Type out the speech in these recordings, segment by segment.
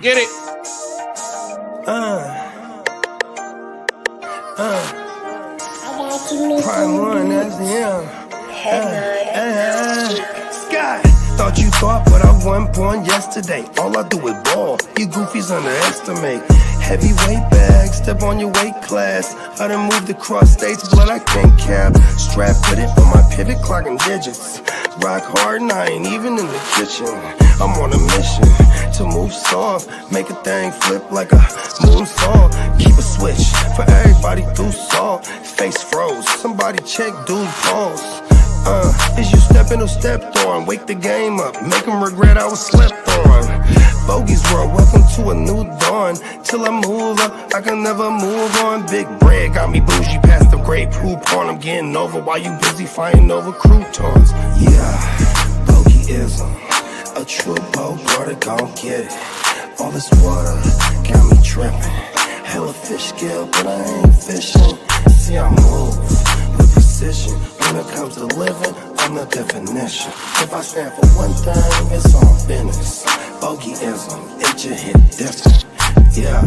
Get it. Prime one, that's him. Sky. Thought you thought, but I wasn't born yesterday. All I do is ball. You goofies underestimate. Heavyweight bag, step on your weight class. I done moved across states, blood I can't cap. Strap put it on my pivot, clocking digits. Rock hard and I ain't even in the kitchen. I'm on a mission to move soft, make a thing flip like a moonsault. Keep a switch for everybody through salt. Face froze, somebody check dude pulse. Is you stepping or stepped on? Wake the game up, make them regret I was slept on. Bogey's world, welcome to a new dawn. Till I move up, I can never move on. Big bread got me bougie past the great poop on. I'm getting over while you busy fighting over croutons. Yeah, bogeyism, a true boat, brother, gon' get it. All this water got me tripping. Hella fish scale, but I ain't fishing. See, I move with precision. When it comes to living, I'm the definition. If I stand for one thing, it's on business. Bogeyism, it just hit different. Yeah,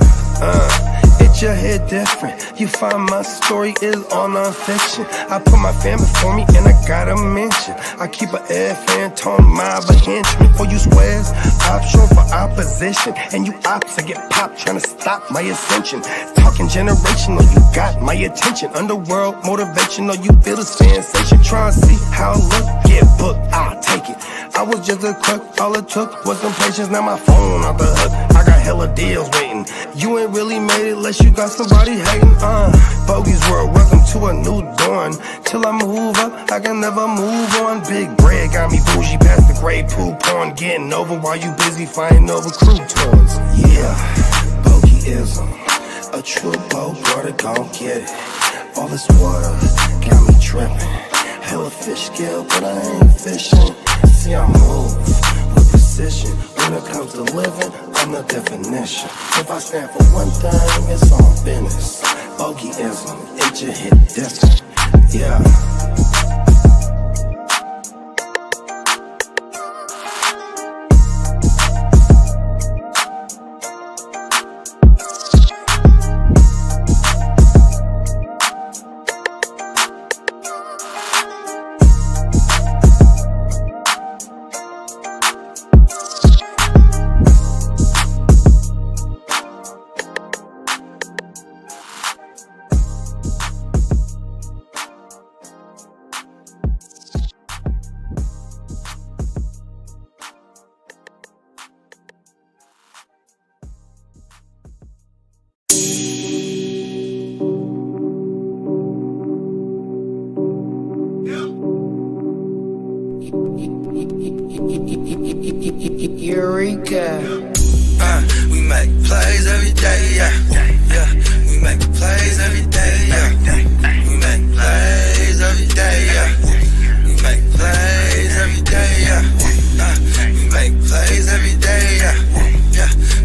it just hit different. You find my story is all non-fiction. I put my family before me and I gotta mention. I keep an air fan, tone mob a henchman. For you squares, option for opposition. And you ops, I get popped trying to stop my ascension. Talking generational, you got my attention. Underworld motivational, you feel the sensation. Try and see how I look, get booked, I'll take it. I was just a crook, all it took was some patience. Now my phone off the hook, I got hella deals waiting. You ain't really made it unless you got somebody hating. Bogey's world, welcome to a new dawn. Till I move up, I can never move on. Big bread got me bougie past the gray poop on. Getting over while you busy fighting over croutons. Yeah, bogeyism, a true boat, brother, gon' get it. All this water got me tripping. Hella fish scale, but I ain't fishing. See, I move with precision. When it comes to living, I'm the definition. If I stand for one thing, it's on business. Bogeyism, it just hit different. Yeah. Eureka. We make plays every day, yeah. We make plays every day, yeah. We make plays every day, yeah. We make plays every day, yeah. We make plays every day, yeah.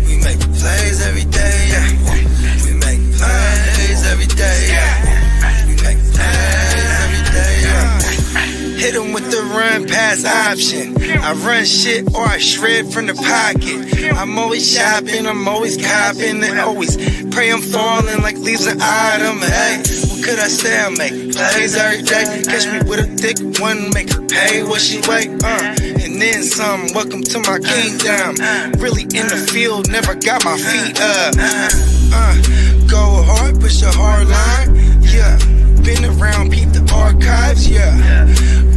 We make plays every day, yeah. We make plays every day, yeah. We make plays every day, yeah. Hit 'em with the run pass option. I run shit or I shred from the pocket. I'm always shopping, I'm always copping, and always pray I'm falling like leaves an item. Hey, what could I say? I make plays every day. Catch me with a thick one, make her pay what she weigh. And then some. Welcome to my kingdom. Really in the field, never got my feet up. Go hard, push a hard line. Yeah, been around, peep the archives. Yeah.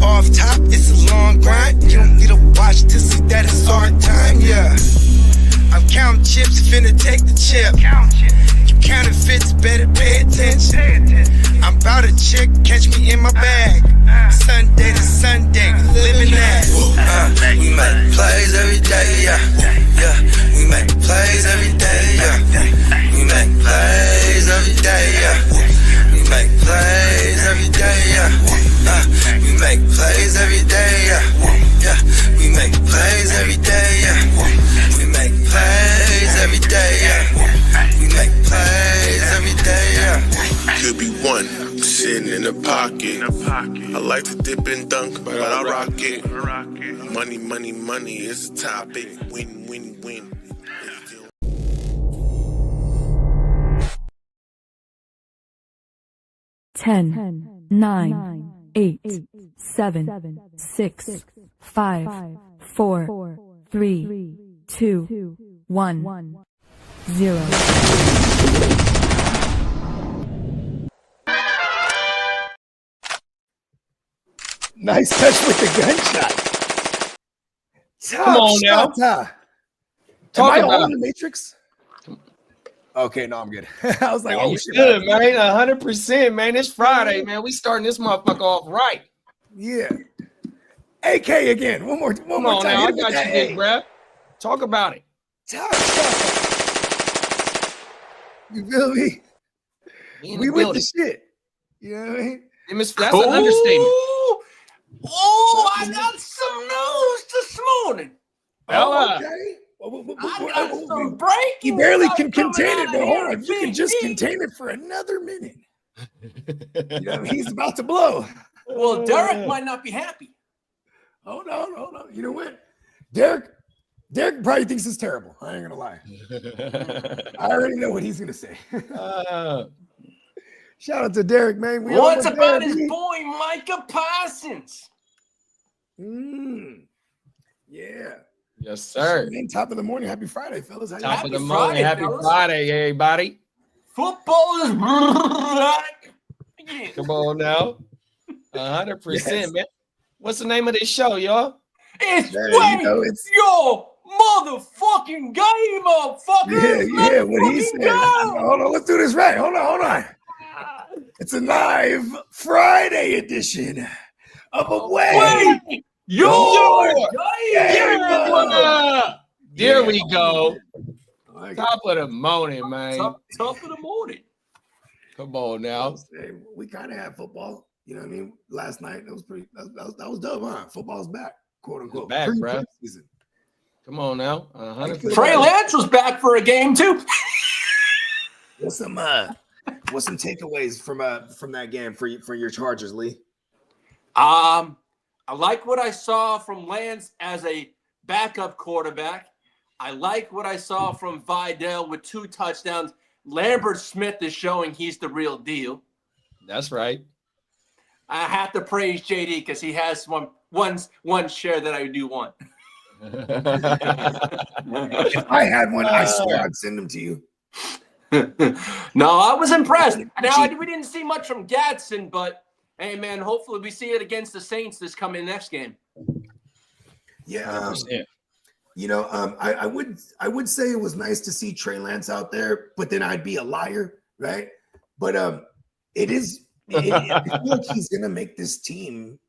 Off top, it's a long grind. You don't need a watch to see that it's our time, yeah. I'm counting chips, finna take the chip. You counterfeits, better pay attention. I'm bout a chick, catch me in my bag. Sunday to Sunday, we living that. We make plays every day, yeah. We make plays every day, yeah. We make plays every day, yeah. We make plays every day, yeah. We make plays every day, yeah. We make plays every day, yeah. We make plays every day, yeah. We make plays every day, yeah. Could be one sitting in the pocket. I like to dip and dunk, but I rock it. Money, money, money is a topic. Win, win, win. 10, 9, 8, 7, 6, 5, 4, 3, 2, 1, 0. Nice touch with the gunshot. Come on now. Talk Am I about on the Matrix? Okay, no, I'm good. I was like, Man, oh you shit. good, man. 100%, man. It's Friday, man. We starting this motherfucker off right. Yeah. AK again. One more Come more on time. now. I Hit it with got that you, big A. bruh. Talk about it. Talk. You feel me? We with the shit. You know what I mean? That's an understatement. Oh, I got some news this morning. Fella. Okay. I got some breaking. You barely stuff can coming contain out it, of but hold here. on. You can just contain it for another minute. You know, he's about to blow. Well, Derek might not be happy. Hold on. You know what? Derek probably thinks it's terrible. I ain't gonna lie. I already know what he's gonna say. Shout out to Derek, man. What's about his boy Micah Parsons? Yeah. Yes, sir. Man, top of the morning. Happy Friday, fellas. Top of the morning. Happy Friday, everybody. Football is back. Come on now. 100%, Yes. man. What's the name of this show, y'all? It's it's your motherfucking game, motherfucker. Yeah, what he said. Hold on, let's do this right. Hold on. It's a live Friday edition of Away. There we go. Top of the morning, man. Top of the morning. Come on now. We kind of had football. You know what I mean? Last night, it was pretty. That was dope, huh? Football's back, quote unquote. It's back, bro. Season. Come on now. 100%. Trey Lance was back for a game too. What's some takeaways from that game for your Chargers, Lee? I like what I saw from Lance as a backup quarterback. I like what I saw from Vidal with 2 touchdowns. Lambert Smith is showing he's the real deal. That's right. I have to praise JD because he has one share that I do want. If I had one, I swear I'd send them to you. No, I was impressed. Now, we didn't see much from Gadsden, but hey, man, hopefully we see it against the Saints this coming next game. Yeah. You know, I would say it was nice to see Trey Lance out there, but then I'd be a liar, right? But I feel like he's gonna make this team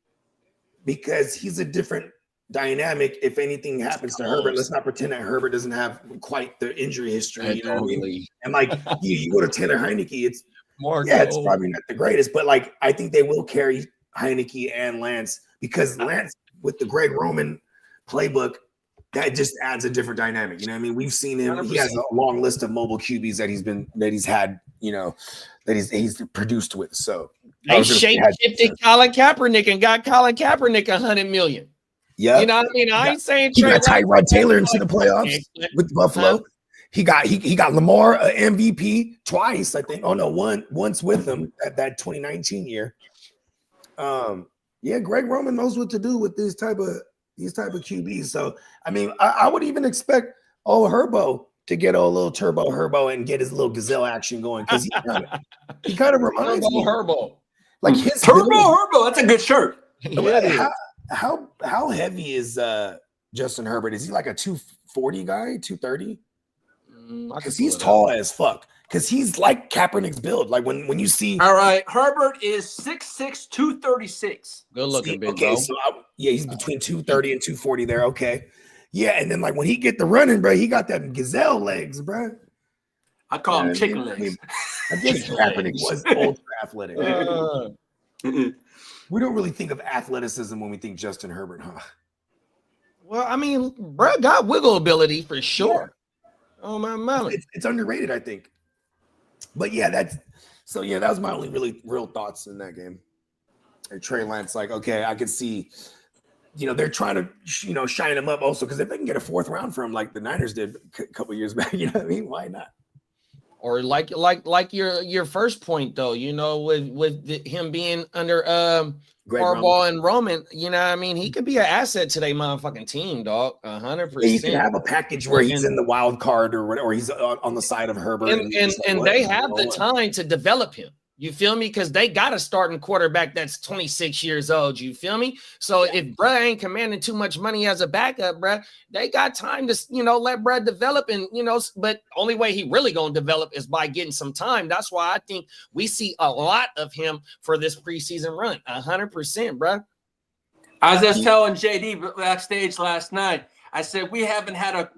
because he's a different dynamic. If anything happens to Herbert, let's not pretend that Herbert doesn't have quite the injury history. You know what I mean? And like you go to Taylor Heineke, it's probably not the greatest, but like I think they will carry Heineke and Lance because Lance with the Greg Roman playbook. That just adds a different dynamic. You know what I mean? We've seen him. 100%. He has a long list of mobile QBs that he's had, you know, that he's produced with. So they shape-shifted Colin Kaepernick and got Colin Kaepernick $100 million. Yeah. You know what I mean? I ain't saying he got Tyrod Taylor into the playoffs with Buffalo. He got Lamar MVP twice, I think. Oh no, once with him at that 2019 year. Greg Roman knows what to do with these type of QBs. So, I mean, I would even expect Herbo to get a little turbo Herbo and get his little gazelle action going because he kind of reminds me Herbo. Like his Turbo Herbo. That's a good shirt. How heavy is Justin Herbert? Is he like a 240 guy, 230? Because he's tall as fuck. Because he's like Kaepernick's build. Like when you see. All right, Herbert is 6'6", 236. Good looking, big okay, bro. so he's between 230 and 240 there. Okay, yeah, and then like when he get the running, bro, he got that gazelle legs, bro. I call him chicken legs. I guess Kaepernick was ultra athletic. We don't really think of athleticism when we think Justin Herbert, huh? Well, I mean, bro got wiggle ability for sure. Yeah. Oh my melon. It's underrated, I think. But yeah, that was my only really real thoughts in that game. And Trey Lance, like, okay, I could see, you know, they're trying to, you know, shine him up also because if they can get a 4th round for him like the Niners did a couple years back, you know what I mean? Why not? Or like your first point though, you know, with him being under Harbaugh and Roman, you know what I mean? He could be an asset to their motherfucking team, dog. 100%. You can have a package where he's in the wild card or he's on the side of Herbert. And they have the time to develop him. You feel me? Because they got a starting quarterback that's 26 years old. You feel me? So if bruh ain't commanding too much money as a backup, bruh, they got time to, you know, let bruh develop. And, you know, but only way he really going to develop is by getting some time. That's why I think we see a lot of him for this preseason run. 100%, bruh. I was just telling JD backstage last night, I said, we haven't had a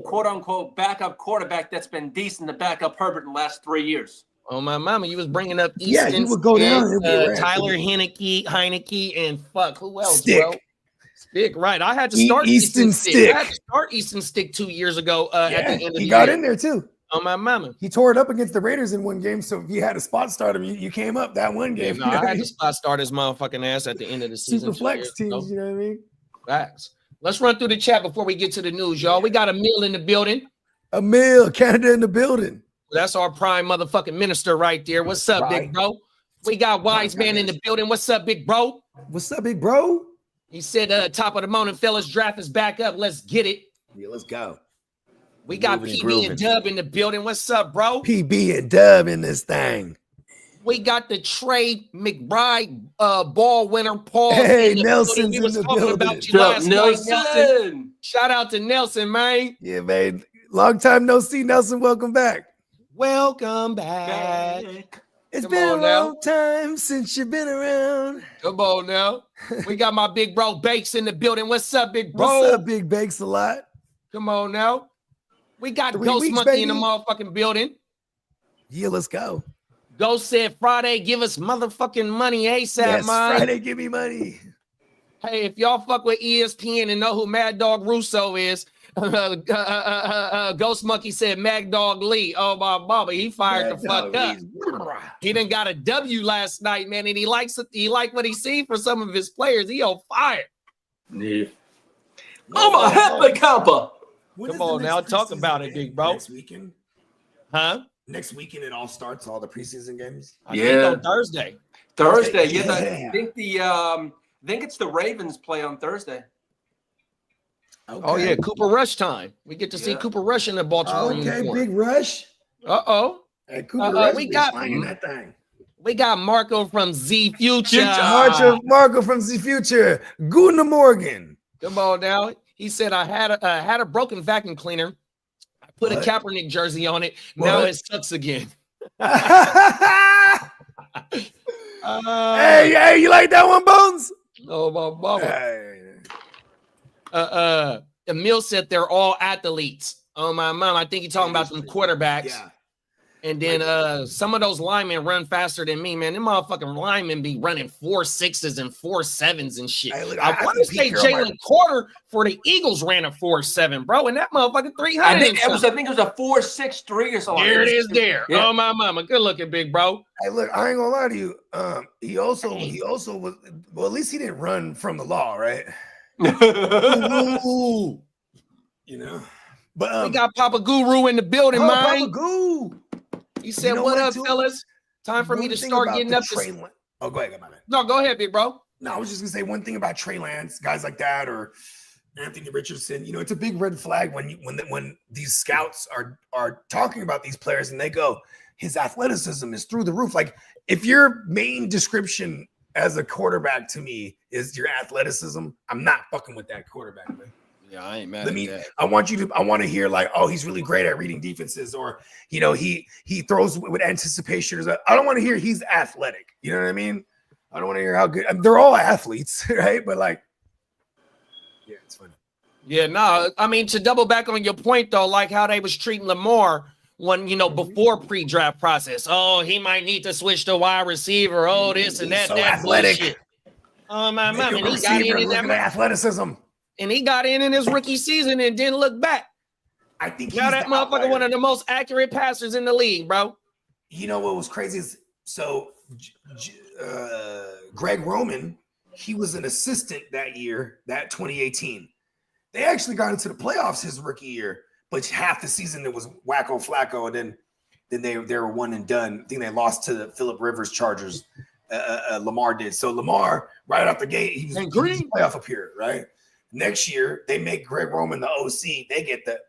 quote unquote backup quarterback that's been decent to back up Herbert in the last 3 years. Oh, my mama, you was bringing up Easton, he would go down. Tyler Heineke, and fuck, who else, Stick. bro? Stick, right. I had to start Easton Stick. I had to start Easton Stick 2 years ago at the end of the year. He got in there, too. Oh, my mama. He tore it up against the Raiders in one game, so if you had a spot start him, you came up that one game. Yeah, no, I had to spot start his motherfucking ass at the end of the season. Super flex teams, you know what I mean? Facts. Let's run through the chat before we get to the news, y'all. We got Emil in the building. Emil, Canada in the building. That's our prime motherfucking minister right there. What's up, big bro? We got Wise Man in the building. What's up, big bro? What's up, big bro? He said, top of the morning, fellas, draft is back up. Let's get it. Yeah, let's go. We got PB and Dub in the building. What's up, bro? PB and Dub in this thing. We got the Trey McBride ball winner, Paul. Hey, Nelson's in the building. About you last night, Nelson. Shout out to Nelson, man. Yeah, man. Long time no see, Nelson. Welcome back. Welcome back. It's been a long time since you've been around. Come on now. We got my big bro Bakes in the building. What's up, big bro? What's up, Big Bakes a lot? Come on now. We got 3 Ghost weeks, Monkey baby. in the motherfucking building. Yeah, let's go. Ghost said Friday, give us motherfucking money ASAP, Yes, man. Friday, give me money. Hey, if y'all fuck with ESPN and know who Mad Dog Russo is, Ghost Monkey said Mad Dog Lee. Oh, my mama, he fired Mad the fuck up. He done got a W last night, man, and he liked what he seen for some of his players. He on fire. Yeah. I'm a happy camper. Come on now, talk about it, big bro. Next weekend? Huh? Next weekend it all starts, all the preseason games? I think on Thursday. Yeah. I think it's the Ravens play on Thursday. Okay. Oh, yeah, Cooper Rush time. We get to see Cooper Rush in the Baltimore uniform. Big Rush. Uh-oh. Hey, Cooper Rush we got that thing. We got Marco from Z Future. Marco from Z Future. Guten Morgen. Come on now. He said, I had a broken vacuum cleaner. I put a Kaepernick jersey on it. Now it sucks again. Hey, you like that one, Bones? Oh, my mama. Emil said they're all athletes. Oh, my mom. I think he's talking about some quarterbacks. Yeah. And then some of those linemen run faster than me, man. Them motherfucking linemen be running 4.6s and 4.7s and shit. Hey, look, I want to say Jalen Carter for the Eagles ran a 4.7, bro, and that motherfucking 300. I think it was a 4.63 or something. There it is there. Yeah. Oh, my mama. Good looking, big bro. Hey, look, I ain't gonna lie to you. He also was, well, at least he didn't run from the law, right? Ooh. You know. But we got Papa Guru in the building, man. Papa Guru. He said, know what what, up, too? fellas? Time for me to start getting up to... Oh, go ahead, my man. No, go ahead, big bro. No, I was just gonna say one thing about Trey Lance, guys like that, or Anthony Richardson. You know, it's a big red flag when these scouts are talking about these players and they go, his athleticism is through the roof. Like, if your main description as a quarterback to me is your athleticism, I'm not fucking with that quarterback, man. Yeah, I ain't mad at that. I want to hear like, oh, he's really great at reading defenses, or you know, he throws with anticipation. I don't want to hear he's athletic. You know what I mean? I don't want to hear how good. I mean, they're all athletes, right? But like, yeah, it's funny. Yeah, no, I mean, to double back on your point though, like how they was treating Lamar when, you know, before pre-draft process. Oh, he might need to switch to wide receiver. Oh, this and that. So that athletic. bullshit. Oh my mom, and he got got in that athleticism. And he got in his rookie season and didn't look back. I think now that motherfucker one of the most accurate passers in the league, bro. You know what was crazy is Greg Roman, he was an assistant that year, that 2018. They actually got into the playoffs his rookie year, but half the season it was Wacko Flacco, and then then they were one and done. I think they lost to the Phillip Rivers Chargers. Lamar did. So Lamar, right off the gate, he was playoff appearance, right? Next year, they make Greg Roman the OC. They get the,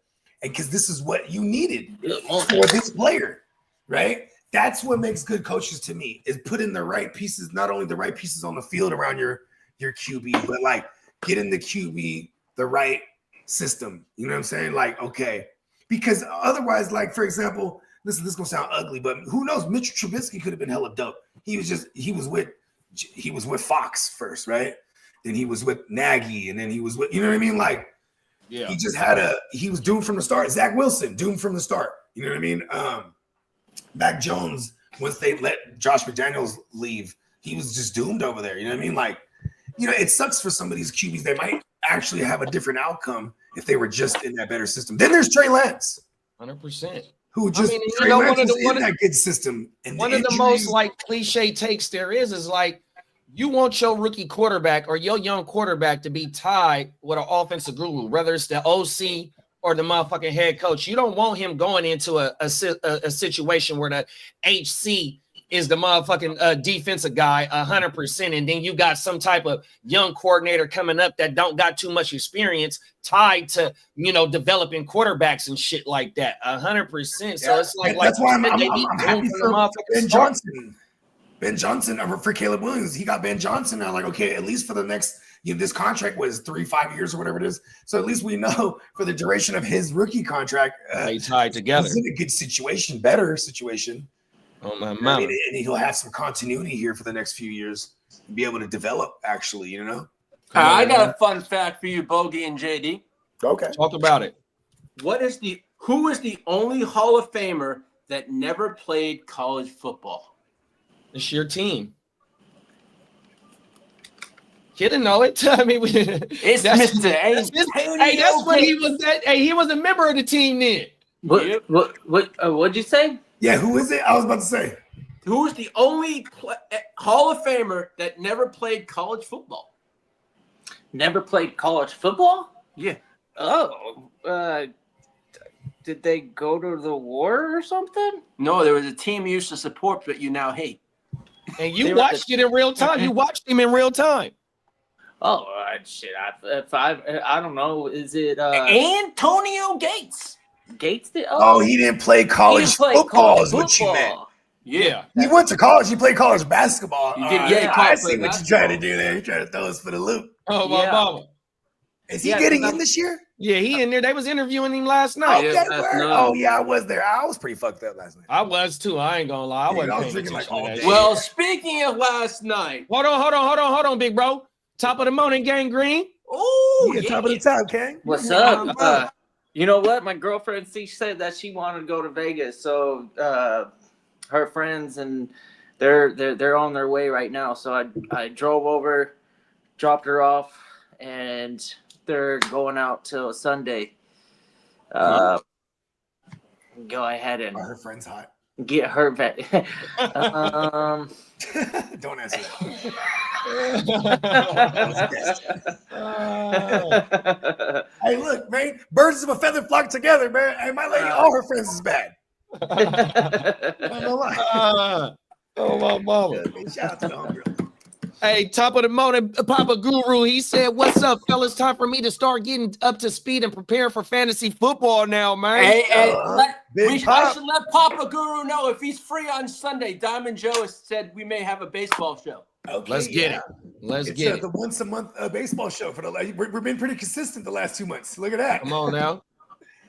and because this is what you needed for this player, right? That's what makes good coaches to me, is putting the right pieces, not only the right pieces on the field around your QB, but like getting the QB the right system. You know what I'm saying? Like, okay, because otherwise, like, for example, listen, this is gonna sound ugly, but who knows? Mitchell Trubisky could have been hella dope. He was with Fox first, right? Then he was with Nagy, and then he was with, you know what I mean? Like, yeah, he was doomed from the start. Zach Wilson, doomed from the start. You know what I mean? Mac Jones, once they let Josh McDaniels leave, he was just doomed over there. You know what I mean? Like, you know, it sucks for some of these QBs. They might actually have a different outcome if they were just in that better system. Then there's Trey Lance. 100%. Who just, Trey Lance was in that good system. And one of the most like cliche takes there is like, you want your rookie quarterback or your young quarterback to be tied with an offensive guru, whether it's the OC or the motherfucking head coach. You don't want him going into a situation where the HC is the motherfucking defensive guy 100%, and then you got some type of young coordinator coming up that don't got too much experience tied to, you know, developing quarterbacks and shit like that 100%. So it's like that's why I'm happy for Ben Johnson. Ben Johnson for Caleb Williams. He got Ben Johnson now. Like, okay, at least for the next, you know, this contract was 3-5 years or whatever it is. So at least we know for the duration of his rookie contract, they tied together. He's in a good situation, better situation. Oh my mama. I mean, and he'll have some continuity here for the next few years and be able to develop, actually, you know? I got a fun fact for you, Bogey and JD. Okay. Talk about it. Who is the only Hall of Famer that never played college football? It's your team. He didn't know it. I mean, it's Mr. Hey, that's when he was that. Hey, he was a member of the team then. What'd you say? Yeah, who is it? I was about to say. Who's the only Hall of Famer that never played college football? Never played college football? Yeah. Oh, did they go to the war or something? No, there was a team you used to support, but you now hate. And you watched it in real time. You watched him in real time. Oh, shit. I don't know. Is it Antonio Gates? Gates did? Oh, he didn't play college football is what you meant. Yeah. He went to college. He played college basketball. I see what you're trying to do there. You're trying to throw us for the loop. Oh, my mama. Is he getting in this year? Yeah, he in there. They was interviewing him last night. Oh, yeah, I was there. I was pretty fucked up last night. I was too. I ain't gonna lie. I was drinking like all day. Well, speaking of last night. Hold on, big bro. Top of the morning, Gang Green. Oh, yeah, top of the top, Gang. What's up? You know what? My girlfriend, she said that she wanted to go to Vegas. So her friends and they're on their way right now. So I drove over, dropped her off, and they're going out till Sunday. Go ahead and are her friends hot? Get her back. Don't answer that. Hey, look, man. Birds of a feather flock together, man. Hey, my lady, all her friends is bad. Oh, my mama. Shout out to the homegirl. Hey, top of the morning, Papa Guru. He said, "What's up, fellas? Time for me to start getting up to speed and prepare for fantasy football now, man." I should let Papa Guru know if he's free on Sunday. Diamond Joe has said we may have a baseball show. Okay, let's get it. Let's get it. The once a month baseball show for we've been pretty consistent the last 2 months. Look at that. Come on now.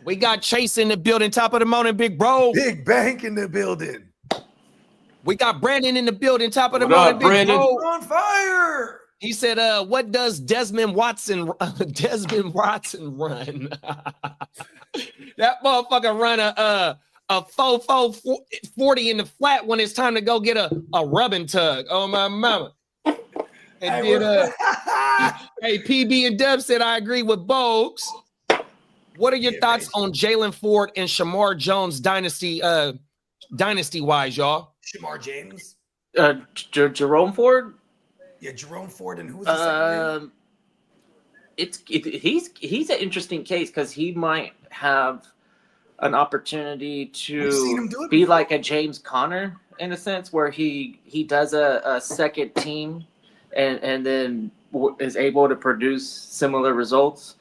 We got Chase in the building. Top of the morning, big bro. Big Bank in the building. We got Brandon in the building. Top of the morning, big bro. On fire. He said, what does Desmond Watson run? That motherfucker run a 4.40 in the flat when it's time to go get a rubbing tug. Oh, my mama. And then, hey, PB and Dub said, I agree with Bogues. What are your thoughts on Jalen Ford and Shamar Jones dynasty-wise, y'all? Shamar James? Jerome Ford? Yeah, Jerome Ford, and who's the second name? He's an interesting case because he might have an opportunity We've seen him to do it be before. like a James Conner in a sense, where he does a second team and then is able to produce similar results.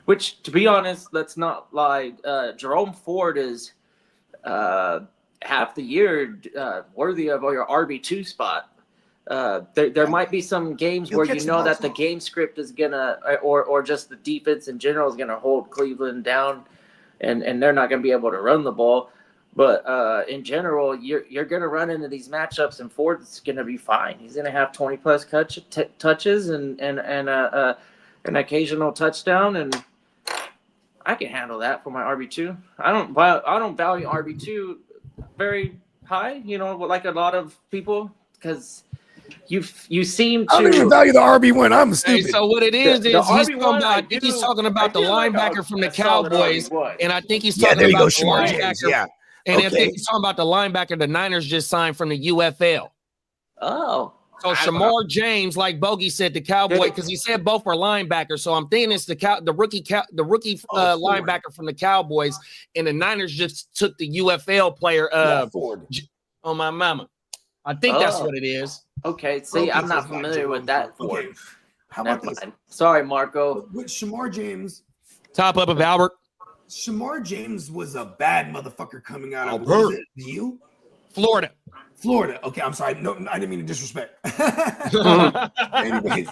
Which, to be honest, let's not lie. Jerome Ford is half the year worthy of your RB2 spot. There might be some games He'll where catch you the know balls that the off. game script is gonna, or just the defense in general is gonna hold Cleveland down, and they're not gonna be able to run the ball. But in general, you're gonna run into these matchups, and Ford's gonna be fine. He's gonna have 20+ touches and an occasional touchdown, and I can handle that for my RB2. I don't value RB2 very high, like a lot of people, because you seem I don't even to. value the RB1. I'm Hey, stupid. so what it is The he's talking RB1, about. I think he's talking about the linebacker from the Cowboys, and I think he's Yeah, talking there you go, about the Shamar linebacker. James. Yeah. And I Okay. think he's talking about the linebacker the Niners just signed from the UFL. Oh, So Shamar James, like Bogey said, the Cowboy, because he said both were linebackers. So I'm thinking it's the rookie linebacker from the Cowboys, and the Niners just took the UFL player. Ford. On my mama. I think that's what it is. okay. See, I'm not familiar with that. Okay. How about Never this? mind. Sorry, Marco. With Shamar James, Top up of Albert. Shamar James was a bad motherfucker coming out of Albert. Florida. Florida. Okay, I'm sorry. No, I didn't mean to disrespect. Anyways,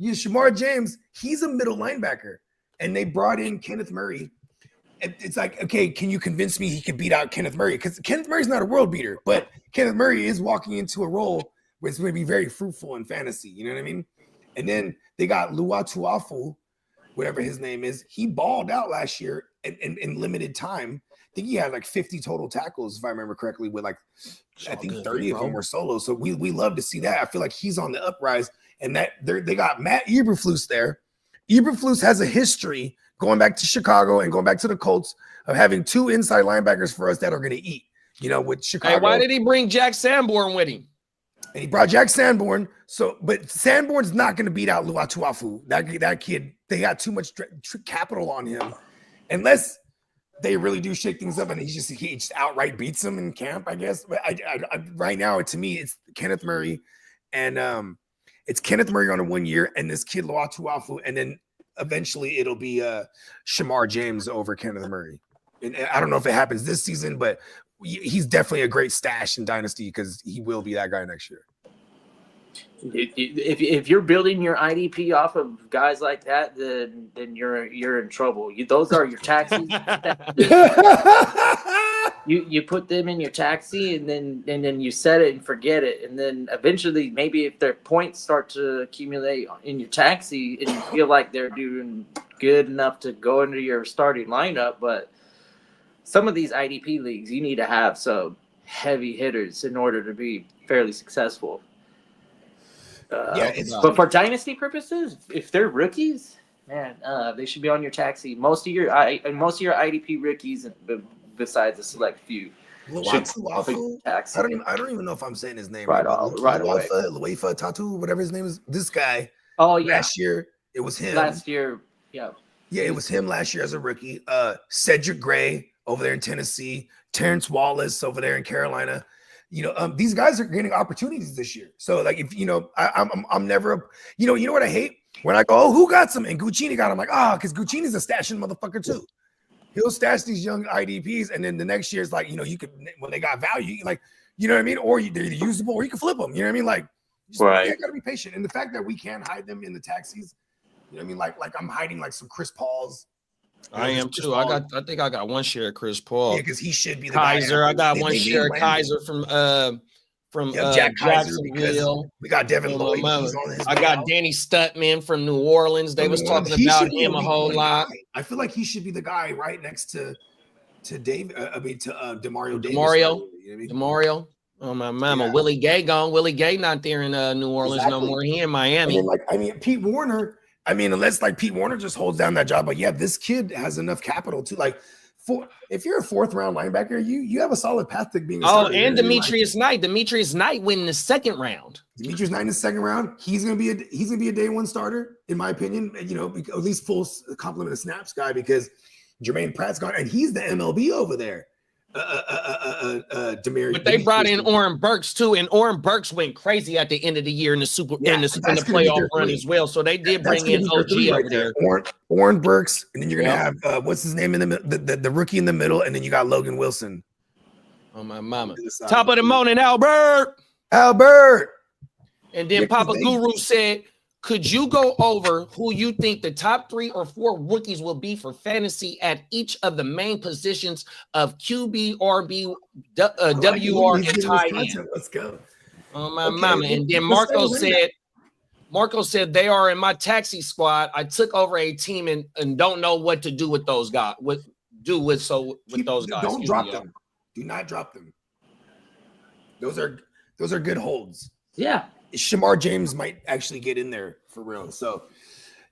Shamar James, he's a middle linebacker, and they brought in Kenneth Murray. It's like, okay, can you convince me he could beat out Kenneth Murray? Because Kenneth Murray's not a world beater, but Kenneth Murray is walking into a role where it's going to be very fruitful in fantasy. You know what I mean? And then they got Luatuafu, whatever his name is. He balled out last year in limited time. I think he had like 50 total tackles, if I remember correctly, with like, I think 30 of them were solo. So we love to see that. I feel like he's on the uprise. And that they got Matt Eberflus there. Eberflus has a history going back to Chicago and going back to the Colts of having two inside linebackers for us that are going to eat, with Chicago. Hey, why did he bring Jack Sanborn with him? And he brought Jack Sanborn. But Sanborn's not going to beat out Luatuafu. That kid, they got too much capital on him. Unless they really do shake things up and he just outright beats them in camp, I guess. But I right now, to me, it's Kenneth Murray. And it's Kenneth Murray on a 1 year and this kid Luatuafu. And then eventually it'll be Shamar James over Kenneth Murray. And I don't know if it happens this season, but he's definitely a great stash in Dynasty because he will be that guy next year. If you're building your IDP off of guys like that, then you're in trouble. Those are your taxis. You put them in your taxi and then you set it and forget it, and then eventually maybe if their points start to accumulate in your taxi and you feel like they're doing good enough to go into your starting lineup, but some of these IDP leagues you need to have some heavy hitters in order to be fairly successful. But for dynasty purposes, if they're rookies, man, they should be on your taxi. Most of your IDP rookies, besides a select few, Luatuafu. I don't even know if I'm saying his name right away. Luefa Tatu, whatever his name is. This guy. Oh yeah. Last year it was him. Yeah, it was him last year as a rookie. Cedric Gray over there in Tennessee, Terrence Wallace over there in Carolina. These guys are getting opportunities this year. So like, if I'm never, you know what I hate when I go, oh, who got some? And Guccini got him. Like, because Guccini's a stashing motherfucker too. He'll stash these young IDPs, and then the next year is like, you could, when they got value, like, you know what I mean? Or they're either usable or you can flip them. You know what I mean? Like, right. You gotta be patient. And the fact that we can hide them in the taxis, you know what I mean? Like I'm hiding like some Chris Pauls. I am too. I think I got one share of Chris Paul. Yeah, because he should be the Kaiser. guy. I got one share of Kaiser from Jack Kaiser, Jacksonville. We got Devin Lloyd. I got Danny Stutman from New Orleans. They was talking about him a whole lot. I feel like he should be the guy right next to Dave. Demario Davis. Demario. Oh my mama, yeah. Willie Gay gone. Willie Gay not there in New Orleans no more. He in Miami. Pete Warner. Unless like Pete Warner just holds down that job, but yeah, this kid has enough capital to like if you're a 4th round linebacker, you have a solid path to being a Oh, starter. and Demetrius Knight. Demetrius Knight win the 2nd round. Demetrius Knight in the 2nd round. He's gonna be a day 1 starter, in my opinion. You know, at least full complement of snaps guy, because Jermaine Pratt's gone, and he's the MLB over there. But they brought in Oren Burks too, and Oren Burks went crazy at the end of the year in the playoff run as well. So they did bring in OG over there. Oren Burks, and then you're gonna have what's his name in the rookie in the middle, and then you got Logan Wilson. Oh my mama! Top of the morning, Albert. And then Papa Guru said, could you go over who you think the top 3 or 4 rookies will be for fantasy at each of the main positions of QB, RB, WR, and tight end? Let's go. Oh my mama. And then Marco said they are in my taxi squad. I took over a team and don't know what to do with those guys. With those guys. Don't drop them. Do not drop them. Those are good holds. Yeah. Shamar James might actually get in there for real. So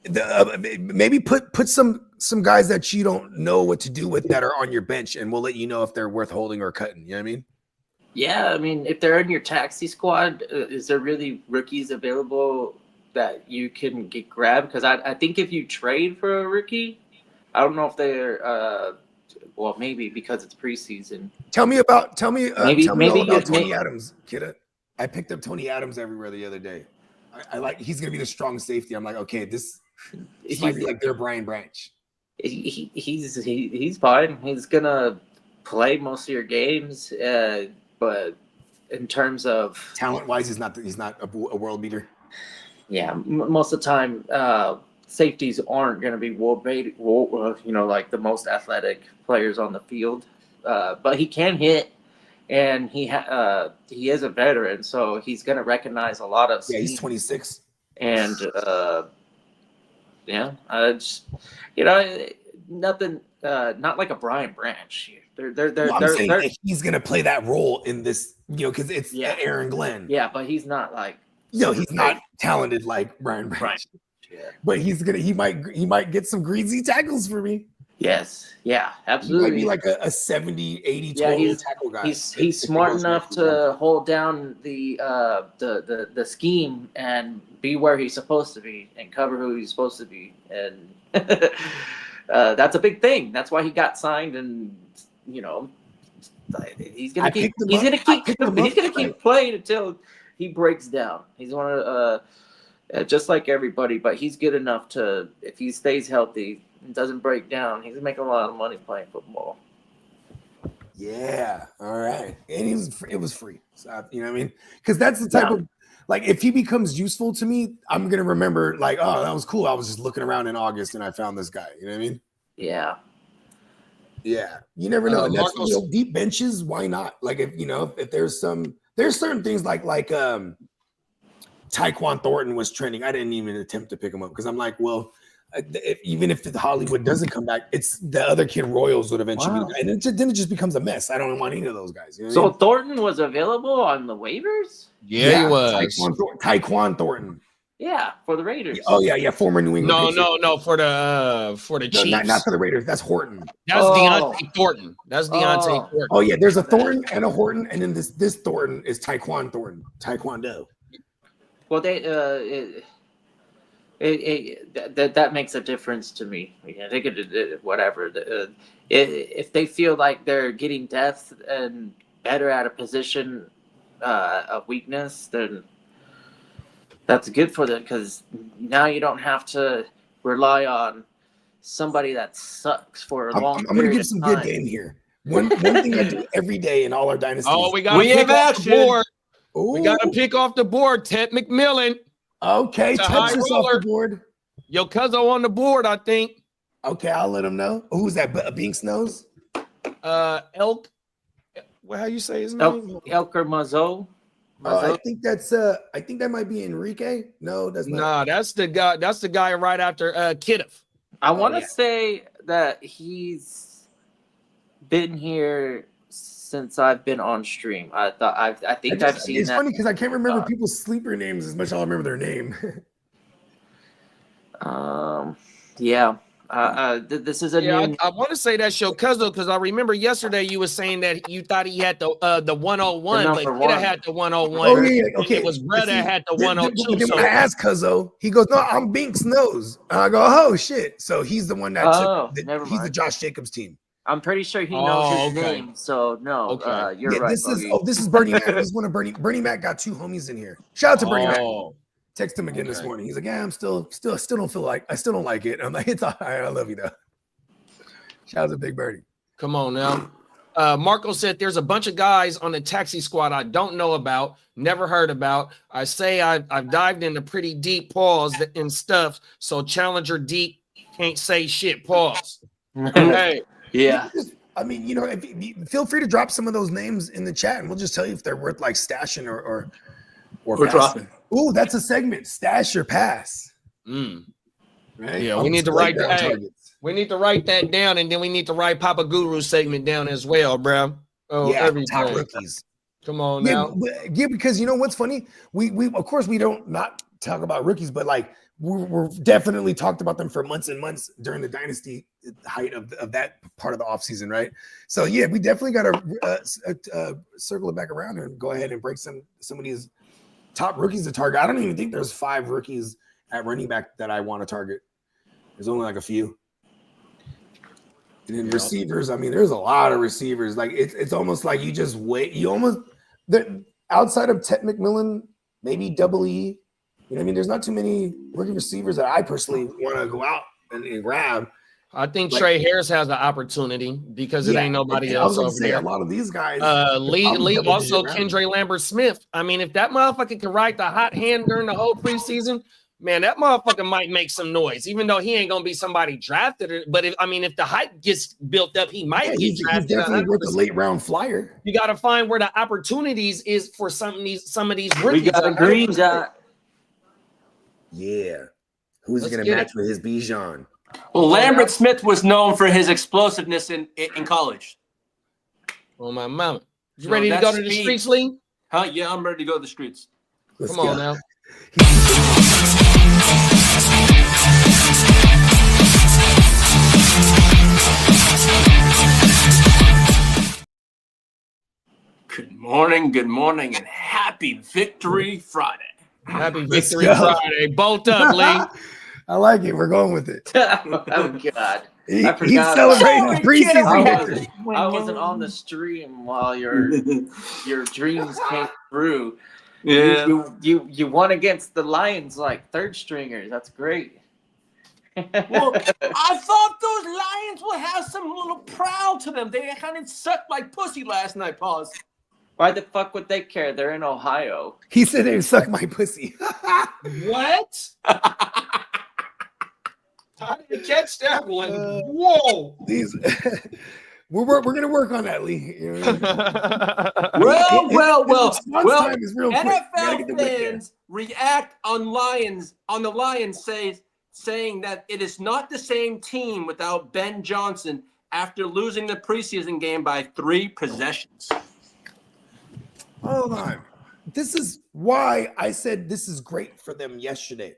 maybe put some guys that you don't know what to do with that are on your bench, and we'll let you know if they're worth holding or cutting. You know what I mean? Yeah, I mean, if they're in your taxi squad, is there really rookies available that you can get grabbed? Because I think if you trade for a rookie, I don't know if they're well, maybe because it's preseason. Tell me about Tony maybe Adams, kidda. I picked up Tony Adams everywhere the other day. I like, he's gonna be the strong safety. I'm like, okay, this might be like their Brian Branch. He's fine. He's gonna play most of your games, but in terms of talent wise, he's not a world beater. Yeah, most of the time, safeties aren't going to be like the most athletic players on the field, but he can hit. And he is a veteran, so he's going to recognize a lot of. Yeah, he's 26. And nothing, not like a Brian Branch. He's going to play that role in this, because it's Aaron Glenn. Yeah, but he's not like. No, he's not talented like Brian Branch. Yeah. But he might get some greasy tackles for me. Yes. Yeah, absolutely. He might be like a 70, 80 total tackle guy. He's smart enough to hold down the scheme and be where he's supposed to be and cover who he's supposed to be. And that's a big thing. That's why he got signed, and he's gonna keep playing until he breaks down. He's one of just like everybody, but he's good enough to, if he stays healthy and doesn't break down, he's making a lot of money playing football. Yeah, all right, and it was free. So, you know what I mean? Because that's the type of, like, if he becomes useful to me, I'm gonna remember, like, oh, that was cool. I was just looking around in August and I found this guy. You know what I mean? Yeah. Yeah, you never know. And that's, deep benches. Why not? Like, if there's certain things like Tyquan Thornton was trending. I didn't even attempt to pick him up because I'm like, well, even if the Hollywood doesn't come back, it's the other kid Royals would eventually. Wow. And then it just becomes a mess. I don't want any of those guys. You know so Thornton was available on the waivers? Yeah, he was. Tyquan Thornton. Yeah, for the Raiders. Oh yeah, former New England. No, for the Chiefs. Not for the Raiders. That's Horton. That's Deontay Thornton. That's Deontay Thornton. Oh yeah, there's a Thornton and a Horton, and then this Thornton is Tyquan Thornton. Taekwondo. Well, that makes a difference to me. Yeah, they could whatever. If they feel like they're getting depth and better at a position of weakness, then that's good for them, because now you don't have to rely on somebody that sucks for a long. I'm going to give some good game here. One thing I do every day in all our dynasties. Oh, we got to pick off the board. We got to pick off the board. Ted McMillan. Okay, Ted's off the board. Yo, Cuzzo on the board, I think. Okay, I'll let him know. Who's that? Binks nose? Elk. Well, how you say his name? Elker Mazzo. I think that might be Enrique. No, that's not. Nah, that's the guy. That's the guy right after Kiddiff. I want to say that he's been here since I've been on stream. I think I've seen. It's funny because I can't remember people's sleeper names as much as I remember their name. Yeah. This is a Yeah, new. I want to say that's your cousin because I remember yesterday you were saying that you thought he had the 101, The but number Kidda one. had the 101. Oh yeah, okay. It was Brett that had the Then 102. when So I asked Cuzzo, he goes, "No, I'm Binks Nose." And I go, "Oh shit!" So he's the one that Oh, took. never He's the mind. Josh Jacobs team. I'm pretty sure he knows Oh, his okay. name. So no, Okay. you're Yeah, right. this is Bernie Mac. This is one of Bernie Mac got two homies in here. Shout out to Bernie Mac. Oh, Text him again this okay. morning. He's like, "Yeah, I'm still don't feel like I still don't like it." I'm like, "It's all right. I love you though." Shout out to Big Bernie. Come on now. Marco said there's a bunch of guys on the taxi squad I don't know about, never heard about. I say I've dived into pretty deep pause and stuff, so Challenger deep can't say shit. Pause. Hey, Yeah. I mean, you know, feel free to drop some of those names in the chat, and we'll just tell you if they're worth like stashing or dropping. Ooh, that's a segment. Stash or pass. Right? Yeah, we need to write down that. Hey, targets. we need to write that down, and then we need to write Papa Guru's segment down as well, bro. Oh, Yeah, everything. top rookies. Come on Yeah, now. yeah, because you know what's funny? We of course we don't not talk about rookies, but like we're definitely talked about them for months and months during the dynasty height of that part of the offseason, right? So yeah, we definitely got to circle it back around and go ahead and break some of these top rookies to target. I don't even think there's 5 rookies at running back that I want to target. There's only like a few. And then receivers, I mean, there's a lot of receivers. Like it's almost like you just wait. You almost outside of Ted McMillan, maybe Double E. You know what I mean? There's not too many rookie receivers that I personally want to go out and grab. I think Like- Trey Harris has an opportunity because it ain't nobody I was else gonna over say there. a lot of these guys. Lee probably also double-digit Kendra Lambert-Smith. I mean, if that motherfucker can ride the hot hand during the whole preseason, man, that motherfucker might make some noise, even though he ain't gonna be somebody drafted. But if the hype gets built up, he might get he's drafted. definitely worth a 100%. late round flyer. You got to find where the opportunities is for some of these We rookies. got a green dot. Yeah. Who's Let's gonna get match with his Bijan? Well, Lambert Smith was known for his explosiveness in college. Oh my mama. You So ready to that's go to the speed. streets, Lee? Huh? Yeah, I'm ready to go to the streets. Let's Come on go. now. Good morning, and happy Victory Friday. Happy Let's Victory go. Friday. Bolt up, Lee. I like it. We're going with it. Oh God. He's I forgot. celebrating his preseason I victory. wasn't on the stream while your dreams came through. Yeah. You won against the Lions like third stringers. That's great. Well, I thought those Lions would have some little proud to them. They kind of sucked like pussy last night, pause. Why the fuck would they care? They're in Ohio. He said they suck my pussy. What? I didn't catch that one. Whoa. These we're gonna work on that, Lee. You know what I mean? Well. Response time is real quick. You gotta get NFL the whip there. fans react on the Lions saying that it is not the same team without Ben Johnson after losing the preseason game by 3 possessions. Hold on. This is why I said this is great for them yesterday,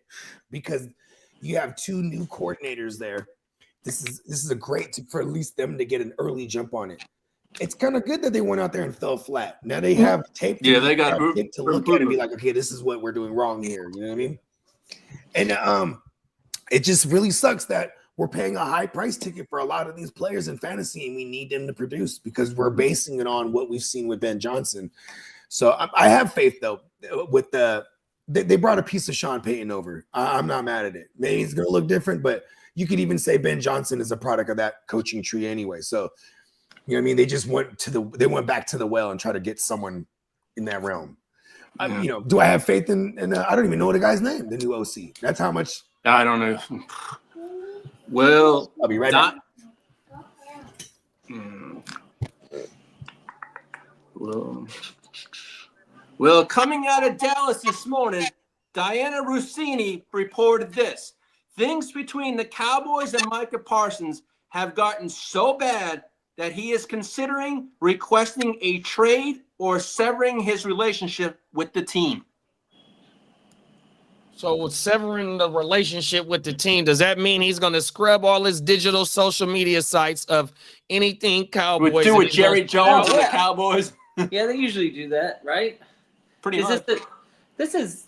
because you have 2 new coordinators there. This is a great for at least them to get an early jump on it. It's kind of good that they went out there and fell flat. Now they have tape. Yeah, they got tape to look at and be like, okay, this is what we're doing wrong here. You know what I mean? And it just really sucks that we're paying a high price ticket for a lot of these players in fantasy, and we need them to produce because we're basing it on what we've seen with Ben Johnson. So I have faith though with they brought a piece of Sean Payton over. I'm not mad at it. Maybe it's going to look different, but you could even say Ben Johnson is a product of that coaching tree anyway. So, you know what I mean? They just went back to the well and try to get someone in that realm. You know, do I have faith in I don't even know the guy's name, the new OC. That's how much. I don't know. Well, I'll be right back. Well, coming out of Dallas this morning, Diana Rossini reported this. Things between the Cowboys and Micah Parsons have gotten so bad that he is considering requesting a trade or severing his relationship with the team. So with severing the relationship with the team, does that mean he's going to scrub all his digital social media sites of anything Cowboys? Would do with Jerry Jones and the yeah. Cowboys. Yeah, they usually do that, right? Pretty much. This is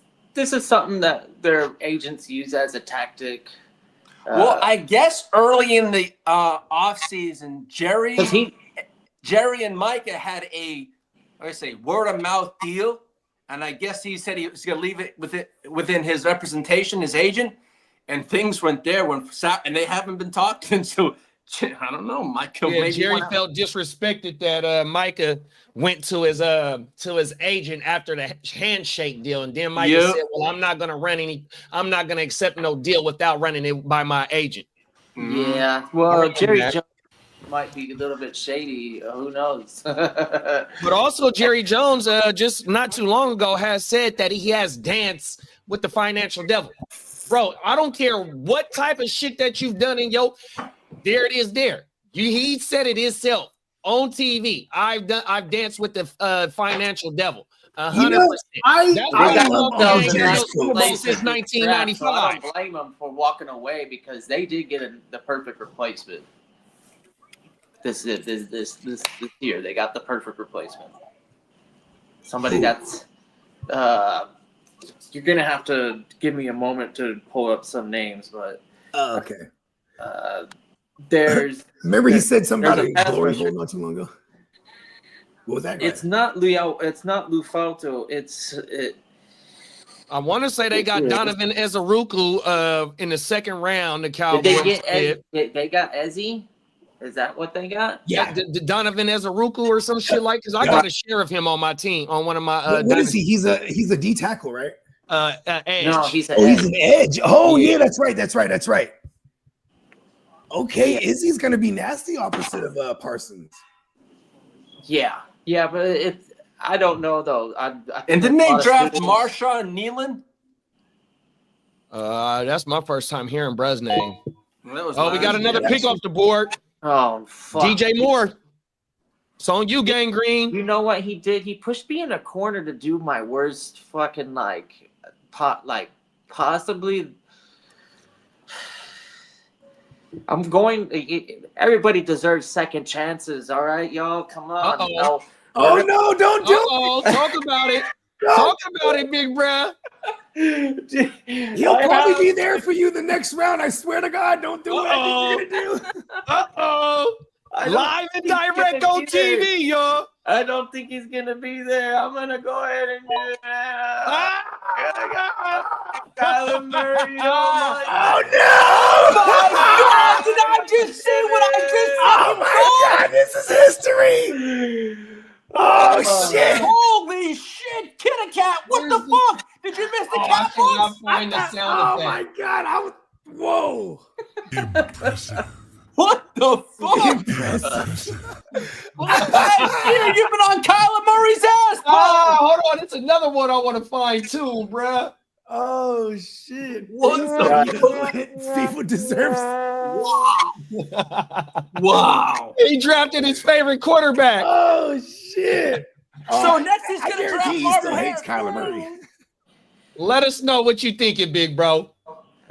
something that their agents use as a tactic. Well, I guess early in the offseason, Jerry and Micah had a, word of mouth deal, and I guess he said he was going to leave it within his representation, his agent, and things went there and they haven't been talking. So I don't know, Micah. Yeah, Jerry felt disrespected that Micah went to his agent after the handshake deal, and then Micah said, "Well, I'm not going to accept no deal without running it by my agent." Yeah, well, Jerry Jones might be a little bit shady. Who knows? But also, Jerry Jones, just not too long ago, has said that he has danced with the financial devil. Bro, I don't care what type of shit that you've done in there it is. He said it himself on TV. I've danced with the financial devil. 100%. I love those since 1995. So I don't blame them for walking away because they did get the perfect replacement. This year they got the perfect replacement. Somebody that's you're gonna have to give me a moment to pull up some names, but okay. Remember he said something about a glory hole not too long ago. What was that guy? It's not Lufalto. I want to say they got Donovan Ezeruku in the second round. The Cowboys. They got Ezzy. Is that what they got? Yeah, the Donovan Ezeruku or some shit like. Because I got a share of him on my team on one of my. What is he? He's a D tackle, right? Edge. No, he's an edge. Oh yeah, that's right. Okay, Izzy's gonna be nasty opposite of Parsons. Yeah, but I don't know though. And didn't they draft Marshawn Nealon? That's my first time hearing Brez's name. Well, we got another pick off the board. Oh, fuck. DJ Moore. It's on you, Gang Green. You know what he did? He pushed me in a corner to do my worst fucking possibly. Everybody deserves second chances. All right, y'all, come on. Uh-oh. Oh no! Don't do it. Talk about it. Talk about it, big bruh. He'll probably be there for you the next round. I swear to God, don't do what I think you're gonna do. Live and direct on TV, y'all. I don't think he's gonna be there. I'm gonna go ahead and do that. Kyler Murray. Oh no! Oh my God! Did I just say what I just said? Oh my God! This is history. Oh shit! Holy shit! Kitty cat! What the fuck? Did you miss the cat? I find the sound effect. My God! Whoa! Impressive. What the fuck? Impressive. Last year you've been on Kyler Murray's ass, bro. Hold on. It's another one I want to find too, bruh. Oh shit! What the FIFA deserves. Wow! He drafted his favorite quarterback. Oh shit! So next he's I gonna guarantee draft he Marvin still hates Harrison. Kyler Murray. Let us know what you thinking, big bro.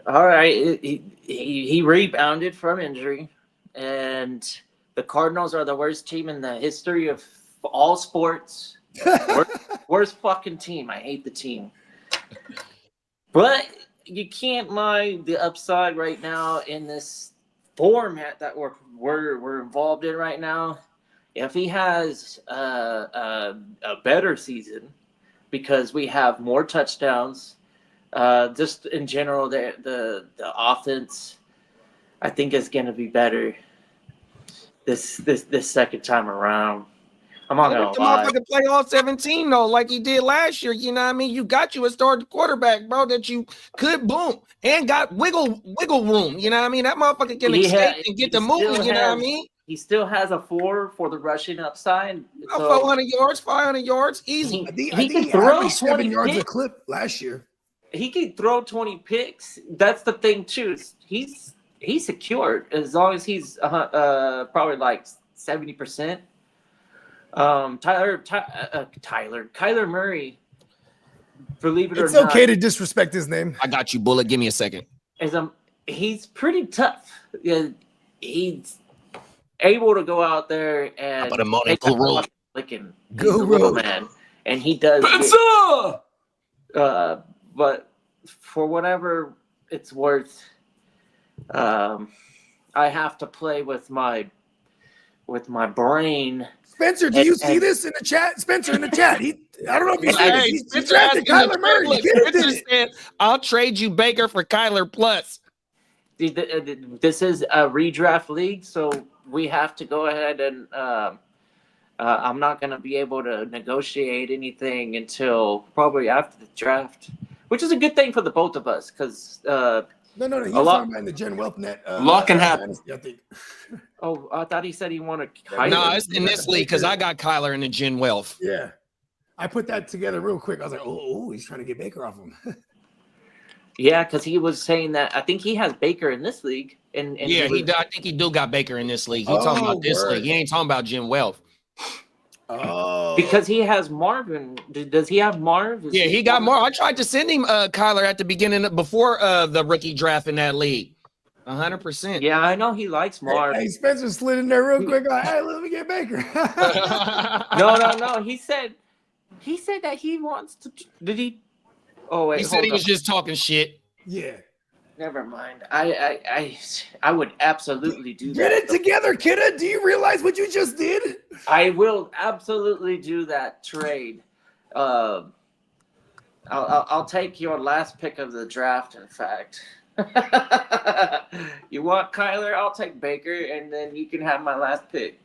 All right, he rebounded from injury, and the Cardinals are the worst team in the history of all sports. Worst fucking team. I hate the team. But you can't lie the upside right now in this format that we're involved in right now. If he has a better season, because we have more touchdowns, just in general, the offense, I think is going to be better this second time around. I'm not going to lie. Motherfucker play all 17 though, like he did last year. You know what I mean? You got you a starting quarterback, bro, that you could boom and got wiggle room. You know what I mean? That motherfucker can escape and get the moving. You know what I mean? He still has a 4 for the rushing upside. So, 400 yards, 500 yards, easy. I think he he throw averaged 7 20 yards a picks. clip last year. He could throw 20 picks. That's the thing too. He's secured as long as he's probably like 70%. Kyler Murray. believe it or It's not, okay to disrespect his name. I got you, Bullet. Give me a second. he's pretty tough. Yeah, he's able to go out there and But a Monaco roll. Licking. Go He's a little roll. man, and he does. Spencer! But for whatever it's worth, I have to play with my brain. Spencer, do you see this in the chat? Spencer in the chat. I don't know if you see this. Hey, He Spencer drafted asking Kyler Murray. Look, Get it, Spencer did it. said, I'll trade you Baker for Kyler plus. This is a redraft league, so we have to go ahead and I'm not going to be able to negotiate anything until probably after the draft, which is a good thing for the both of us because No. He was talking about in the Gen Wealth Net. Luck can happen. Dynasty, I think. oh, I thought he said he wanted. No, it's in this league because I got Kyler in the Gen Wealth. Yeah. I put that together real quick. I was like, oh, he's trying to get Baker off him. Yeah, because he was saying that I think he has Baker in this league. And Yeah, I think he do got Baker in this league. He talking about this word. league. He ain't talking about Gen Wealth. Oh. because he has Marvin. Does he have Marv? Yeah, he got more. I tried to send him Kyler at the beginning before the rookie draft in that league. 100%. Yeah, I know he likes Marv. Hey, Spencer slid in there real quick. Like, hey, let me get Baker. No. He said that he wants to. Did he? Oh wait, He said he was just talking shit. Yeah. Never mind. I would absolutely do Get that. it together, kidda. Do you realize what you just did? I will absolutely do that trade. I'll take your last pick of the draft. In fact, you want Kyler? I'll take Baker, and then you can have my last pick.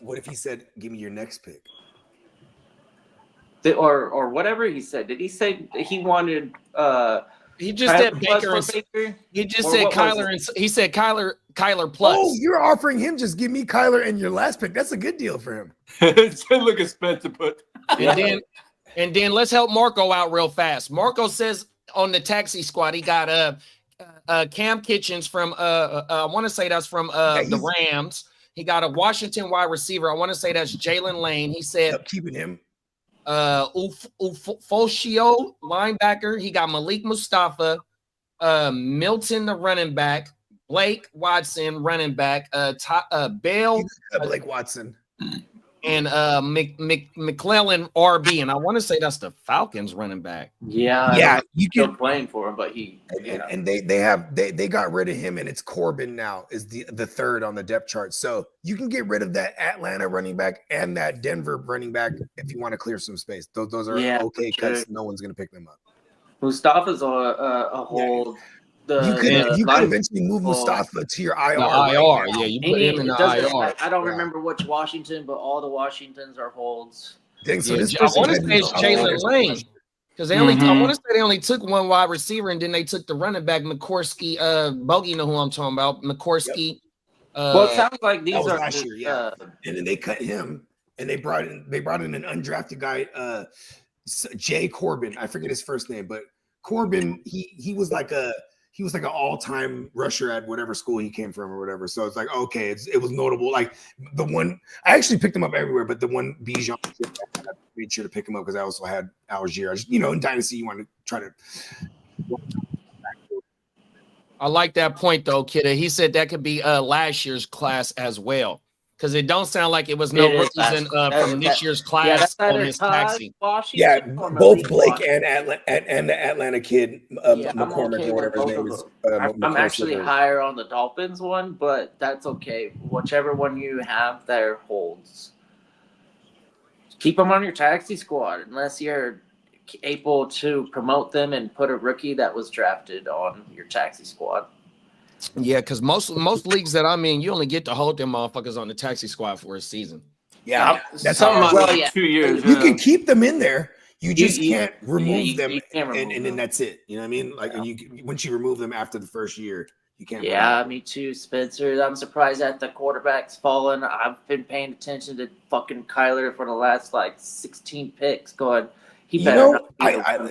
What if he said, give me your next pick? Or whatever he said. Did he say he wanted? He just Kyler said plus Baker. for Baker? He just Or said what was Kyler, and he said Kyler plus. Oh, you're offering him just give me Kyler and your last pick. That's a good deal for him. Look at Spencer put. And then let's help Marco out real fast. Marco says on the taxi squad he got Cam Kitchens from I want to say that's from the Rams. He got a Washington wide receiver. I want to say that's Jalen Lane. He said keeping him. Fulcio linebacker. He got Malik Mustafa, Milton the running back, Blake Watson running back, Bale, Blake Watson, and McClellan RB. And I want to say that's the Falcons running back. Yeah, you still can playing for him, but he and they got rid of him, and it's Corbin now is the third on the depth chart. So you can get rid of that Atlanta running back and that Denver running back if you want to clear some space. Those are okay because no one's going to pick them up. Mustafa's a hold. You could eventually move Mustafa to your IR. Yeah, you put him in the IR. I don't remember which Washington, but all the Washingtons are holds. Dang, so I this want to say it's Jalen Lane because they only. I want to say they only took one wide receiver and then they took the running back McCorsky. Bogey, you know who I'm talking about? McCorsky. Well, it sounds like these are last year, yeah. And then they cut him and they brought in an undrafted guy, Jay Corbin. I forget his first name, but Corbin. He was like an all-time rusher at whatever school he came from or whatever. So it's like, okay, it was notable. Like the one, I actually picked him up everywhere, but the one Bijan, I made sure to pick him up because I also had Algier. In Dynasty, you want to try to. I like that point though, Kidda. He said that could be last year's class as well. Because it don't sound like it was no rookies from this year's class on his taxi. Yeah, both Blake and the Atlanta kid, McCormick or whatever his name is. I'm actually higher on the Dolphins one, but that's okay. Whichever one you have there holds. Keep them on your taxi squad unless you're able to promote them and put a rookie that was drafted on your taxi squad. Yeah, because most leagues that I'm in, you only get to hold them motherfuckers on the taxi squad for a season. Yeah, that's something like 2 years. You can keep them in there. You just can't remove them, and then that's it. You know what I mean? Like, and once you remove them after the first year, you can't. Yeah, me too, Spencer. I'm surprised that the quarterback's fallen. I've been paying attention to fucking Kyler for the last 16 picks. Going, he better. You're right,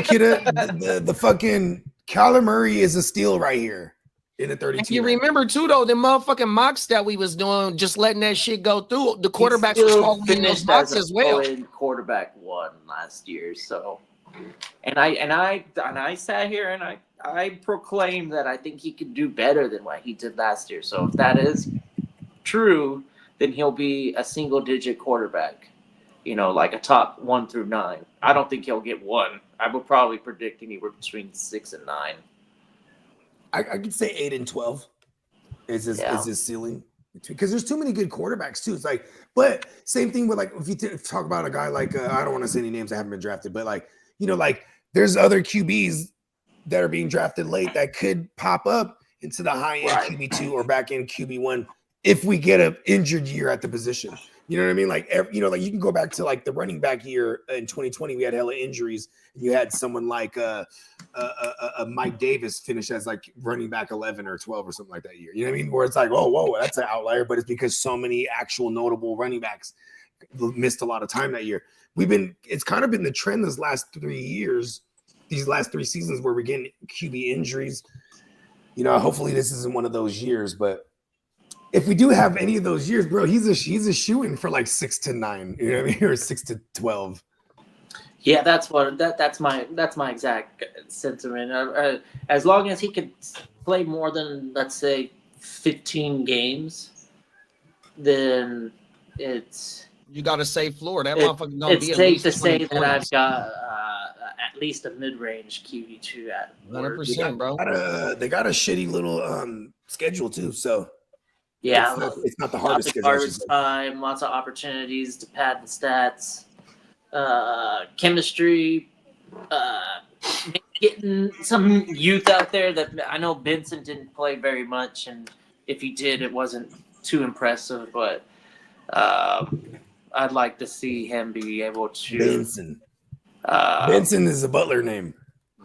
kidda. The fucking Kyler Murray is a steal right here. in a 32. You remember too though, the motherfucking mocks that we was doing, just letting that shit go through. The quarterbacks were still winning those mocks as well. Quarterback won last year, so and I sat here and I proclaimed that I think he could do better than what he did last year. So if that is true, then he'll be a single digit quarterback. You know, like a top 1 through 9. I don't think he'll get 1. I would probably predict anywhere between 6 and 9. I could say 8 and 12 is his ceiling, because there's too many good quarterbacks too. It's like, but same thing with like if you talk about a guy like I don't want to say any names that haven't been drafted, but like like there's other QBs that are being drafted late that could pop up into the high end QB2 or back end QB1 if we get an injured year at the position. You know what I mean? Like, like you can go back to like the running back year in 2020. We had hella injuries. And you had someone like Mike Davis finish as like running back 11 or 12 or something like that year. You know what I mean? Where it's like, whoa, that's an outlier. But it's because so many actual notable running backs missed a lot of time that year. It's kind of been the trend these last 3 years, these last 3 seasons where we're getting QB injuries. Hopefully this isn't one of those years, but if we do have any of those years, bro, he's a shoo-in for like 6 to 9, you know what I mean, or 6 to 12. Yeah, that's my exact sentiment. As long as he could play more than, let's say, 15 games, then you got to say floor. That motherfucker gonna be. It's safe to say that I've got at least a mid-range QB2 at 100%, bro. They got a shitty little schedule too, so. Yeah, it's not the hardest. Garbage time, lots of opportunities to pad the stats, chemistry, getting some youth out there that I know Benson didn't play very much, and if he did, it wasn't too impressive. But I'd like to see him be able to. Benson. Benson is a Butler name.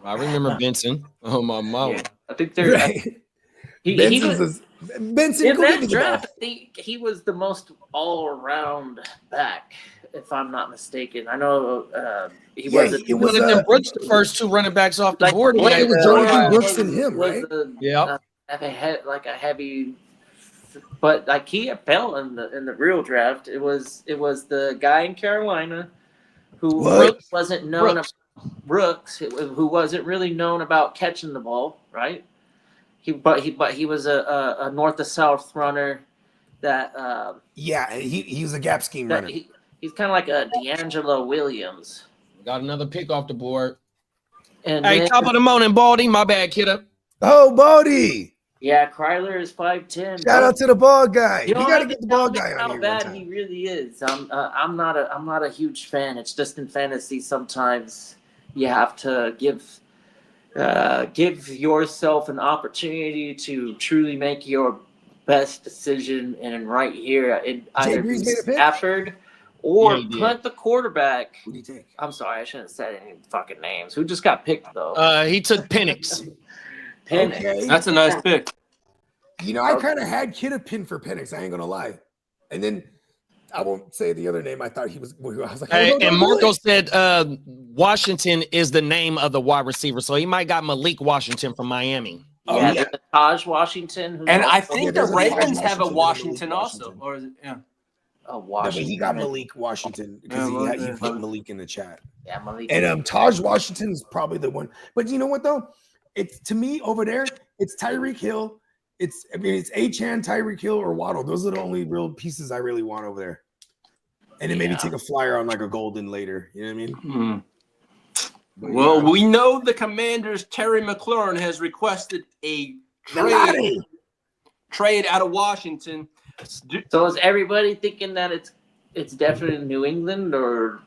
I remember Benson. Oh my mom. Yeah, I think they're. Right. Benson, in that draft, I think he was the most all-around back, if I'm not mistaken. I know he wasn't. It was Brooks, the first 2 running backs off the board. Yeah, it was Jonathan Brooks and him, right? A heavy, but like he fell in the real draft. It was the guy in Carolina who wasn't known. Brooks, who wasn't really known about catching the ball, right? He was a north to south runner that he was a gap scheme runner. He's kind of like a D'Angelo Williams. Got another pick off the board. And hey, top of the morning, Baldy. My bad, kiddo. Oh, Baldy. Yeah, Kryler is 5'10". Shout out to the ball guy. You got to get the ball guy on how here. How bad he really is. I'm not a huge fan. It's just in fantasy sometimes you have to give yourself an opportunity to truly make your best decision, and right here it either be Stafford or punt the quarterback. Who do you take? I'm sorry, I shouldn't have said any fucking names. Who just got picked though? He took Penix. Penix. Okay. That's a nice pick. I kind of had Kidda pinned for Penix. I ain't gonna lie, and then I won't say the other name. I thought he was. I was like, and Marco said Washington is the name of the wide receiver, so he might got Malik Washington from Miami. Yeah. Taj Washington. And I think the Ravens have a Washington also, or is it? Yeah. Oh, Washington. No, but he got Malik Washington because he put Malik in the chat. Yeah, Malik. And Taj Washington is probably the one. But you know what though? It's to me over there. It's Tyreek Hill. It's Achane, Tyreek Hill, or Waddle. Those are the only real pieces I really want over there. And then maybe take a flyer on like a Golden later. You know what I mean? Mm-hmm. Well, we know the Commanders' Terry McLaurin has requested a trade out of Washington. So is everybody thinking that it's definitely New England, or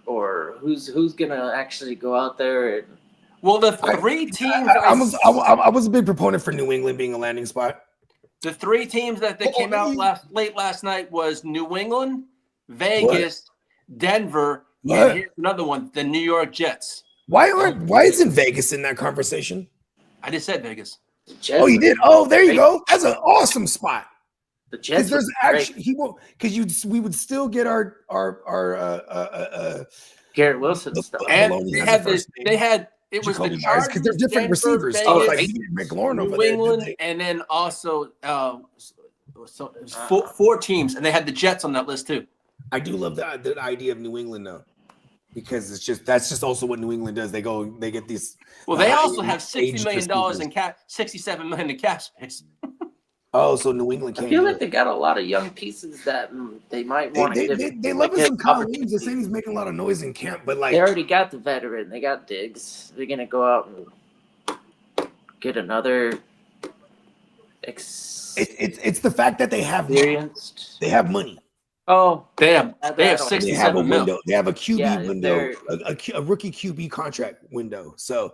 who's gonna actually go out there? Well, the 3 teams. I was a big proponent for New England being a landing spot. The 3 teams that came out late last night was New England, Vegas, Denver, and here's another one: the New York Jets. Why isn't Vegas in that conversation? I just said Vegas. Oh, you did? Oh, there you go. That's an awesome spot. The Jets. There's actually he won't because we would still get our Garrett Wilson stuff. And they had it was Jacoby the Myers, Chargers, because they're different Denver, receivers. Vegas, So it's like McLaurin over New there. England, and then also so it was four teams, and they had the Jets on that list too. I do love the idea of New England though, because that's just also what New England does. They get these. Well, they also have $60 million in cap, $67 million in cap space. Oh, so New England can't. I feel like they got a lot of young pieces that they might want to give. They love some Kyle Williams. They're saying he's making a lot of noise in camp, but like they already got the veteran. They got Diggs. They're gonna go out and get another. It's the fact that they have experienced. They have money. Oh, they have 67 They have a window. mil. They have a QB window, a rookie QB contract window. So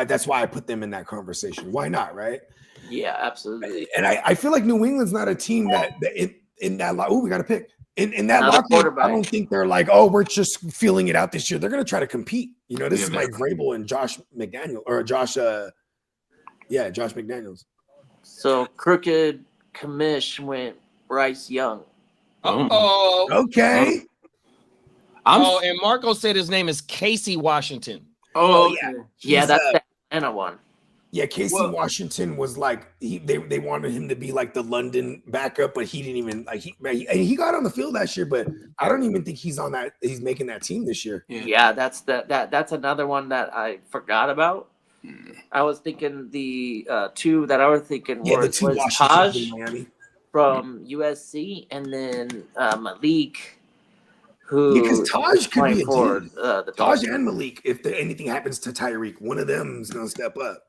that's why I put them in that conversation. Why not, right? Yeah, absolutely. And I feel like New England's not a team that in that. Oh, we got to pick in that Another locker room. I don't think they're like, oh, we're just feeling it out this year. They're going to try to compete. You know, this is Mike Vrabel and Josh McDaniel or Josh. Josh McDaniels. So crooked commish went Bryce Young. Oh, okay. And Marco said his name is Casey Washington. Oh, yeah, that's the Atlanta one. Yeah, Casey Washington was like they wanted him to be like the London backup, but he didn't even like he got on the field last year, but I don't even think he's on that. He's making that team this year. Yeah, that's that's another one that I forgot about. I was thinking the two that I was thinking was Taj from USC and then Malik, who because Taj could be for the Taj and Malik. If anything happens to Tyreek, one of them is going to step up.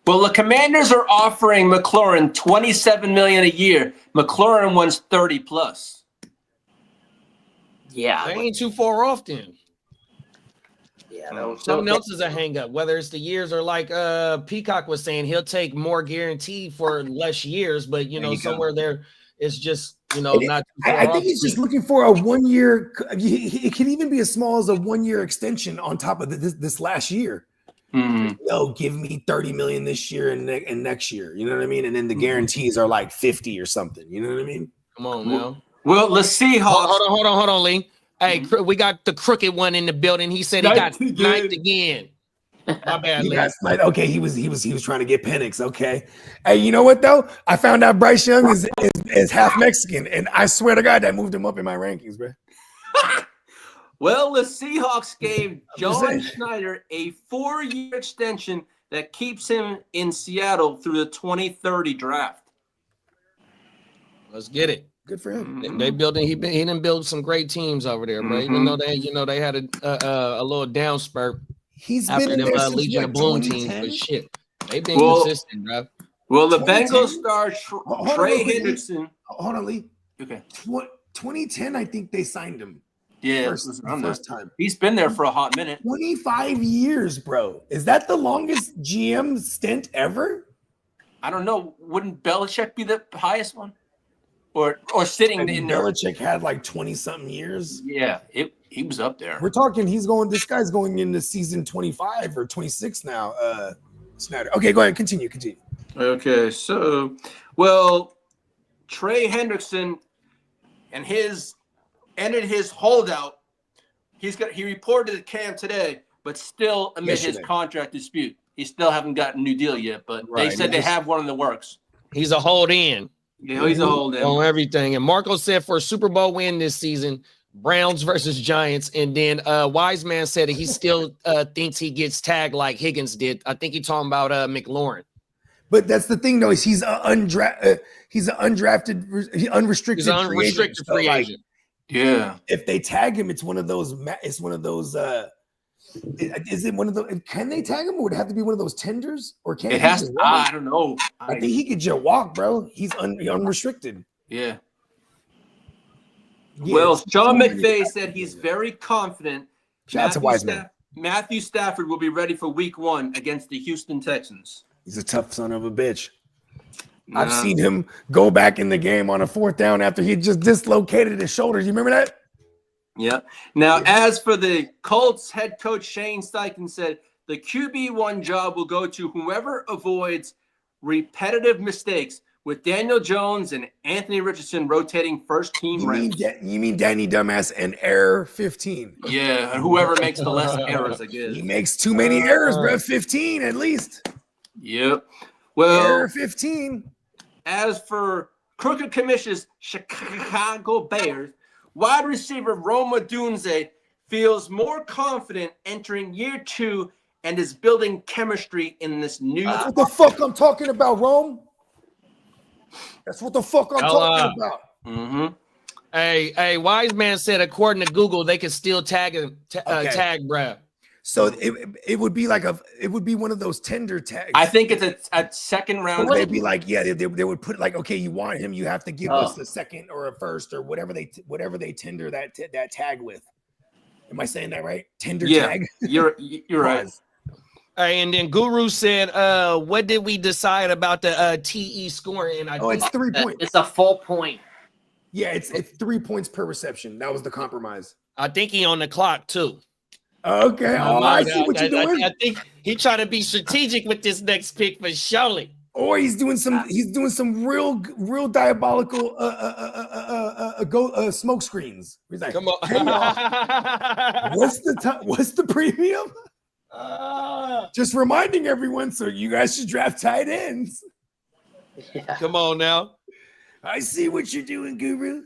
Well, the Commanders are offering McLaurin $27 million a year. McLaurin wants 30 plus. Yeah, they ain't too far off then. Yeah, something else is a hang up, whether it's the years or like Peacock was saying, he'll take more guaranteed for less years, but somewhere there it's just not too far I off. think he's just looking for a 1 year. It can even be as small as a 1 year extension on top of this last year. No, give me 30 million this year and next year. You know what I mean? And then the guarantees are like 50 or something. You know what I mean? Come on now. Well, the Seahawks. Hold on, Lee. Hey, we got the crooked one in the building. He said he got sniped again. My bad, Lee. Okay, he was trying to get Penix. Okay. Hey, you know what though? I found out Bryce Young is half Mexican, and I swear to God that moved him up in my rankings, bro. Well, the Seahawks gave John Schneider a 4-year extension that keeps him in Seattle through the 2030 draft. Let's get it. Good for him. They building. He didn't build some great teams over there, bro. Even though they had a little down spurt. He's after been in them there since Legion of Boom teams, but shit, they've been consistent, bro. Well, the Bengals star Trey Hendrickson. Hold on, Lee. Okay. 2010, I think they signed him. Yeah, first time. He's been there for a hot minute. 25 years, bro. Is that the longest GM stint ever? I don't know. Wouldn't Belichick be the highest one? Or sitting in there? Belichick had like 20-something years. Yeah, he was up there. We're talking. This guy's going into season 25 or 26 now. Snyder. Okay, go ahead. Continue. Okay, so Trey Hendrickson and ended his holdout. He reported to camp today, but still amid his contract dispute. He still haven't gotten a new deal yet, but they said they have one in the works. He's a hold in. Yeah, he's a hold in on everything. And Marco said for a Super Bowl win this season, Browns versus Giants. And then Wise Man said that he still thinks he gets tagged like Higgins did. I think he's talking about McLaurin. But that's the thing, though, is he's an undrafted, unrestricted free agent. Yeah. If they tag him, it's one of those. Is it one of those? Can they tag him, or would it have to be one of those tenders? Or can it has? I don't know. I think he could just walk, bro. He's unrestricted. Yeah. Well, Sean McVay said he's very confident. Shout out to Wiseman. Matthew Stafford will be ready for Week 1 against the Houston Texans. He's a tough son of a bitch. I've seen him go back in the game on a 4th down after he just dislocated his shoulder. You remember that? Yeah. Now, as for the Colts, head coach Shane Steichen said the QB1 job will go to whoever avoids repetitive mistakes with Daniel Jones and Anthony Richardson rotating first team You mean, reps. you mean Danny Dumbass and error 15? Yeah, and whoever makes the less errors, I guess. He makes too many errors, bro. 15 at least. Yep. Well, Error 15. as for Crooked Commission's Chicago Bears, wide receiver Roma Dunze feels more confident entering year 2 and is building chemistry in this new. That's what the fuck I'm talking about, Rome. That's what the fuck I'm talking about. Mm-hmm. Hey, Wise Man said according to Google they could still tag him, tag Brad. So it would be like it would be one of those tender tags. I think it's a second round. They'd be like, yeah, they would put like, okay, you want him, you have to give us a second or a first or whatever they tender that tag with. Am I saying that right? Tender tag. You're right. And then Guru said, what did we decide about the TE scoring? And it's 3 points. It's a full point. Yeah, it's 3 points per reception. That was the compromise. I think he on the clock too. Okay. I see what you're doing. I think he trying to be strategic with this next pick for surely. Or he's doing some real diabolical smoke screens. He's like, come on. Hey, what's the premium? Just reminding everyone, so you guys should draft tight ends. Yeah. Come on now. I see what you're doing, Guru.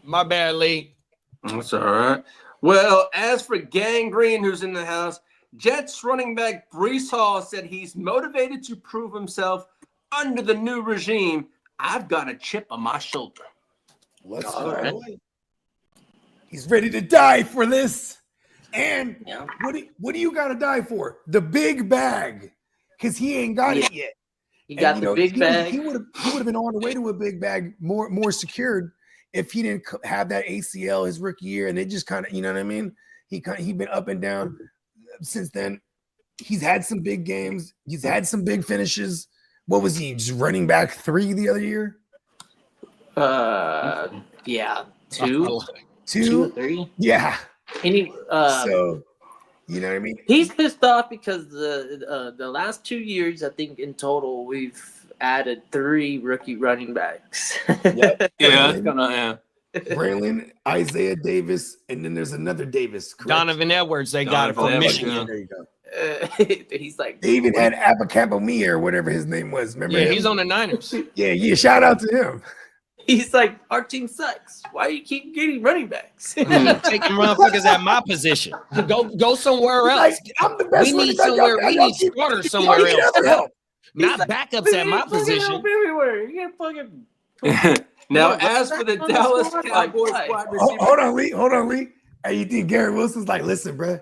My bad, Lee. That's all right. Well, as for Gang Green, who's in the house, Jets running back Breece Hall said he's motivated to prove himself under the new regime. I've got a chip on my shoulder. Let's go. Right. He's ready to die for this. And what do you got to die for? The big bag, because he ain't got it yet. He got the big bag. He would have been on the way to a big bag, more secured, if he didn't have that ACL his rookie year. And it just kind of, you know what I mean? He been up and down since then. He's had some big games. He's had some big finishes. What was he? Just running back 3 the other year? Yeah, 2 or 3. Yeah. And he, so, you know what I mean? He's pissed off because the last 2 years, I think in total, we've added 3 rookie running backs. Yep. Yeah. Braylon, Isaiah Davis, and then there's another Davis. Correct? Donovan Edwards, they got it from Michigan. Yeah, there you go. He's like, they even had Abacapomir or whatever his name was. Remember? Yeah, him? he's on the Niners. Yeah. Shout out to him. He's like, our team sucks. Why do you keep getting running backs? Taking motherfuckers at my position. Go somewhere else. Like, I'm the best. We need starters somewhere else. Not backups at my position. Everywhere. You get fucking. Now, as for the Dallas Cowboys wide receiver, hold on, Lee. Hey, you think Gary Wilson's like, listen, bro?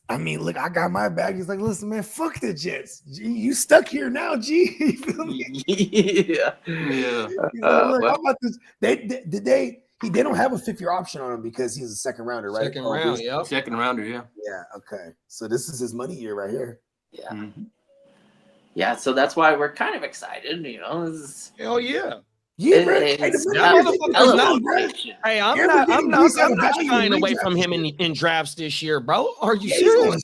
Look, I got my bag. He's like, listen, man, fuck the Jets. G, you stuck here now, G. You feel me? Yeah. Look, how about this? They don't have a 5th-year option on him because he's a second rounder, right? Second round, yeah. Second rounder, yeah. Yeah, okay. So this is his money year right here. Yeah. Mm-hmm. Yeah, so that's why we're kind of excited, you know. Hell yeah. Yeah, Hey, I'm not shying away from him in drafts this year, bro. Are you serious?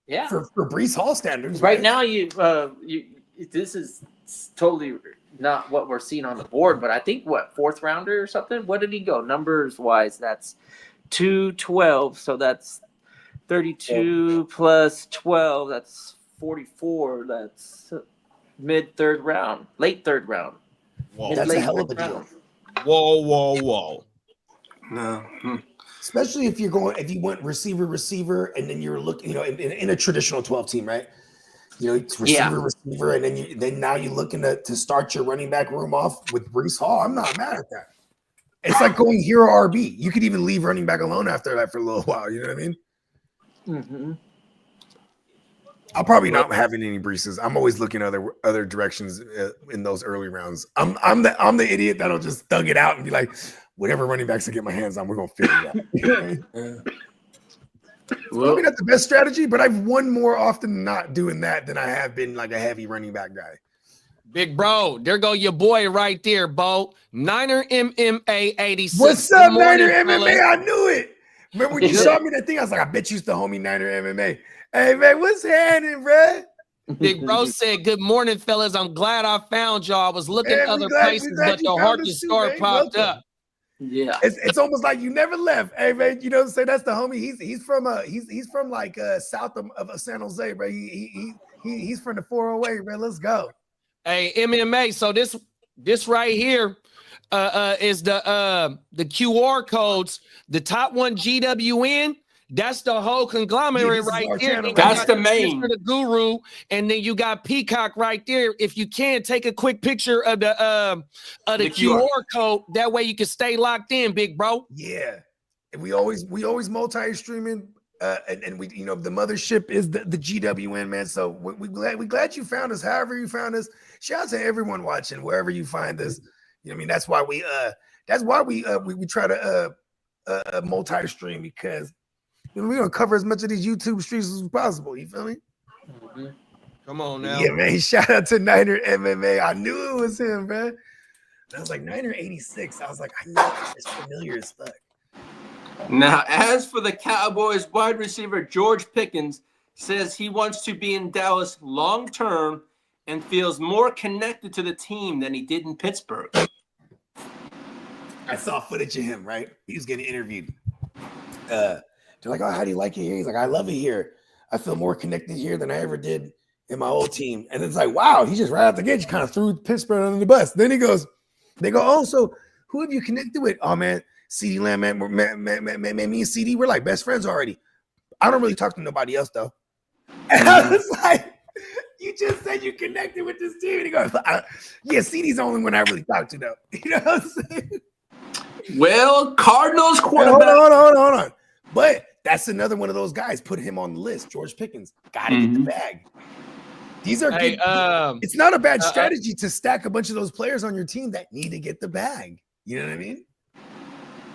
Yeah. For Breece Hall standards. Right now, this is totally not what we're seeing on the board, but I think 4th rounder or something. What did he go numbers wise? That's 212, so that's 32 plus 12. That's 44. That's mid 3rd round, late 3rd round. Whoa, that's a hell of a deal. Whoa. No. Especially if you went receiver, and then you're looking, in a traditional 12 team, right? It's receiver, and then now you're looking to start your running back room off with Breece Hall. I'm not mad at that. It's like going hero RB. You could even leave running back alone after that for a little while. You know what I mean? Mm-hmm. I'll probably not having any Breeces. I'm always looking other directions in those early rounds. I'm the idiot that'll just thug it out and be like, whatever running backs I get my hands on, we're gonna figure it out. Probably not the best strategy, but I've won more often than not doing that than I have been like a heavy running back guy. Big bro, there go your boy right there, Bo. Niner MMA 86. What's up, Niner MMA? I knew it. Remember when you showed me that thing? I was like, I bet you used to homie Niner MMA. Hey, man, what's happening, bro? Big Bro said, "Good morning, fellas. I'm glad I found y'all. I was looking Man, we other glad places, but you the found Hard us to too, Start man. popped Welcome. up." Yeah. It's almost like you never left. Hey man, you know what I'm saying? That's the homie. He's from like south of San Jose, bro. He's from the 408, man. Let's go. Hey, MMA. So this right here is the QR codes. The top one, GWN. That's the whole conglomerate this is right our there. channel Then you That's got the main. picture of the Guru, and then you got Peacock right there. If you can, take a quick picture of the QR code. That way you can stay locked in, big bro. Yeah, and we always multi-streaming, and we, you know, the mothership is the GWN, man. So we glad you found us. However you found us, shout out to everyone watching wherever you find us. You know what I mean? That's why we try to multi-stream, because you know, we're gonna cover as much of these YouTube streams as possible. You feel me? Come on now. Yeah, man. Shout out to Niner MMA. I knew it was him, man. I was like, Niner 86. I was like, I know it's familiar as fuck. Now, as for the Cowboys, wide receiver George Pickens says he wants to be in Dallas long term and feels more connected to the team than he did in Pittsburgh. I saw footage of him, right? He was getting interviewed. They're like, "Oh, how do you like it here?" He's like, "I love it here. I feel more connected here than I ever did in my old team." And it's like, wow, he just right out the gate just kind of threw Pittsburgh under the bus. Then they go, "Oh, so who have you connected with?" "Oh man, CeeDee Lamb, man, me and CD, we're like best friends already. I don't really talk to nobody else though." And I was like, "You just said you connected with this team." And he goes, "Yeah, CD's the only one I really talk to though." You know what I'm saying? Well, Cardinals quarterback. Hold on. But that's another one of those guys. Put him on the list. George Pickens. Got to get the bag. These are good. It's not a bad strategy to stack a bunch of those players on your team that need to get the bag. You know what I mean?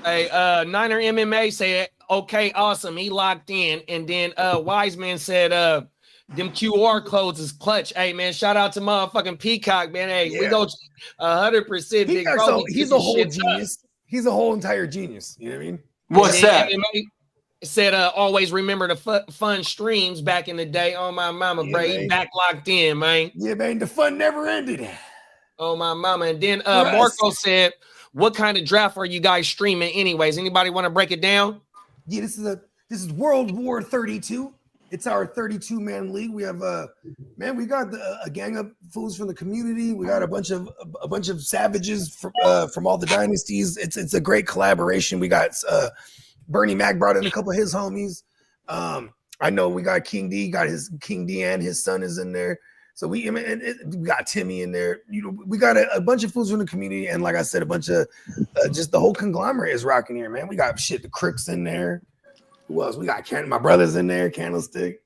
Hey, Niner MMA said, "Okay, awesome. He locked in." And then Wiseman said, "Them QR codes is clutch." Hey man, shout out to motherfucking Peacock, man. Hey, we go 100%. Big bro. He's a whole genius. He's a whole entire genius. You know what I mean? What's that? MMA said, always remember the fun streams back in the day. Oh my mama, bro, he back locked in, man. Yeah, man, the fun never ended. Oh my mama. And then Marco said, "What kind of draft are you guys streaming anyways? Anybody want to break it down?" Yeah, this is World War 32. It's our 32-man league. We have we got a gang of fools from the community. We got a bunch of savages from all the dynasties. It's a great collaboration. We got Bernie Mac brought in a couple of his homies. I know we got King D, King D and his son is in there. So we got Timmy in there. You know, we got a bunch of fools from the community, and like I said, a bunch of just the whole conglomerate is rocking here, man. We got the Crooks in there. Who else? We got my brothers in there, Candlestick.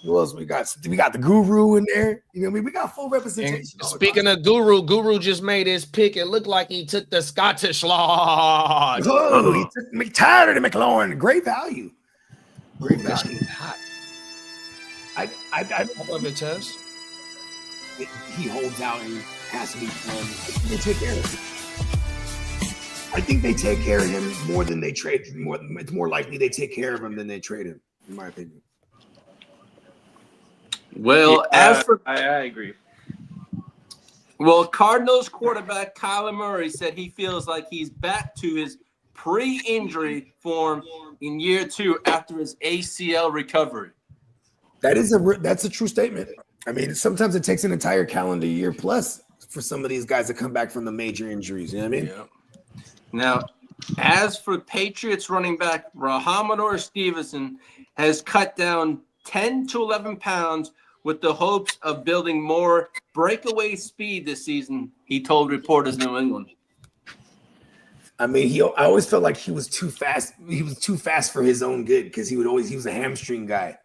Who else? We got the Guru in there. You know what I mean? We got full representation. Speaking of Guru just made his pick. It looked like he took the Scottish Lodge. Oh, he took me tired of the McLaurin. Great value. Great value. I love it, Tess. He holds out and has to be fun. They take care of him. I think they take care of him more than they trade. It's more likely they take care of him than they trade him, in my opinion. Well, I agree. Well, Cardinals quarterback Kyler Murray said he feels like he's back to his pre-injury form in year 2 after his ACL recovery. That's a true statement. I mean, sometimes it takes an entire calendar year plus for some of these guys to come back from the major injuries. You know what I mean? Yeah. Now, as for Patriots running back Rahamador Stevenson has cut down 10 to 11 pounds with the hopes of building more breakaway speed this season, he told reporters in New England. I mean, I always felt like he was too fast. He was too fast for his own good because he was a hamstring guy.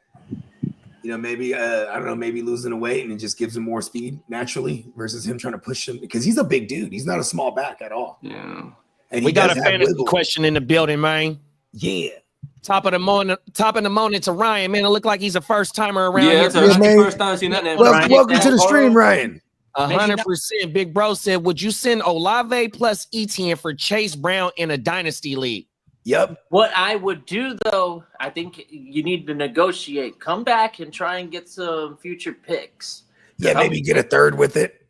You know, maybe I don't know, maybe losing the weight and it just gives him more speed naturally versus him trying to push him because he's a big dude. He's not a small back at all. Yeah. And we got a fantasy question in the building, man. Yeah. Top of the morning to Ryan, man. It looked like he's a first timer around here. It's the first time I've seen that name. Welcome to the stream, Ryan. 100%. Big Bro said, "Would you send Olave plus Etienne for Chase Brown in a dynasty league?" Yep. What I would do, though, I think you need to negotiate. Come back and try and get some future picks. Yeah, maybe get a third with it.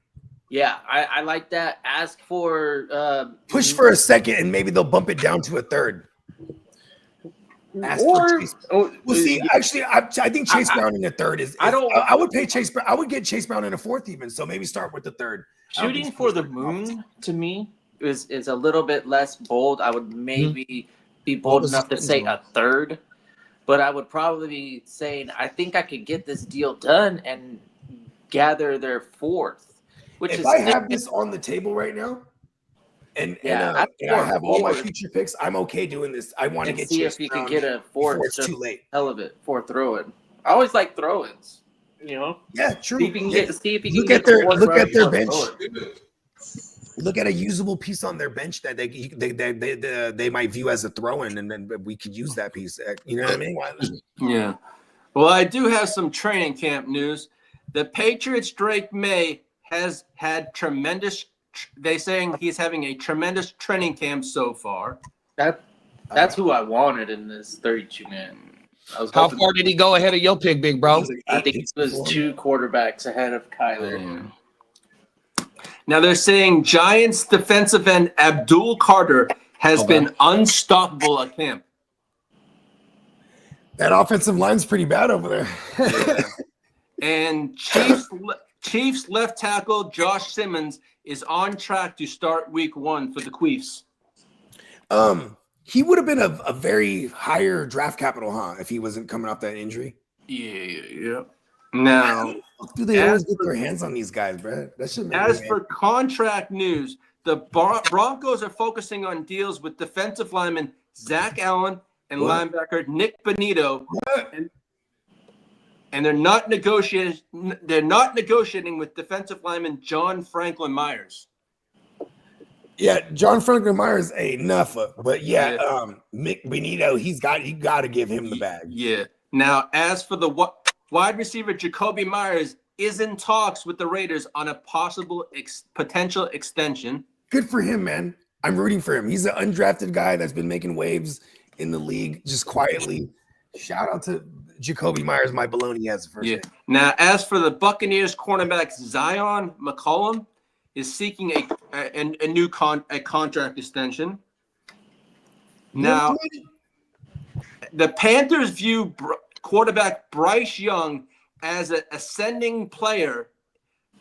Yeah, I like that. Ask for Push for a second, and maybe they'll bump it down to a third. Ask for Chase. Well, see, actually, I think Chase Brown in a third is. I would pay Chase Brown. I would get Chase Brown in a fourth, even. So maybe start with the third. Shooting for the moon to me is a little bit less bold. I would maybe be bold enough to say a third, but I would probably be saying I think I could get this deal done and gather their fourth. Which if I have this on the table right now, and I have all my future picks, I'm okay doing this. I want to get see Chase if you Brown can get a fourth. before it's too late. Hell of it for throw-in. I always like throw-ins. You know. Yeah, true. See if you can get. See if you look can at get their bench. Look at a usable piece on their bench that they might view as a throw-in, and then we could use that piece. You know what I mean? Yeah. Well, I do have some training camp news. The Patriots' Drake May has had tremendous. They saying he's having a tremendous training camp so far. That's who I wanted in this 32-man. How far did he go ahead of your pick, big bro? I think he was 2 quarterbacks ahead of Kyler. Now they're saying Giants defensive end Abdul Carter has been unstoppable at camp. That offensive line's pretty bad over there. And Chiefs left tackle Josh Simmons is on track to start week 1 for the Queefs. He would have been a very higher draft capital, huh? If he wasn't coming off that injury. Yeah. Now, do they always get their hands on these guys, bro? That should. As for contract news, the Broncos are focusing on deals with defensive lineman Zach Allen and linebacker Nick Bonito, and they're not negotiating. They're not negotiating with defensive lineman John Franklin Myers. Yeah, John Franklin Myers enough, but Nick Bonito, you got to give him the bag. Yeah. Now, as for the wide receiver Jacoby Myers is in talks with the Raiders on a possible potential extension. Good for him, man. I'm rooting for him. He's an undrafted guy that's been making waves in the league just quietly. Shout out to Jacoby Myers, my baloney has the first name. Now, as for the Buccaneers cornerback Zion McCollum is seeking a new contract extension. Now, the Panthers view quarterback Bryce Young as an ascending player,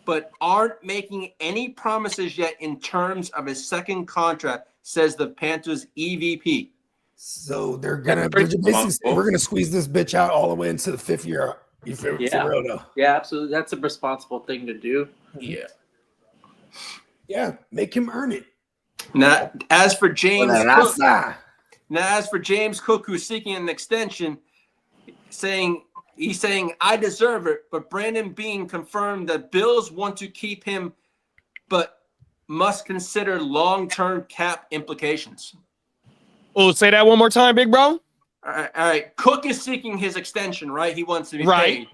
but aren't making any promises yet in terms of his second contract, says the Panthers EVP. So they're basically saying, we're gonna squeeze this bitch out all the way into the 5th year. For real though. Yeah, absolutely. That's a responsible thing to do. Yeah, make him earn it. Now, as for James Cook, who's seeking an extension, he's saying I deserve it, but Brandon Beane confirmed that Bills want to keep him, but must consider long-term cap implications. Oh, say that one more time, big bro. All right. Cook is seeking his extension, right? He wants to be paid.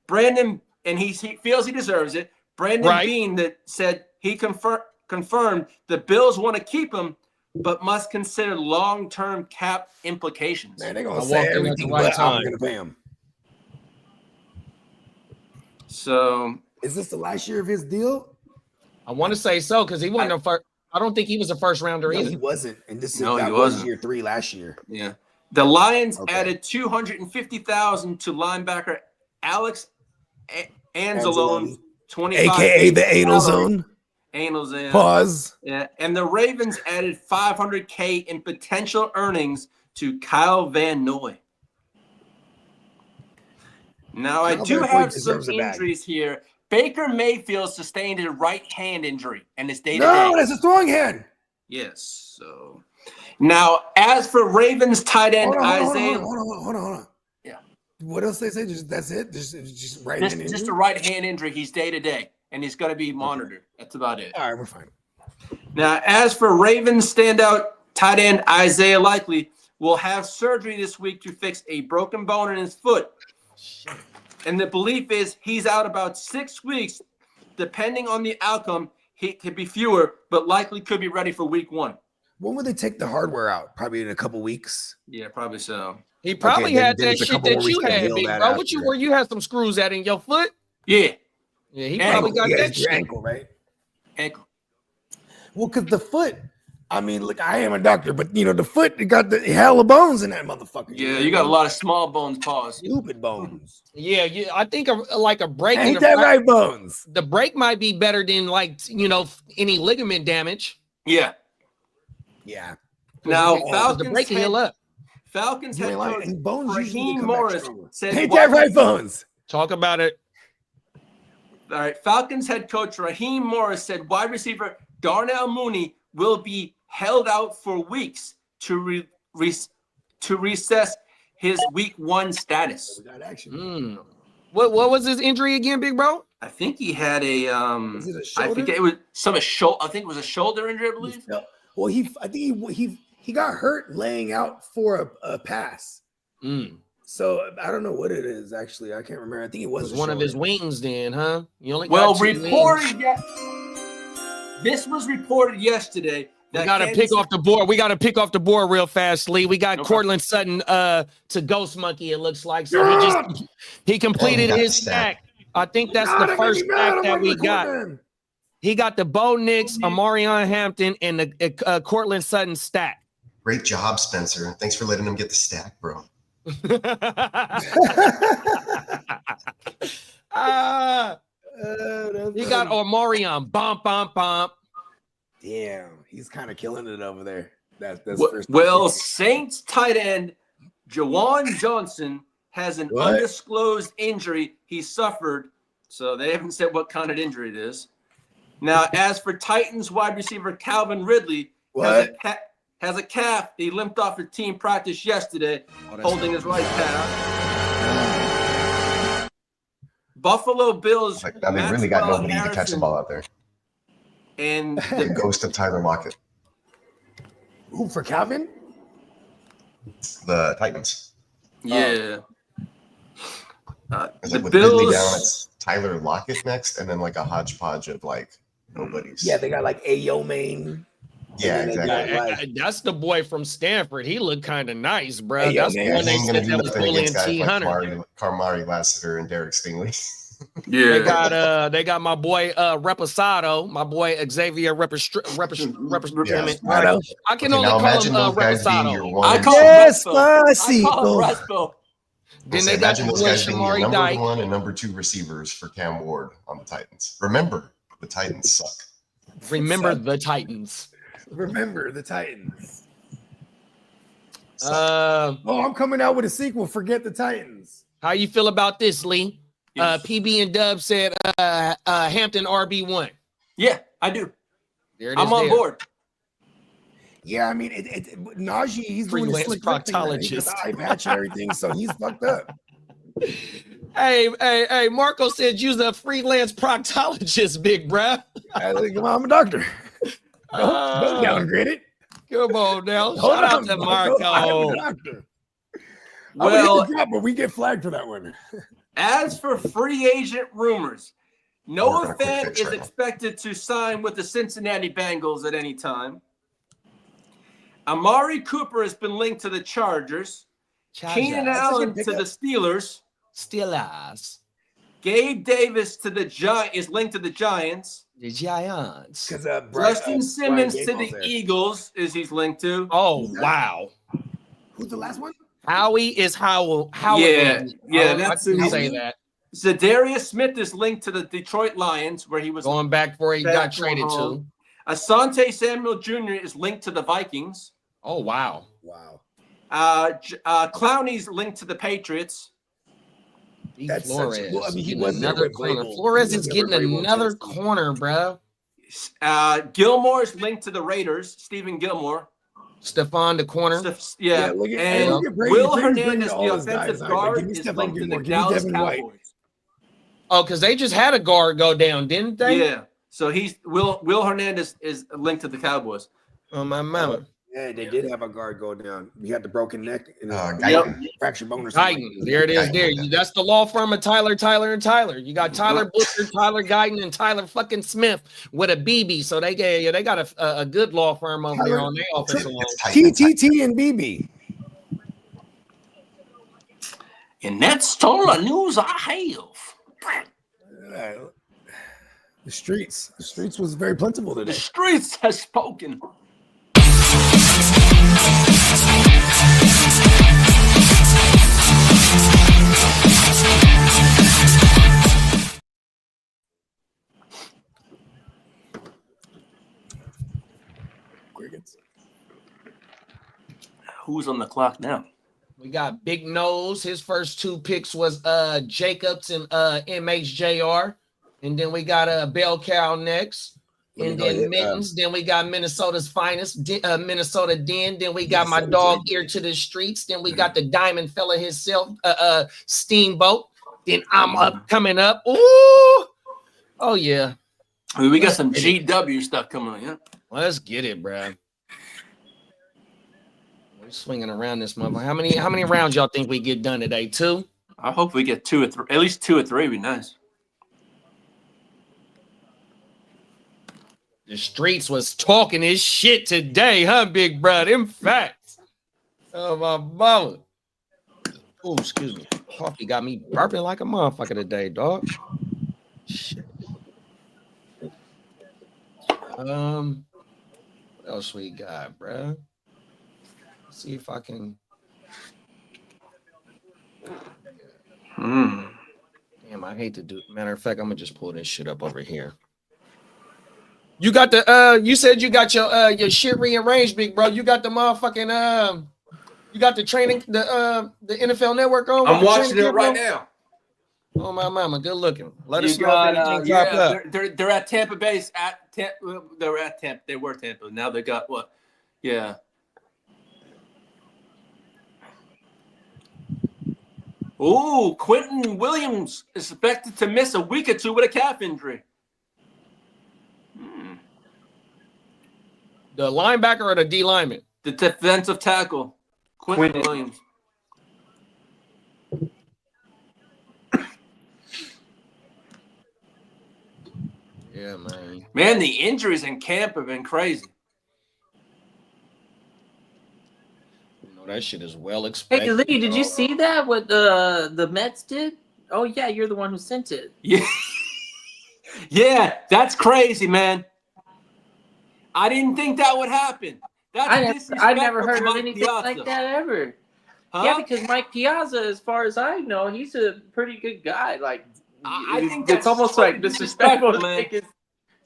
Brandon, and he feels he deserves it. Brandon Beane that said he confirmed the Bills want to keep him, but must consider long-term cap implications. Man, they're gonna say everything but I'm gonna pay him. So, is this the last year of his deal? I want to say so because he wasn't a first. I don't think he was a first rounder either. He wasn't, and this was year 3 last year. Yeah, the Lions added $250,000 to linebacker Alex Anzalone, 25, aka the anal zone. Anal zone. Pause. Yeah, and the Ravens added $500K in potential earnings to Kyle Van Noy. Now, I do have some injuries here. Baker Mayfield sustained a right hand injury and is day-to-day. No, that's a throwing hand. Yes. So now, as for Ravens tight end Isaiah, hold on. Yeah. What else they say? That's it. Just right hand injury. Just a right hand injury. He's day-to-day, and he's going to be monitored. That's about it. All right, we're fine. Now, as for Ravens standout tight end Isaiah Likely, will have surgery this week to fix a broken bone in his foot. And the belief is he's out about 6 weeks. Depending on the outcome, he could be fewer, but likely could be ready for week 1. When will they take the hardware out? Probably in a couple weeks. Yeah, probably so. He probably then- had then that it's a shit couple more that you weeks to had, heal big that bro. What you after. where you had some screws at in your foot? Yeah, Yeah, he Ankle. probably got Yeah, that it's your shit. ankle, right? ankle. Well, because the foot. I mean, look, I am a doctor, but the foot, it got the hell of bones in that motherfucker. Yeah, you got a lot of small bones. Pause. stupid bones. Yeah, I think like a break. in Ain't the that fra- right, bones? The break might be better than like any ligament damage. Yeah. Yeah. Now The Falcons break can heal up. Falcons You head ain't lying. coach And bones usually Raheem come back Morris stronger. said, Ain't that right, bones? Talk about it. All right, Falcons head coach Raheem Morris said wide receiver Darnell Mooney will be held out for weeks to reassess his week 1 status. We got action. What was his injury again, big bro? I think he had a Is it a I shoulder? think it was I think it was a shoulder injury, I believe. Well, I think he got hurt laying out for a pass. So I don't know what it is actually. I can't remember. I think it It was was one of his wings, then, huh? You only Well, got 2 reported wings. this was reported yesterday. We got to pick off the board. We got to pick off the board real fast, Lee. We got Okay. Cortland Sutton to Ghost Monkey, it looks like. So he completed his stack. I think that's the first stack that we got. He got the Bo Nix, Amarion Hampton, and the Cortland Sutton stack. Great job, Spencer. Thanks for letting him get the stack, bro. He got Omarion. Bump, bump, bump. Damn, he's kind of killing it over there. That's first. Well, Saints tight end Jawan Johnson has an What? undisclosed injury he suffered, so they haven't said what kind of injury it is. Now, as for Titans wide receiver Calvin Ridley, has a calf. He limped off at team practice yesterday, holding his right calf. Buffalo Bills. Now they really got Maxwell nobody to catch the Harrison ball out there. And The ghost of Tyler Lockett. Who for Calvin? The Titans. yeah. It's The like with Ridley Bills. down, it's Tyler Lockett next, and then like a hodgepodge of like nobodies. Yeah, they got like Ayo Main. Yeah, And then they exactly. got, That's the boy from Stanford. He looked kind of nice, bro. Hey, yo, That's man, the one He they ain't gonna said do that was nothing bullying against guys T. like Hunter. Kamari Lassiter and Derek Stingley. Yeah. They got my boy Reposado, my boy Xavier Reposado. Right. I can Okay, only now call imagine him those guys being your Reposado. one. I call Yes, him Ruspo. I call him Spacito. Ruspo. Then they got imagine the those boy guys being your Shamari number Dyke. 1 and number 2 receivers for Cam Ward on the Titans. Remember, the Titans suck. Remember the Titans. Remember the Titans. Uh, Oh, I'm coming out with a sequel. Forget the Titans. how you feel about this, Lee? Yes. PB and Dub said Hampton RB1. Yeah, I do. There it is. I'm on there. board. Yeah, I mean, Najee, he's doing the Freelance slick Rick thing now. He got proctologist. the eye patch and everything, so he's fucked up. Hey, Marco said you's a freelance proctologist, big bruh. I think, well, I'm a doctor. Don't downgrade it. Come on now. Hold Shout out on, to Marco. I am Marco. a doctor. Well, but we get flagged for that one. as for free agent rumors, Noah We're gonna quit Fant fix is right now. expected to sign with the Cincinnati Bengals at any time. Amari Cooper has been linked to the Chargers. Keenan Allen to the Steelers. Steelers. Gabe Davis to the is linked to the Giants. The Giants. Because Justin Simmons to the Eagles he's linked to. Oh, wow. Who's the last one? Howie is Howell. Yeah, I that's didn't who- say that. Zadarius Smith is linked to the Detroit Lions, where he was Going back where he got back traded to. home. Asante Samuel Jr. is linked to the Vikings. Oh, wow. Wow. Clowney's linked to the Patriots. That's Flores. such a- well, I mean, he getting was there another with corner. Vrabel. Flores He is was there with getting Vrabel another too. corner, bro. Gilmore's linked to the Raiders. Stephen Gilmore. Stephon the corner. Yeah, look at- and look at Brady. Will Brady's bringing Hernandez, all the his guys offensive out. guard, Give me is Stephon linked to the Gilmore. Give me Dallas Devin White. Cowboys. Oh, because they just had a guard go down, didn't they? Yeah. So Will Hernandez is linked to the Cowboys. Oh, my mama. Yeah, they did have a guard go down. He had the broken neck and fractured bone or something. Guyton. There it is. There. That's the law firm of Tyler, and Tyler. You got Tyler Booker, Tyler Guyton, and Tyler fucking Smith with a BB. So they got a good law firm over there on their offensive line. TTT and BB. And that's all the news I have. The streets was very plentiful today. The streets has spoken. Crickets. Who's on the clock now? We got Big Nose. His first 2 picks was Jacobs and MHJR. And then we got Bell Cow next. And then Mittens. Then we got Minnesota's finest, Minnesota Den. Then we got my dog Ear to the Streets. Then we got the Diamond Fella himself, Steamboat. Then I'm coming up. Ooh. Oh, yeah. I mean, we got some GW stuff coming on, yeah? Let's get it, bro. We're swinging around this motherfucker. How many rounds y'all think we get done today? 2? I hope we get 2 or 3. At least 2 or 3 would be nice. The streets was talking his shit today, huh, big bro? Them facts. Oh, my mama. Oh, excuse me. Coffee got me burping like a motherfucker today, dog. Shit. What else we got, bro? Let's see if I can. Damn, I hate to do. Matter of fact, I'm gonna just pull this shit up over here. You got the you said you got your shit rearranged, big bro. You got the motherfucking you got the training the NFL Network on. I'm watching it right now. Oh my mama, good looking. Let us know if anything popped up. They're at Tampa Bay. They're at Tampa. They were Tampa. Now they got what? Yeah. Ooh, Quentin Williams is expected to miss a week or 2 with a calf injury. The linebacker or the D lineman? The defensive tackle, Quentin Williams. Yeah, man. Man, the injuries in camp have been crazy. You know, that shit is well expected. Hey, Lee, did you see that? What the Mets did? Oh, yeah, you're the one who sent it. Yeah. Yeah, that's crazy, man. I didn't think that would happen. I never heard of anything like that ever. Huh? Yeah, because Mike Piazza, as far as I know, he's a pretty good guy. Like, I think it's almost like disrespectful to man. take his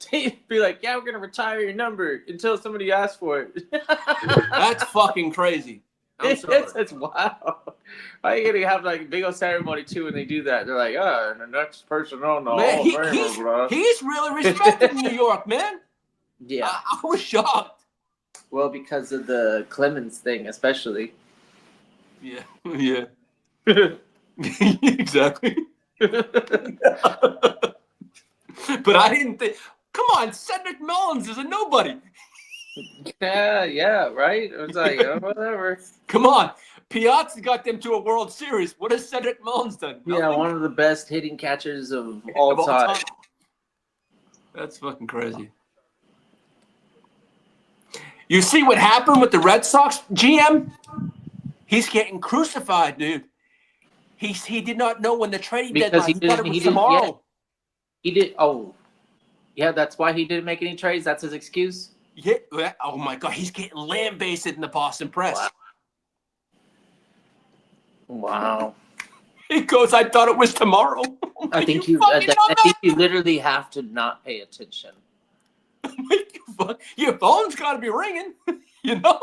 team, be like, yeah, we're gonna retire your number until somebody asks for it. That's fucking crazy. It's wild. Why are you gonna have like a big old ceremony too when they do that? They're like, oh, and the next person on the man, he's really respected in New York, man. Yeah, I was shocked. Well, because of the Clemens thing, especially. Yeah. Exactly. But I didn't think. Come on, Cedric Mullins is a nobody. Yeah, right. It was like, oh, whatever. Come on, Piazza got them to a World Series. What has Cedric Mullins done? Yeah, Nothing. one of the best hitting catchers of all time. That's fucking crazy. You see what happened with the Red Sox GM? He's getting crucified, dude. He did not know when the trading deadline. He thought it was tomorrow. He did. Oh, yeah. That's why he didn't make any trades. That's his excuse. Yeah. Oh my God, he's getting lambasted in the Boston press. Wow. He goes, I thought it was tomorrow. I think you literally have to not pay attention. Your phone's got to be ringing, you know.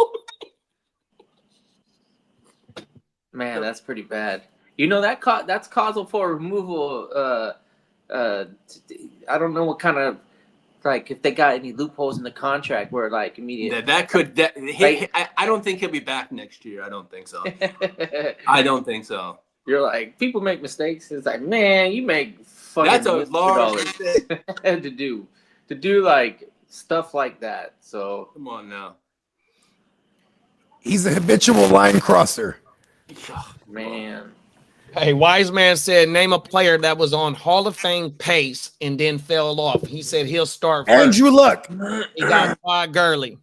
Man, that's pretty bad. You know that's causal for removal. I don't know what kind of if they got any loopholes in the contract where immediate. I don't think he'll be back next year. I don't think so. I don't think so. You're like, people make mistakes. It's like, man, you make fucking that's a large mistake to do like stuff like that. So come on now. He's a habitual line crosser. Man. Hey, Wise Man said, name a player that was on Hall of Fame pace and then fell off. He said he'll start first. Andrew Luck. He got Todd Gurley.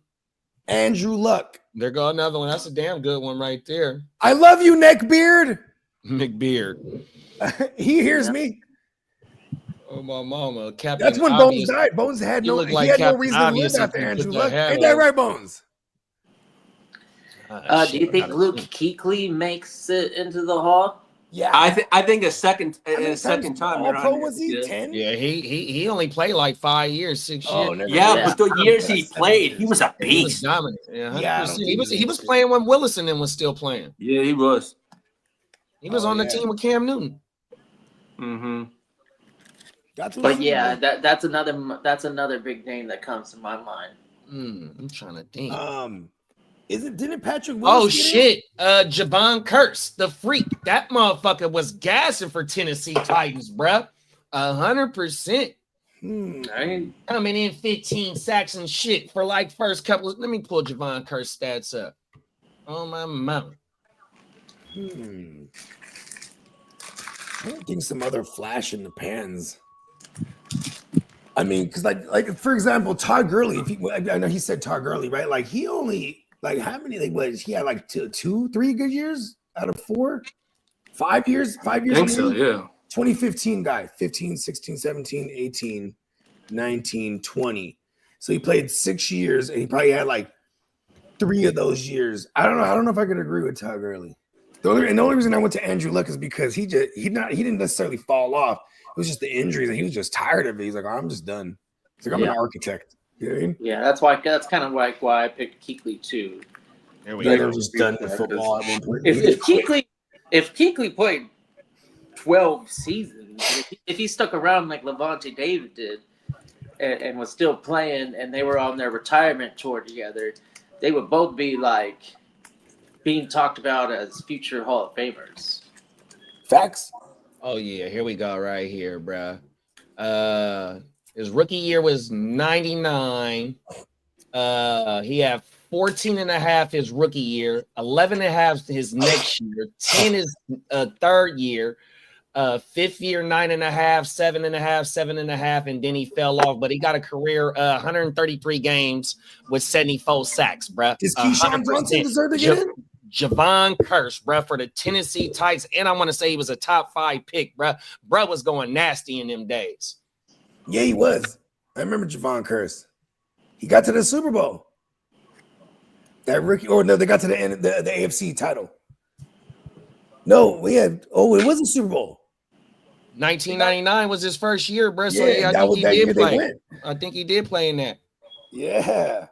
Andrew Luck. There go another one. That's a damn good one right there. I love you, Neckbeard. McBeard. He hears me. Oh, my mama. Captain That's when Obvious. Bones died. Bones had You no, look he like had no Captain reason to live Obvious if after you put Andrew the Luck. hat Ain't that on. right, Bones? Do you think Luke Kuechly makes it into the Hall? Yeah. I think a second How many second time. All around Pro here. was he? Yeah. 10? Yeah, he only played like 5 years, 6 Oh, years. never Yeah, mind. but the years he played, he was a He was beast. dominant. Yeah, Yeah, I 100%. don't He was think he was playing when Willison was still playing. Yeah, he was. He was Oh, on the yeah. team with Cam Newton. Mm-hmm. But yeah, that's another big name that comes to my mind. I'm trying to think. Didn't Patrick Willis Oh get in? shit! Javon Curse, the freak. That motherfucker was gassing for Tennessee Titans, bruh. 100%. Coming in 15 sacks and shit for like first couple. Let me pull Javon Curse stats up. Oh my mouth. I don't think some other flash in the pans. I mean, because like for example, Todd Gurley. I know he said Todd Gurley, right? Like he only how many? Like was he had like two, 3 good years out of 4, 5 years? 5 years. I think so. Yeah. 2015 guy, 15, 16, 17, 18, 19, 20. So he played 6 years, and he probably had like 3 of those years. I don't know if I could agree with Todd Gurley. The only reason I went to Andrew Luck is because he didn't necessarily fall off. It was just the injuries, and he was just tired of it. He's like, oh, I'm just done. He's like, I'm an architect. You know what I mean? Yeah, that's kind of like why I picked Kuechly too. There we They go. were just done with football at one point. If Kuechly played 12 seasons, if he stuck around like Levante David did, and was still playing, and they were on their retirement tour together, they would both be like being talked about as future Hall of Famers. Facts. Oh yeah, here we go right here, bruh. His rookie year was 99. He had 14 and a half his rookie year, 11 and a half his next year, 10 his third year, 5th year, 9 and a half, 7 and a half, 7 and a half, and then he fell off. But he got a career 133 games with 74 sacks, bruh. Does Keyshawn Johnson deserve to get in? Javon Curse, bruh, for the Tennessee Titans. And I want to say he was a top 5 pick, bruh. Bruh was going nasty in them days. Yeah, he was. I remember Javon Curse. He got to the Super Bowl. That rookie, or no, they got to the end of the AFC title. No, it was a Super Bowl. 1999 was his first year, bruh. So Yeah, yeah, that was that year they went. I think he did play in that. Yeah.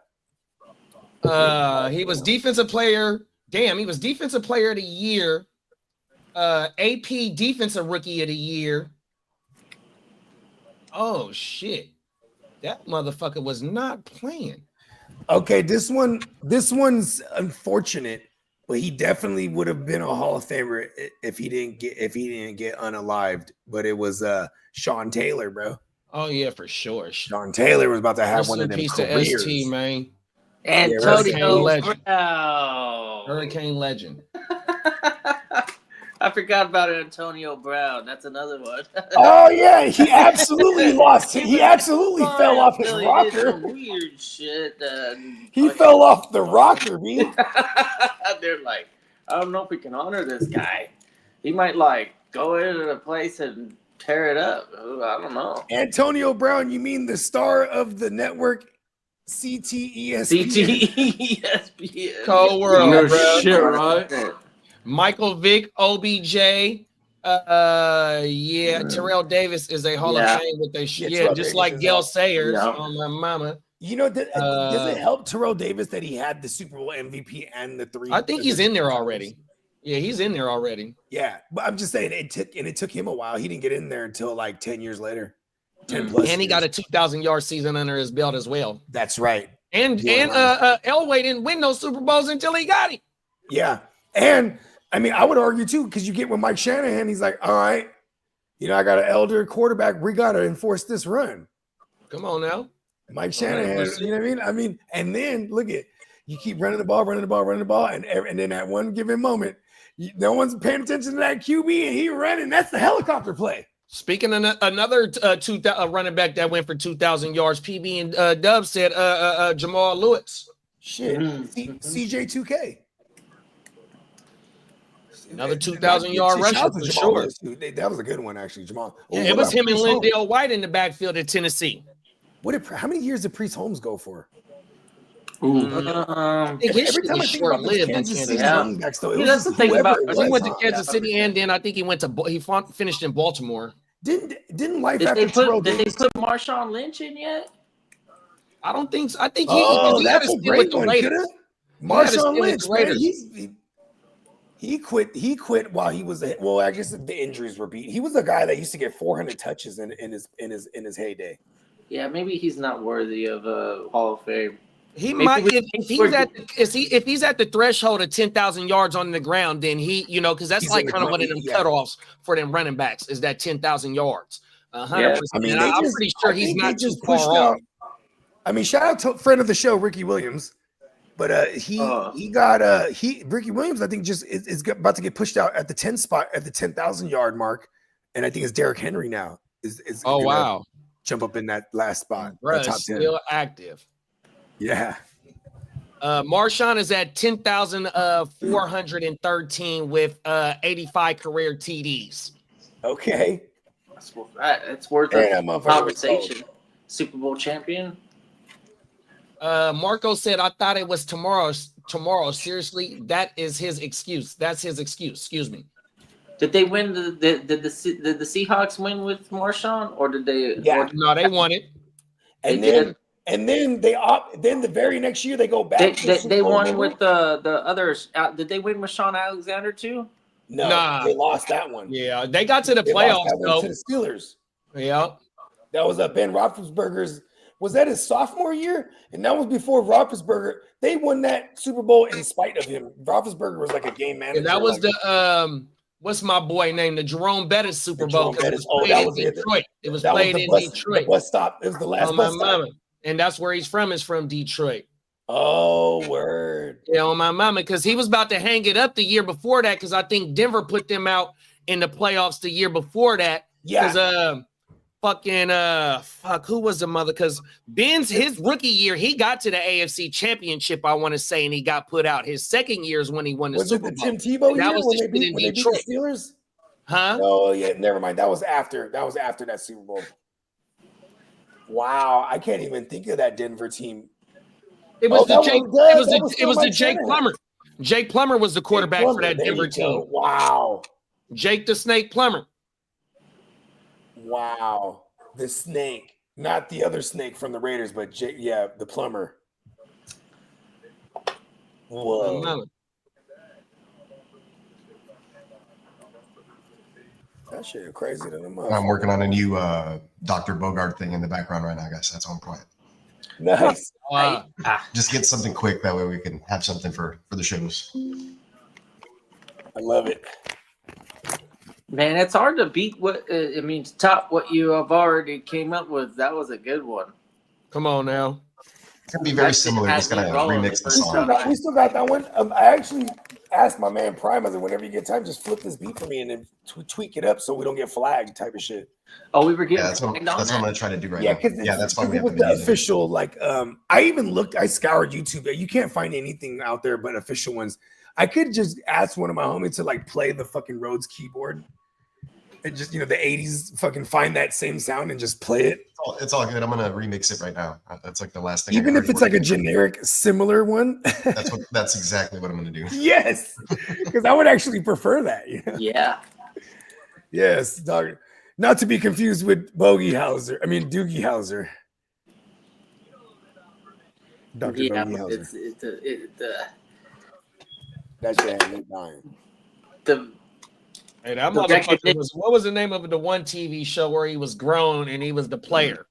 He was defensive player. Damn, he was defensive player of the year. AP defensive rookie of the year. Oh shit. That motherfucker was not playing. Okay, this one's unfortunate, but he definitely would have been a Hall of Famer if he didn't get unalived. But it was Sean Taylor, bro. Oh yeah, for sure. Sean Taylor was about to have Rest one in of them peace careers. to ST, man. Antonio legend. Brown. Hurricane legend. I forgot about Antonio Brown. That's another one. Oh yeah, he absolutely lost. He absolutely fell off his He did rocker. some weird shit. He fell off the rocker, man. They're like, I don't know if we can honor this guy. He might like go into the place and tear it up. I don't know. Antonio Brown, you mean the star of the network CTESPN? CTESPN. Cold world, No bro. shit, right? Michael Vick, OBJ. Terrell Davis is a Hall of Fame with they shit. Yeah, Yeah, Terrell just Davis like is Gail out. Sayers Yeah. on my mama. You know, does it help Terrell Davis that he had the Super Bowl MVP and the 3? I think he's in there already. Yeah, he's in there already. Yeah, but I'm just saying it took him a while. He didn't get in there until like 10 years later. 10 plus. And he got a 2,000-yard season under his belt as well. That's right. And Elway didn't win those Super Bowls until he got it. Yeah. And I mean, I would argue too, because you get with Mike Shanahan, he's like, all right, I got an elder quarterback. We got to enforce this run. Come on now. Mike Shanahan, 100%. you know what I mean? And then look at, You keep running the ball, and then at one given moment, no one's paying attention to that QB, and he running. That's the helicopter play. Speaking of another running back that went for 2,000 yards, PB and Dub said Jamal Lewis. Shit, CJ2K. Another 2,000-yard rusher for sure. That was a good one, actually, Jamal. Yeah, it was him and Lindell White in the backfield at Tennessee. How many years did Priest Holmes go for? I think his shit was short-lived in Kansas City. That's the thing about he went to Kansas City, and then I think he finished in Baltimore. Didn't life Did after they Terrell put Davis? Marshawn Lynch in yet? I don't think so. I think that's a great one. Marshawn Lynch, man, he quit while he was I guess the injuries were beat. He was a guy that used to get 400 touches in his heyday. Yeah, maybe he's not worthy of a Hall of Fame. He might if he's at the threshold of 10,000 yards on the ground, then because that's like kind of one of them cutoffs for them running backs is that 10,000 yards. 100%. I mean, I'm pretty sure he's not just far off. I mean, shout out to friend of the show, Ricky Williams. But Ricky Williams, I think, is about to get pushed out at the 10 spot at the 10,000 yard mark, and I think it's Derrick Henry now is wow, jump up in that last spot, Bruh, top 10. Still active. Yeah. Marshawn is at 10,413 with 85 career TDs. Okay, it's worth a conversation. Super Bowl champion. Marco said, "I thought it was tomorrow. Seriously, that is his excuse. That's his excuse. Excuse me." Did they win? Did the Seahawks win with Marshawn, or did they? Yeah, no, they won it. And then then the very next year they go back. They won with the others. Did they win with Sean Alexander too? No, they lost that one. Yeah, they got to the playoffs though. To the Steelers. Yeah, that was Ben Roethlisberger's. Was that his sophomore year? And that was before Roethlisberger. They won that Super Bowl in spite of him. Roethlisberger was like a game manager. And that was what's my boy name? The Jerome Bettis Super Bowl. That was Detroit. It was played in Detroit. The bus stop. It was the last bus stop. Mama. And that's where he's from. Is from Detroit. Oh, word. Yeah, on my mama, because he was about to hang it up the year before that. Because I think Denver put them out in the playoffs the year before that. Yeah. Because who was the mother? Because his rookie year, he got to the AFC Championship, I want to say, and he got put out. His second year is when he won the Super Bowl. Was it the Tim Tebow year? That was when the they beat the Steelers? Huh? Oh, yeah, never mind. That was after that Super Bowl. Wow, I can't even think of that Denver team. It was the Jake Plummer. Jake Plummer was the quarterback for that Denver team. Wow. Jake the Snake Plummer. Wow. The snake. Not the other snake from the Raiders, but Jake, the Plumber. Whoa. That shit crazy to the motherfucker. I'm working on a new Dr. Bogart thing in the background right now, guys. That's on point. Nice. Just get something quick. That way we can have something for the shows. I love it. Man, it's hard to beat top what you have already came up with. That was a good one. Come on now. It's going to be very similar. Just going to remix the song. We still got that one. I actually asked my man Prime, I said, whenever you get time, just flip this beat for me and then tweak it up so we don't get flagged type of shit. Oh, we were getting that's what I'm going to try to do right now. That's why we have the official, I scoured YouTube. You can't find anything out there but official ones. I could just ask one of my homies to play the fucking Rhodes keyboard. And just, the 80s, fucking find that same sound and just play it. It's all good. I'm going to remix it right now. That's like the last thing. Even if it's like a generic, similar one. That's exactly what I'm going to do. Yes. Because I would actually prefer that. Yeah. Yes. Dog. Not to be confused with Doogie Howser. Dr. Yeah, Bogey Howser. That shit ain't dying. Hey, that motherfucker what was the name of the one TV show where he was grown and he was the player?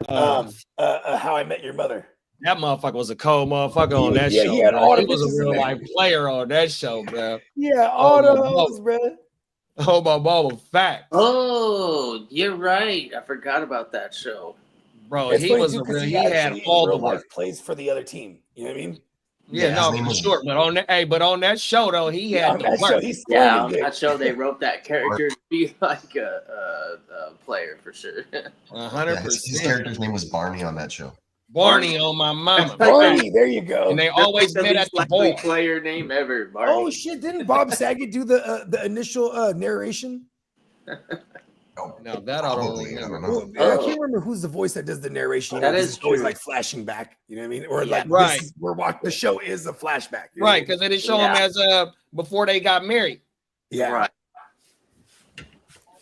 How I Met Your Mother. That motherfucker was a cold motherfucker on that show. He was a real life player on that show, bro. Yeah, all the hoes, bro. Oh, my mama, fact. Oh, you're right. I forgot about that show. Bro, he had all the life plays for the other team. You know what I mean? Yeah, his no, name for was- sure. But on that show though, he Yeah, had on the that show, work. he's Yeah, slinging on it. that show they wrote that character to be like a player for sure. 100%. His character's name was Barney on that show. Barney on my mama. Barney, there you go. And they always That's met the at least the likely bar. player name ever. Barney. Oh shit! Didn't Bob Saget do the initial narration? No, that I don't Probably, I don't remember. know. Well, I can't remember who's the voice that does the narration. That 'cause is it's always true. like flashing back. You know what I mean? Or Yeah. like Right. we're watching the show is a flashback. you know what I Right, mean? because they didn't show him as before they got married. Yeah. Right.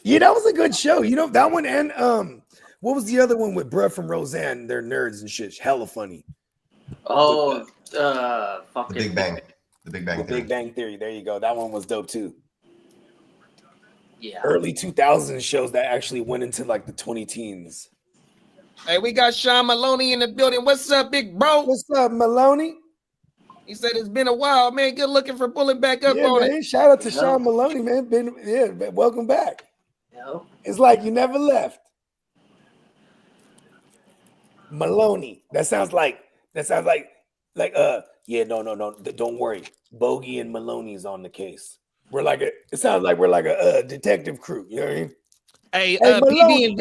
Yeah, that was a good show. You know that one and what was the other one with Bruh from Roseanne? They're nerds and shit. Hella funny. Oh, The fucking Big Bang. The Big Bang The Theory. Big Bang Theory. There you go. That one was dope too. Yeah. Early 2000s shows that actually went into like the 20 teens. Hey, we got Sean Maloney in the building. What's up, big bro? What's up, Maloney? He said it's been a while, man. Good looking for pulling back up Yeah, on man. it. Shout out to Yeah. Sean Maloney, man. Welcome back. No. It's like you never left. Maloney. That sounds like yeah, no. Don't worry. Bogey and Maloney's on the case. It sounds like we're like a detective crew. You know what I mean? Hey, Hey, PB Malone. and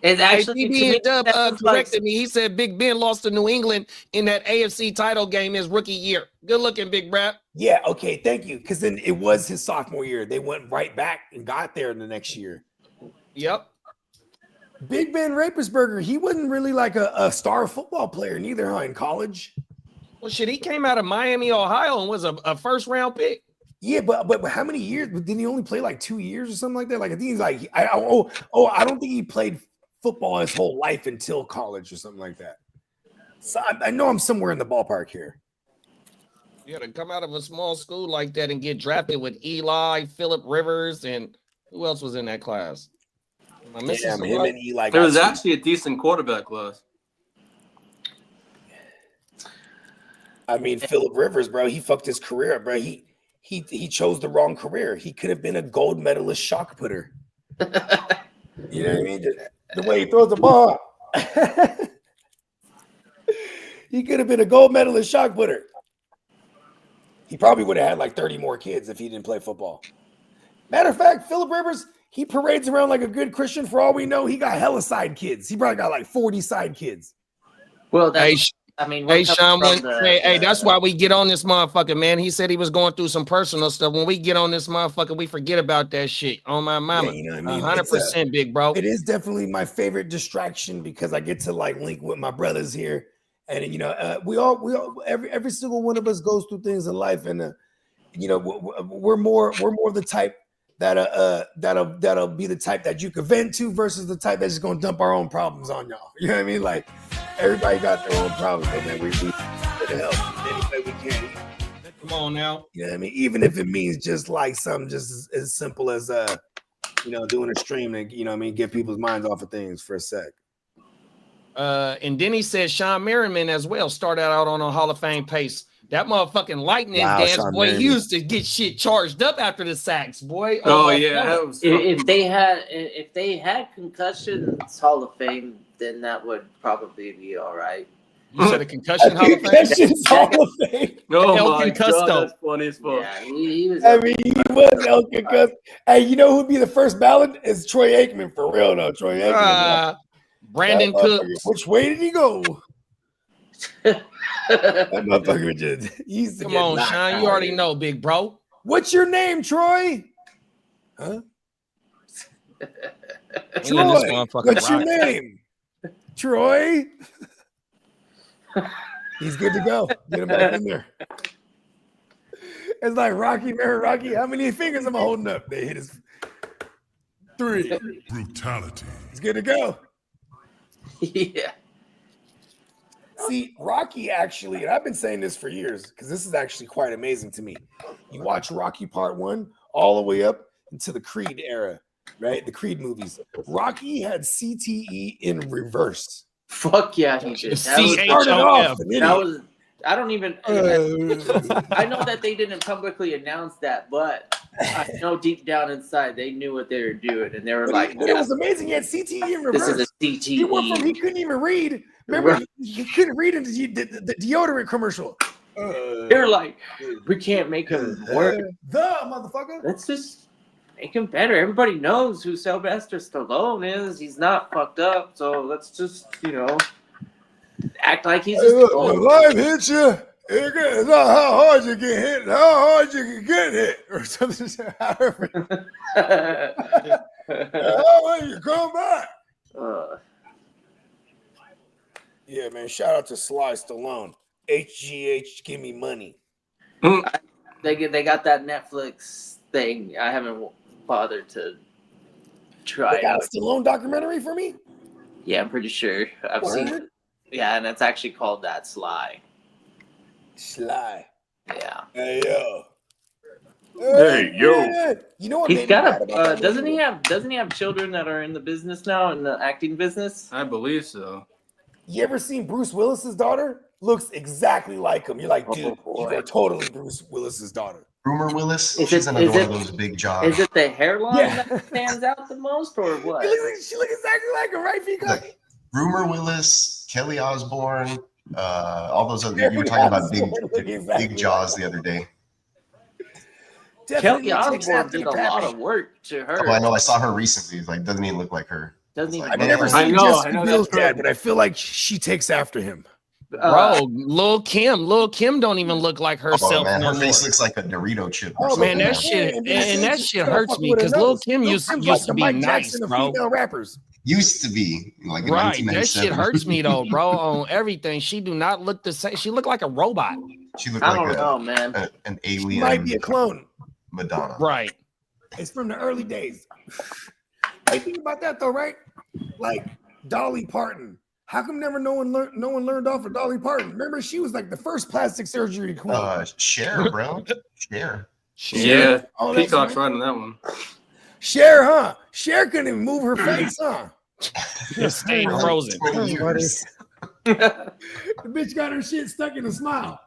It's actually to PB me, and Dub that was like- corrected me. He said Big Ben lost to New England in that AFC title game his rookie year. Good looking, Big Brad. Yeah, okay, thank you. Because then it was his sophomore year. They went right back and got there in the next year. Yep. Big Ben Rapersberger, he wasn't really like a star football player neither, huh, in college? Well, shit, he came out of Miami, Ohio, and was a first round pick. Yeah, but how many years? Didn't he only play like 2 years or something like that? Like I think he's like I don't think he played football his whole life until college or something like that. So I know I'm somewhere in the ballpark here. You got to come out of a small school like that and get drafted with Eli, Phillip Rivers, and who else was in that class? Am I missing Damn, him somebody? and Eli. There was got actually a decent quarterback class. I mean, Phillip Rivers, bro, he fucked his career up, bro. He chose the wrong career. He could have been a gold medalist shot putter. You know what I mean? The way he throws the ball. He could have been a gold medalist shot putter. He probably would have had like 30 more kids if he didn't play football. Matter of fact, Phillip Rivers, he parades around like a good Christian. For all we know, he got hella side kids. He probably got like 40 side kids. Well, Hey, that's, I mean, Hey, what Sean, comes when, from hey, that's why we get on this motherfucker, man. He said he was going through some personal stuff. When we get on this motherfucker, we forget about that shit. On my mama. Yeah, you know what I mean? 100%, big bro. It is definitely my favorite distraction because I get to like link with my brothers here, and you know, we all every single one of us goes through things in life, and you know, we're more the type that'll be the type that you can vent to versus the type that's just gonna dump our own problems on y'all. You know what I mean? Like everybody got their own problems, but man, we need to help in any way we can. Come on now. You know what I mean? Even if it means just like something just as simple as you know, doing a stream and you know what I mean, get people's minds off of things for a sec. And then he said Sean Merriman as well started out on a Hall of Fame pace. That motherfucking lightning Wow, dance, Sean boy, Merriman. he used to get shit charged up after the sacks, boy. Oh my yeah, God. that was if they had concussions Hall of Fame, then that would probably be all right. You said a concussion Hall of Fame? Concussions Hall of Fame. Oh El my Concusto. god, that's funny as fuck. Yeah, he was. I mean, he was El Concusto. Hey, you know who'd be the first ballot? Is Troy Aikman for real though. Troy Aikman. Brandon That motherfucker- Cooks. Which way did he go? That motherfucker just he used to Come get on, knocked Sean. out. You already know, big bro. What's your name, Troy? Huh? We let this Troy. motherfucker What's your rock. name? Troy. He's good to go. Get him back in there. It's like Rocky, remember Rocky? How many fingers am I holding up? They hit his 3. Brutality. He's good to go. Yeah. See, Rocky actually, and I've been saying this for years because this is actually quite amazing to me. You watch Rocky Part 1 all the way up into the Creed era, right? The Creed movies. Rocky had CTE in reverse. Fuck yeah, he did. Started CHOF. off an That idiot. was. I don't even. I know that they didn't publicly announce that, but I know deep down inside they knew what they were doing, and they were like, But it was amazing. He had CTE in "This reverse. is a E." He went from CTE." he couldn't even read. Remember, Right. he couldn't read into the deodorant commercial. They're like, we can't make him work. The motherfucker. Let's just make him better. Everybody knows who Sylvester Stallone is. He's not fucked up. So let's just, act like he's just When life hits you, it's not how hard you get hit, how hard you can get hit, or something. However, how you come back. Yeah, man. Shout out to Sly Stallone. HGH, give me money. They got that Netflix thing. I haven't bothered to try They got out. a Stallone documentary for me. Yeah, I'm pretty sure I've seen it. Yeah, and it's actually called That Sly. Sly. Yeah. Hey yo. Hey, yo. Man. You know what? He's made me got mad a. about that Doesn't movie? he have children that are in the business now, in the acting business? I believe so. You ever seen Bruce Willis's daughter? Looks exactly like him. You're like, dude, you boy. are totally Bruce Willis's daughter. Rumor Willis. Is She's it- another is one it- of those big jaws. Is it the hairline Yeah. that stands out the most, or what? She looks exactly like him, right, Fika? Like, Rumor Willis, Kelly Osbourne, all those other. You were talking about big jaws the other day. Kelly Definitely takes Osbourne after did the a lot pappy. of work to her. Oh, I know. I saw her recently. It's like, doesn't even look like her. Doesn't even. I've Like, never man. seen I Jessica know Biel's that's dad, right. but I feel like she takes after him. Bro, Lil Kim don't even look like Oh herself man, no her more. face looks like a Dorito chip. Or Oh, something. Man, that shit and that shit hurts me because Lil Kim used to be nice, bro. Female rappers. Used to be like in Right, that 1997. shit hurts me though, bro. On everything, she do not look the same. She looked like a robot. She looked I like don't know, man. an She alien. might be a clone. Madonna. Right. It's from the early days. Hey, think about that though, right? Like Dolly Parton. How come no one learned off of Dolly Parton? Remember, she was like the first plastic surgery queen. Cher, bro. Cher. Yeah, Oh, that's Peacock's right. right on that one. Cher, huh? Cher couldn't even move her face, huh? Just staying frozen. 20 years. The bitch got her shit stuck in a smile.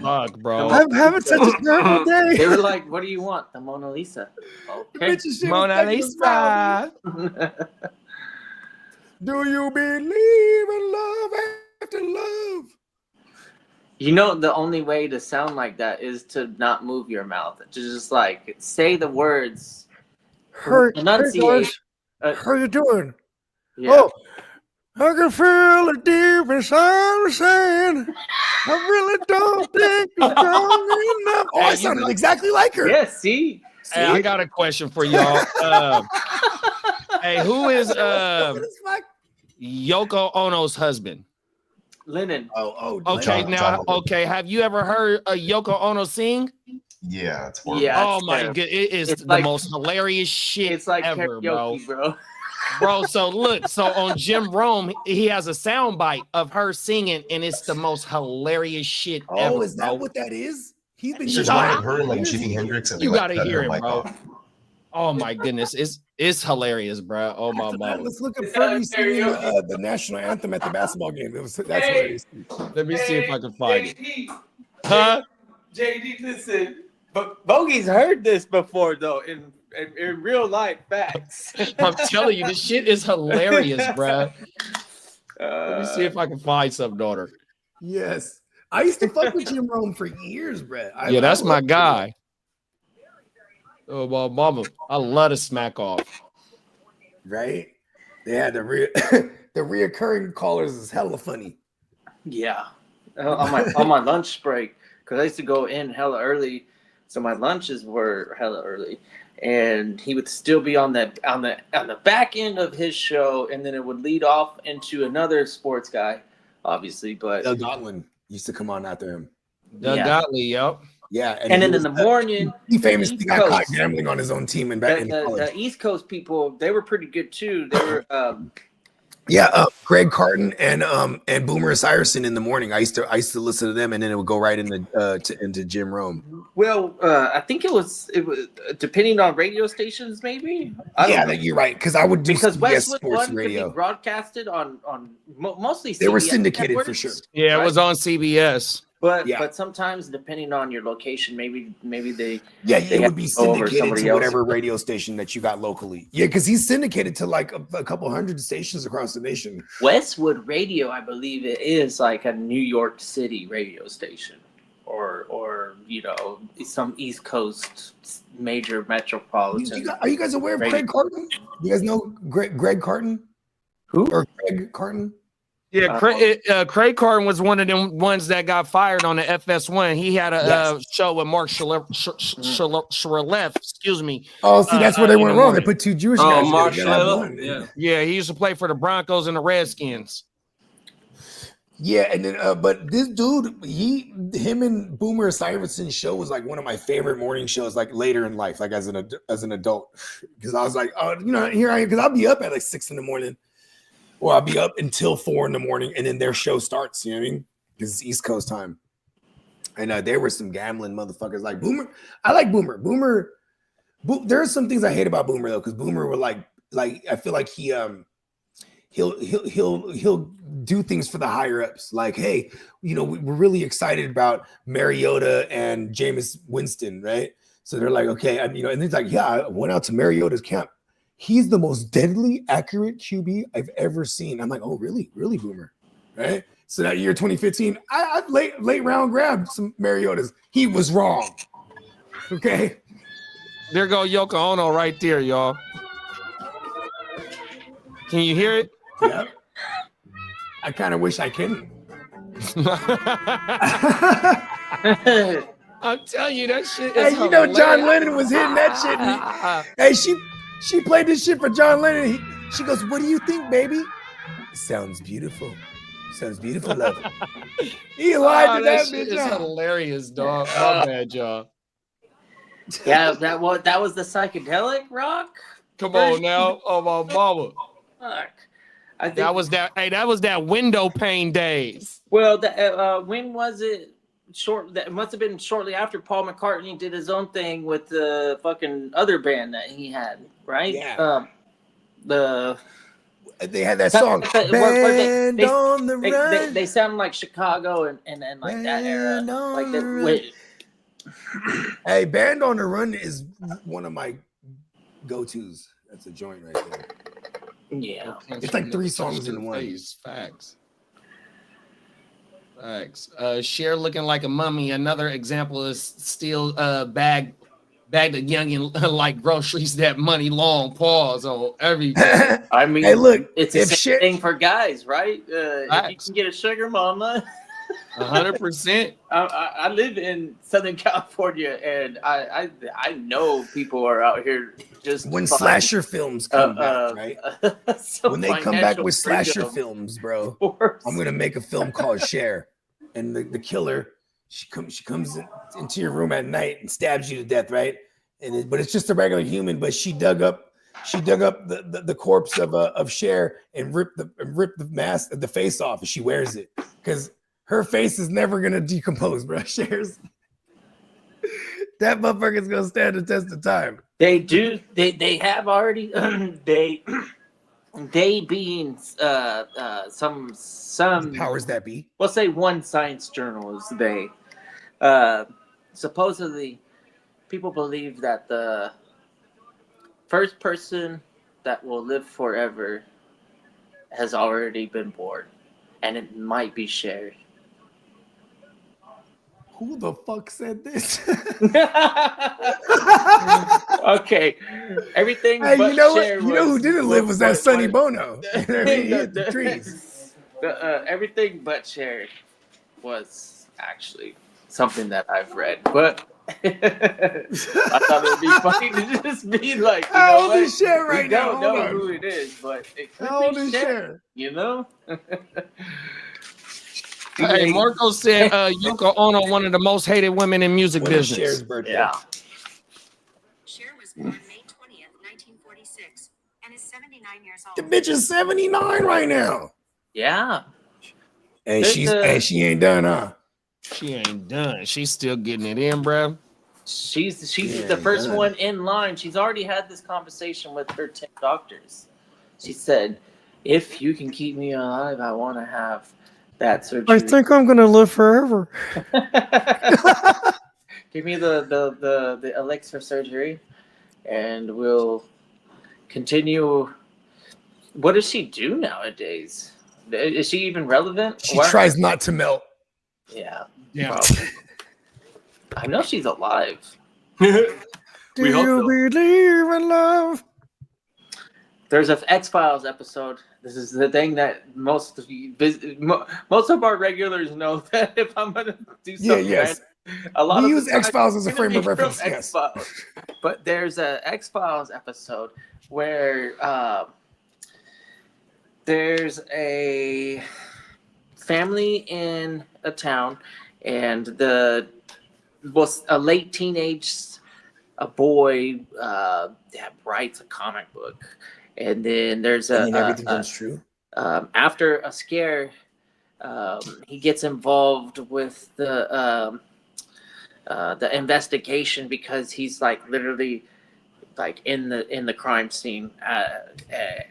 Fuck, bro. I'm having such a terrible day. They were like, "What do you want? The Mona Lisa?" The Okay. bitch's shit was Mona stuck in a smile. Lisa. Do you believe in love after love? You know, the only way to sound like that is to not move your mouth. To just like say the words. Enunciate. How you doing? Yeah. Oh, I can feel it deep inside me saying, I really don't think you're strong enough. Oh, I sounded exactly like her. Yeah, see? Hey, I got a question for y'all. Hey, who is Yoko Ono's husband? Lennon. Oh, Okay, John now, Lennon. okay. Have you ever heard Yoko Ono sing? Yeah, it's horrible. Yeah. Oh it's my terrible. god, it is It's the like- most hilarious shit It's like ever, karaoke, bro. bro. So look, so on Jim Rome, he has a soundbite of her singing, and it's the most hilarious shit ever. Oh, is that bro. what that is? He's been It's using just one that of her and for like years. Jimi Hendrix. And You they, like, gotta cut hear her it, mic bro. off. Oh my goodness, it's hilarious, bro. Oh my After that, mama. let's look at Fergie singing the national anthem at the basketball game. That's hilarious. Let me see if I can find it. Huh? JD, listen. But Bogey's heard this before, though, in real life facts. I'm telling you, this shit is hilarious, bro. Let me see if I can find some, daughter. Yes. I used to fuck with Jim Rome for years, Brett. Yeah, that's my loved guy. Oh my mama, I love to smack off. him, right? They had the the reoccurring callers is hella funny. Yeah, on my lunch break, because I used to go in hella early, so my lunches were hella early, and he would still be on the back end of his show, and then it would lead off into another sports guy, obviously, but Doug Godwin used to come on after him. Doug Yeah. Gottlieb, yep. Yeah, and then he in the was, morning, he famously East got caught Coast. gambling on his own team and back in college. the East Coast people, they were pretty good too. They were Yeah, Greg Carton and Boomer Esiason in the morning. I used to listen to them, and then it would go right into Jim Rome. well, I think it was depending on radio stations, maybe. I don't know. You're right. Because I would do Because CBS Westwood Sports One Radio. could be broadcasted on mostly. They were CBS syndicated for networks. sure. Yeah, it Right. was on CBS. But sometimes depending on your location, maybe they it would be syndicated to else. whatever radio station that you got locally. Yeah, because he's syndicated to like a couple hundred stations across the nation. Westwood Radio, I believe it is like a New York City radio station, or you know, some East Coast major metropolitan. Are you guys aware of Craig Carton? You guys know Greg Carton? Who? Or Craig Carton? Yeah, Craig Carton was one of them ones that got fired on the FS1. He had a show with Mark Shirleff, excuse me. Oh, see, that's where they went wrong. They put two Jewish guys. Mark Shirleff. Yeah, he used to play for the Broncos and the Redskins. Yeah, and then but this dude, him and Boomer Esiason's show was like one of my favorite morning shows, like later in life, like as an adult, because I was like, oh, you know, here I am, because I'll be up at like 6 a.m. Or I'll be up until 4 a.m, and then their show starts. You know what I mean? Because it's East Coast time. And there were some gambling motherfuckers like Boomer. I like Boomer. There are some things I hate about Boomer though, because Boomer were like I feel like he'll do things for the higher ups. Like, hey, you know, we're really excited about Mariota and Jameis Winston, right? So they're like, okay, you know, and he's like, yeah, I went out to Mariota's camp. He's the most deadly accurate QB I've ever seen. I'm like, oh, really, Boomer, right? So that year 2015, I late round grabbed some Mariotas. He was wrong. Okay. There go Yoko Ono right there, y'all. Can you hear it? Yeah. I kind of wish I couldn't. I'm telling you, that shit Hey, is you know, hilarious. John Lennon was hitting that shit. Hey, she played this shit for John Lennon. She goes, what do you think, baby? Sounds beautiful. Sounds beautiful, love. He lied to that shit bitch. is hilarious, dog. My bad, y'all. Yeah, that was the psychedelic rock. Come on now, oh my mama. Fuck. I think That was that window pane days. Well, when was it? That must have been shortly after Paul McCartney did his own thing with the fucking other band that he had, right? Yeah. They had that Where song. Band on the run. They sound like Chicago and like that era. Band on Like the that. run. Wait, Hey, Band on the Run is one of my go-tos. That's a joint right there. yeah. It's like 3 songs in one. Facts. Cher looking like a mummy. Another example is still bagged a youngin like groceries that money long pause on everything. I mean, Hey, look, it's the if same shit- thing for guys, right? If you can get a sugar mama. 100%. I live in Southern California, and I know people are out here just When fine. slasher films come back, right? some When they come back financial with slasher freedom. films, bro, Of course. I'm gonna make a film called Cher, and the killer, she comes into your room at night and stabs you to death, right? But it's just a regular human, but she dug up the corpse of Cher and ripped the mask, the face off, and she wears it because her face is never gonna decompose, bro. Cher's that motherfucker's gonna stand the test of time. They do. They have already. They being some Powers that be. we'll say one science journal is they. Supposedly, people believe that the first person that will live forever has already been born, and it might be Cher. Who the fuck said this? Okay, everything. Hey, but you know what? Cher You know who was- didn't live was that was- Sonny Bono. He hit the trees. Everything but Cher was actually something that I've read, but I thought it would be funny to just be like, you How know old what? is Cher We right now? don't know Hold on. who it is, but it could How old be is Cher. Cher? You know? Hey, Marco said Yoko Ono, one of the most hated women in music When is Cher's business. birthday? Yeah. Cher was born May 20th, 1946, and is 79 years The old. bitch is 79 right now. Yeah. And There's she ain't done, huh? She ain't done. She's still getting it in, bro. She's Yeah, the first done. one in line. She's already had this conversation with her 10 doctors. She said, if you can keep me alive, I want to have that surgery. I think I'm gonna live forever. Give me the elixir surgery, and we'll continue. What does she do nowadays? Is she even relevant? She tries not to melt. Yeah. Yeah. I know she's alive. Do you believe in love? There's an X-Files episode. This is the thing that most of our regulars know, that if I'm gonna do something, yes. a lot We of use the time X-Files as a it's gonna frame of be from reference, yes. X-Files. But there's a X-Files episode where there's a family in a town, and was a late teenage boy writes a comic book, and then there's everything comes true. After a scare, he gets involved with the investigation, because he's like literally like in the crime scene,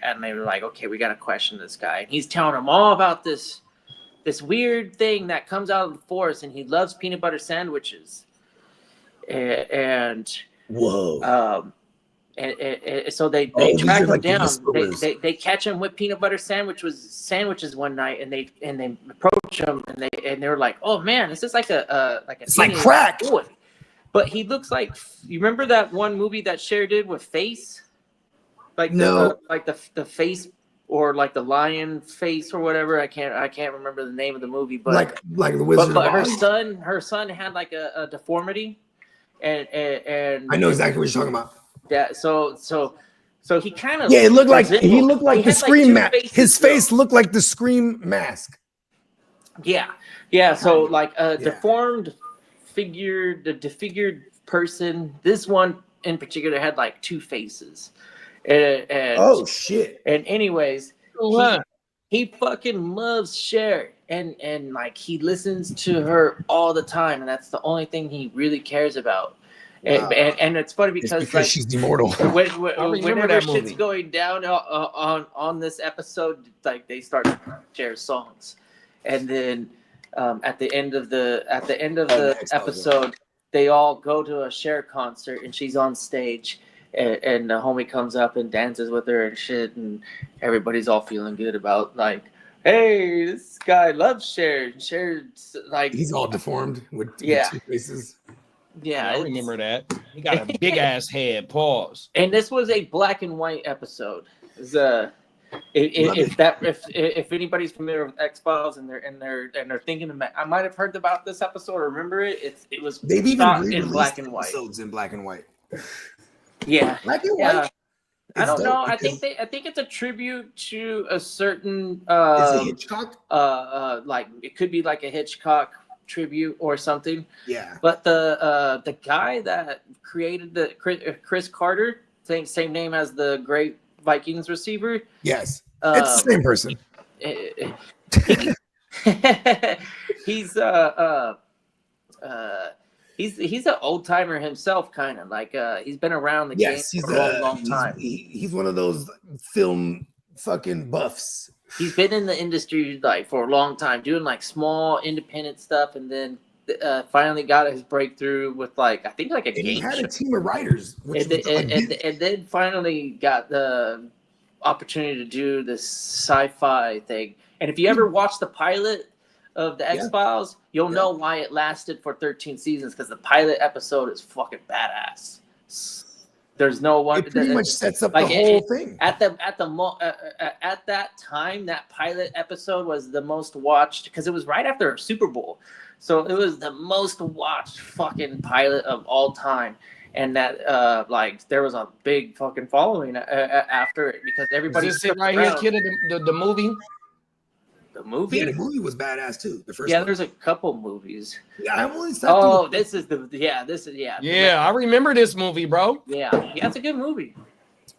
and they were like, okay, we got to question this guy, and he's telling them all about this weird thing that comes out of the forest, and he loves peanut butter sandwiches, and whoa. And so they track him down. They catch him with peanut butter sandwiches one night, and they approach him, and they were like, "Oh man, this is like it's like crack." Boy. But he looks like, you remember that one movie that Cher did with Face, like the face, or like the lion face or whatever. I can't remember the name of the movie, but like the Wizard. But of her son had like a deformity, and I know exactly what you're talking about. Yeah, so he kind of it looked like the Scream mask. His face looked like the Scream mask. Yeah. So like a deformed figure, the disfigured person. This one in particular had like two faces. And oh shit! And anyways, he fucking loves Cher, and like he listens to her all the time, and that's the only thing he really cares about. And it's funny because like, she's immortal. Whenever shit's going down on this episode, like they start to share songs, and then at the end of the episode, they all go to a Cher concert, and she's on stage, and the homie comes up and dances with her and shit, and everybody's all feeling good about like, hey, this guy loves Cher. Cher's like, he's all deformed with two faces. Yeah, I remember that. He got a big ass head. Pause. And this was a black and white episode. If anybody's familiar with X-Files and they're thinking about, I might have heard about this episode or remember it. It was they've even shot re-released in black and white. Episodes in black and white. Yeah, black and white. I don't know. I think it's a tribute to a certain is it Hitchcock? Like it could be like a Hitchcock tribute or something. Yeah. But the guy that created the Chris Carter, same name as the great Vikings receiver. Yes. It's the same person. He's an old timer himself, kind of like he's been around the game for a long time. He's one of those film fucking buffs. He's been in the industry like for a long time, doing like small independent stuff, and then finally got his breakthrough with like I think like a game. He had show. a team of writers, and then finally got the opportunity to do this sci-fi thing. And if you ever watch the pilot of the X-Files, you'll know why it lasted for 13 seasons, because the pilot episode is fucking badass. There's no one. It pretty much sets up like the whole thing. At that time, that pilot episode was the most watched because it was right after a Super Bowl, so it was the most watched fucking pilot of all time. And that like there was a big fucking following after it because everybody. Is this it right here, kid? The movie. The movie? Yeah, the movie was badass too. The first. Yeah, one. there's a couple movies. Yeah, I only. This is. Yeah, I remember this movie, bro. Yeah, it's a good movie,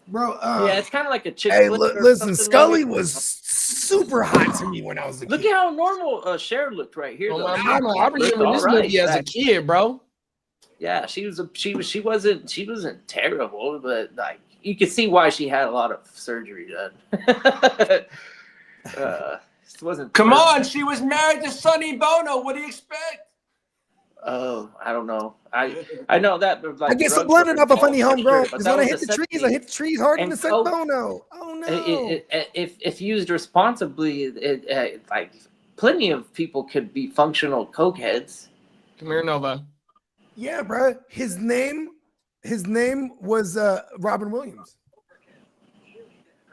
bro. Yeah, it's kind of like a chick. Hey, listen, Scully was super hot to me when I was a kid. Look at how normal Cher looked right here. Oh, I remember this movie as a kid, bro. Yeah, she wasn't terrible, but like you could see why she had a lot of surgery done. This wasn't. Come on, she was married to Sonny Bono. What do you expect? Oh, I don't know. I know that. But like I get drugs sublimined were off a funny involved, home, bro. but Because that when I was hit the the trees, I hit the trees harder And than Sen coke- Bono. Oh no. If used responsibly, like plenty of people could be functional cokeheads. Come here, Nova. Yeah, bro. His name was Robin Williams.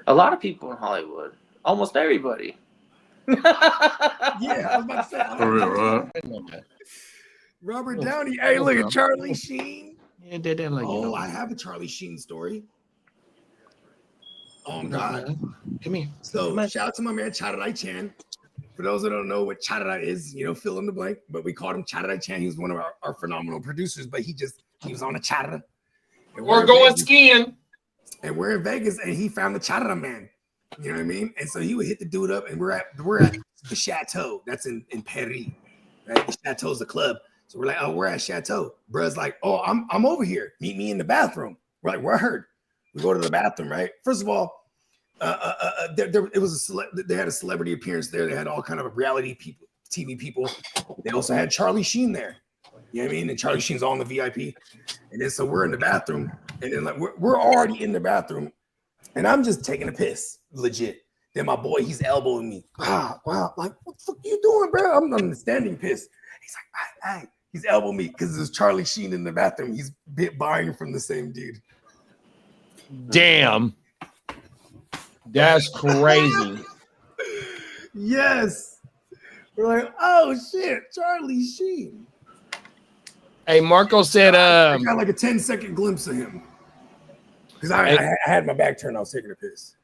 A lot of people in Hollywood, almost everybody. Yeah, I was about to say. For real, right? Robert Downey. Hey, look at Charlie Sheen. Yeah, did that like Oh, I have a Charlie Sheen story. Oh God. Come here. So shout out to my man Chadarai Chan. For those that don't know what Chadarai is, fill in the blank. But we called him Chadarai Chan. He was one of our phenomenal producers, but he was on a Chadara. We're going skiing. And we're in Vegas, and he found the Chadara man. You know what I mean? And so he would hit the dude up, and we're at the Chateau. That's in Paris, right? The Chateau's the club. So we're like, oh, we're at Chateau. Bruh's like, oh, I'm over here. Meet me in the bathroom. We're like, word. We go to the bathroom, right? First of all, it was they had a celebrity appearance there. They had all kind of reality people, TV people. They also had Charlie Sheen there. You know what I mean? And Charlie Sheen's on the VIP. And then so we're in the bathroom, and then like we're already in the bathroom, and I'm just taking a piss, legit. Then my boy, he's elbowing me. Wow, like what the fuck you doing, bro? I'm on the standing piss. He's like, hey. He's elbowing me because there's Charlie Sheen in the bathroom. He's buying from the same dude. Damn. That's crazy. Yes. We're like, oh shit, Charlie Sheen. Hey, Marco said I got like a 10-second glimpse of him. Because I had my back turned, I was taking a piss.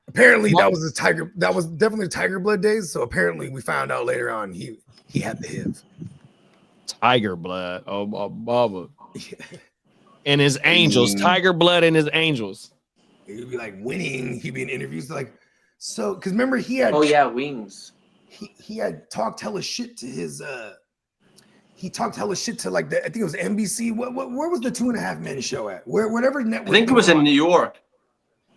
Apparently that was definitely Tiger Blood days. So apparently we found out later on he had the HIV. Tiger Blood. Oh my mama. And his angels. Tiger Blood and his angels. He'd be like winning. He'd be in interviews like, so because remember he had wings. He had talked hella shit to his he talked hella shit to like I think it was NBC. Where was the 2.5 Men show at? Whatever network. I think it was in New York.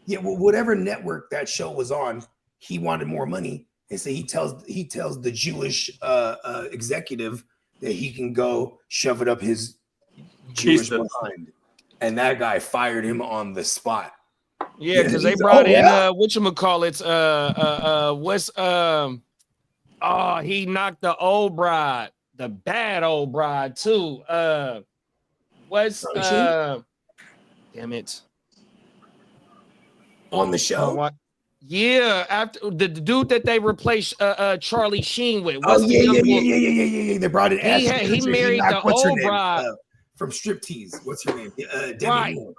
Yeah, well, whatever network that show was on, he wanted more money. And so he tells the Jewish executive that he can go shove it up his Jewish behind. And that guy fired him on the spot. Yeah, because they brought in whatchamacallits, he knocked the old bride, the bad old bride too. Damn it. On the show. Yeah, after the dude that they replaced Charlie Sheen with. Yeah. They brought in he married the old bride from Striptease. What's her name? Demi Moore.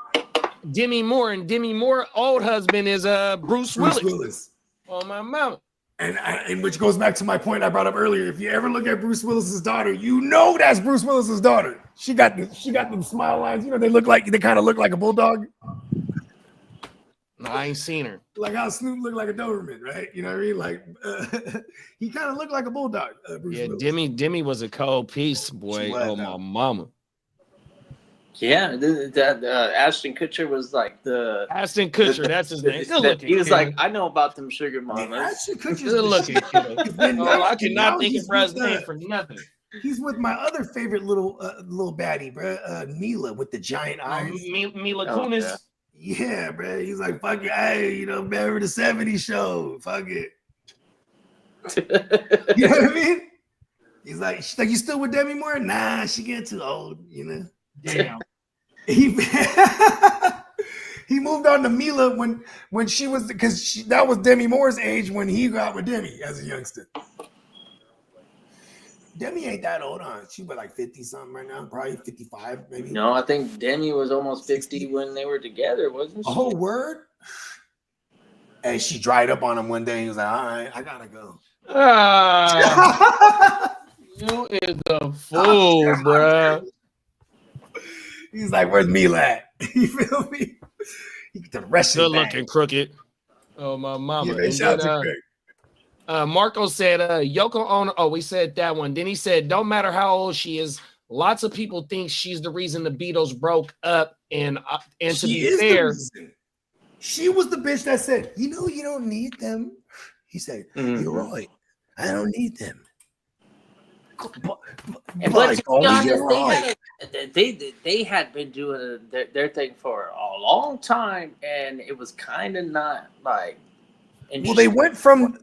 Demi Moore, and Demi Moore old husband is Bruce Willis. Oh my mama. And which goes back to my point I brought up earlier. If you ever look at Bruce Willis's daughter, you know that's Bruce Willis's daughter. She got them smile lines. They kind of look like a bulldog. No, I ain't seen her. Like how Snoop looked like a Doberman, right? You know what I mean? Like he kind of looked like a bulldog. Bruce Willis. Demi was a cold piece, boy. Oh my mama. Yeah, that Ashton Kutcher was like the Ashton Kutcher. That's his name. He was like, I know about them sugar mamas. Ashton Kutcher's good looking. I cannot think of Brad's name for nothing. He's with my other favorite little baddie, bro, Mila with the giant eyes. Mila Kunis. Yeah, bro. He's like, fuck it. Hey, remember the 70s show. Fuck it. You know what I mean? She's like, you still with Demi Moore? Nah, she getting too old, Damn. He moved on to Mila when she was, because that was Demi Moore's age when he got with Demi as a youngster. Demi ain't that old, huh? She was like 50 something right now, probably 55 maybe. No, I think Demi was almost 50 when they were together, wasn't she? Oh, word? Hey, she dried up on him one day. He was like, all right, I gotta go. You is a fool, bro. He's like, where's Mila at? You feel me? He get the rest good looking crooked. Oh, my mama. Yeah, shout out to Craig. Marco said, Yoko Ono. Oh, we said that one. Then he said, don't matter how old she is, lots of people think she's the reason the Beatles broke up. And to be fair, she was the bitch that said, you don't need them. He said, Mhm. "You're right. I don't need them." And By but to golly, be honest, you're right. they had been doing their thing for a long time, and it was kind of not like. Well, they went from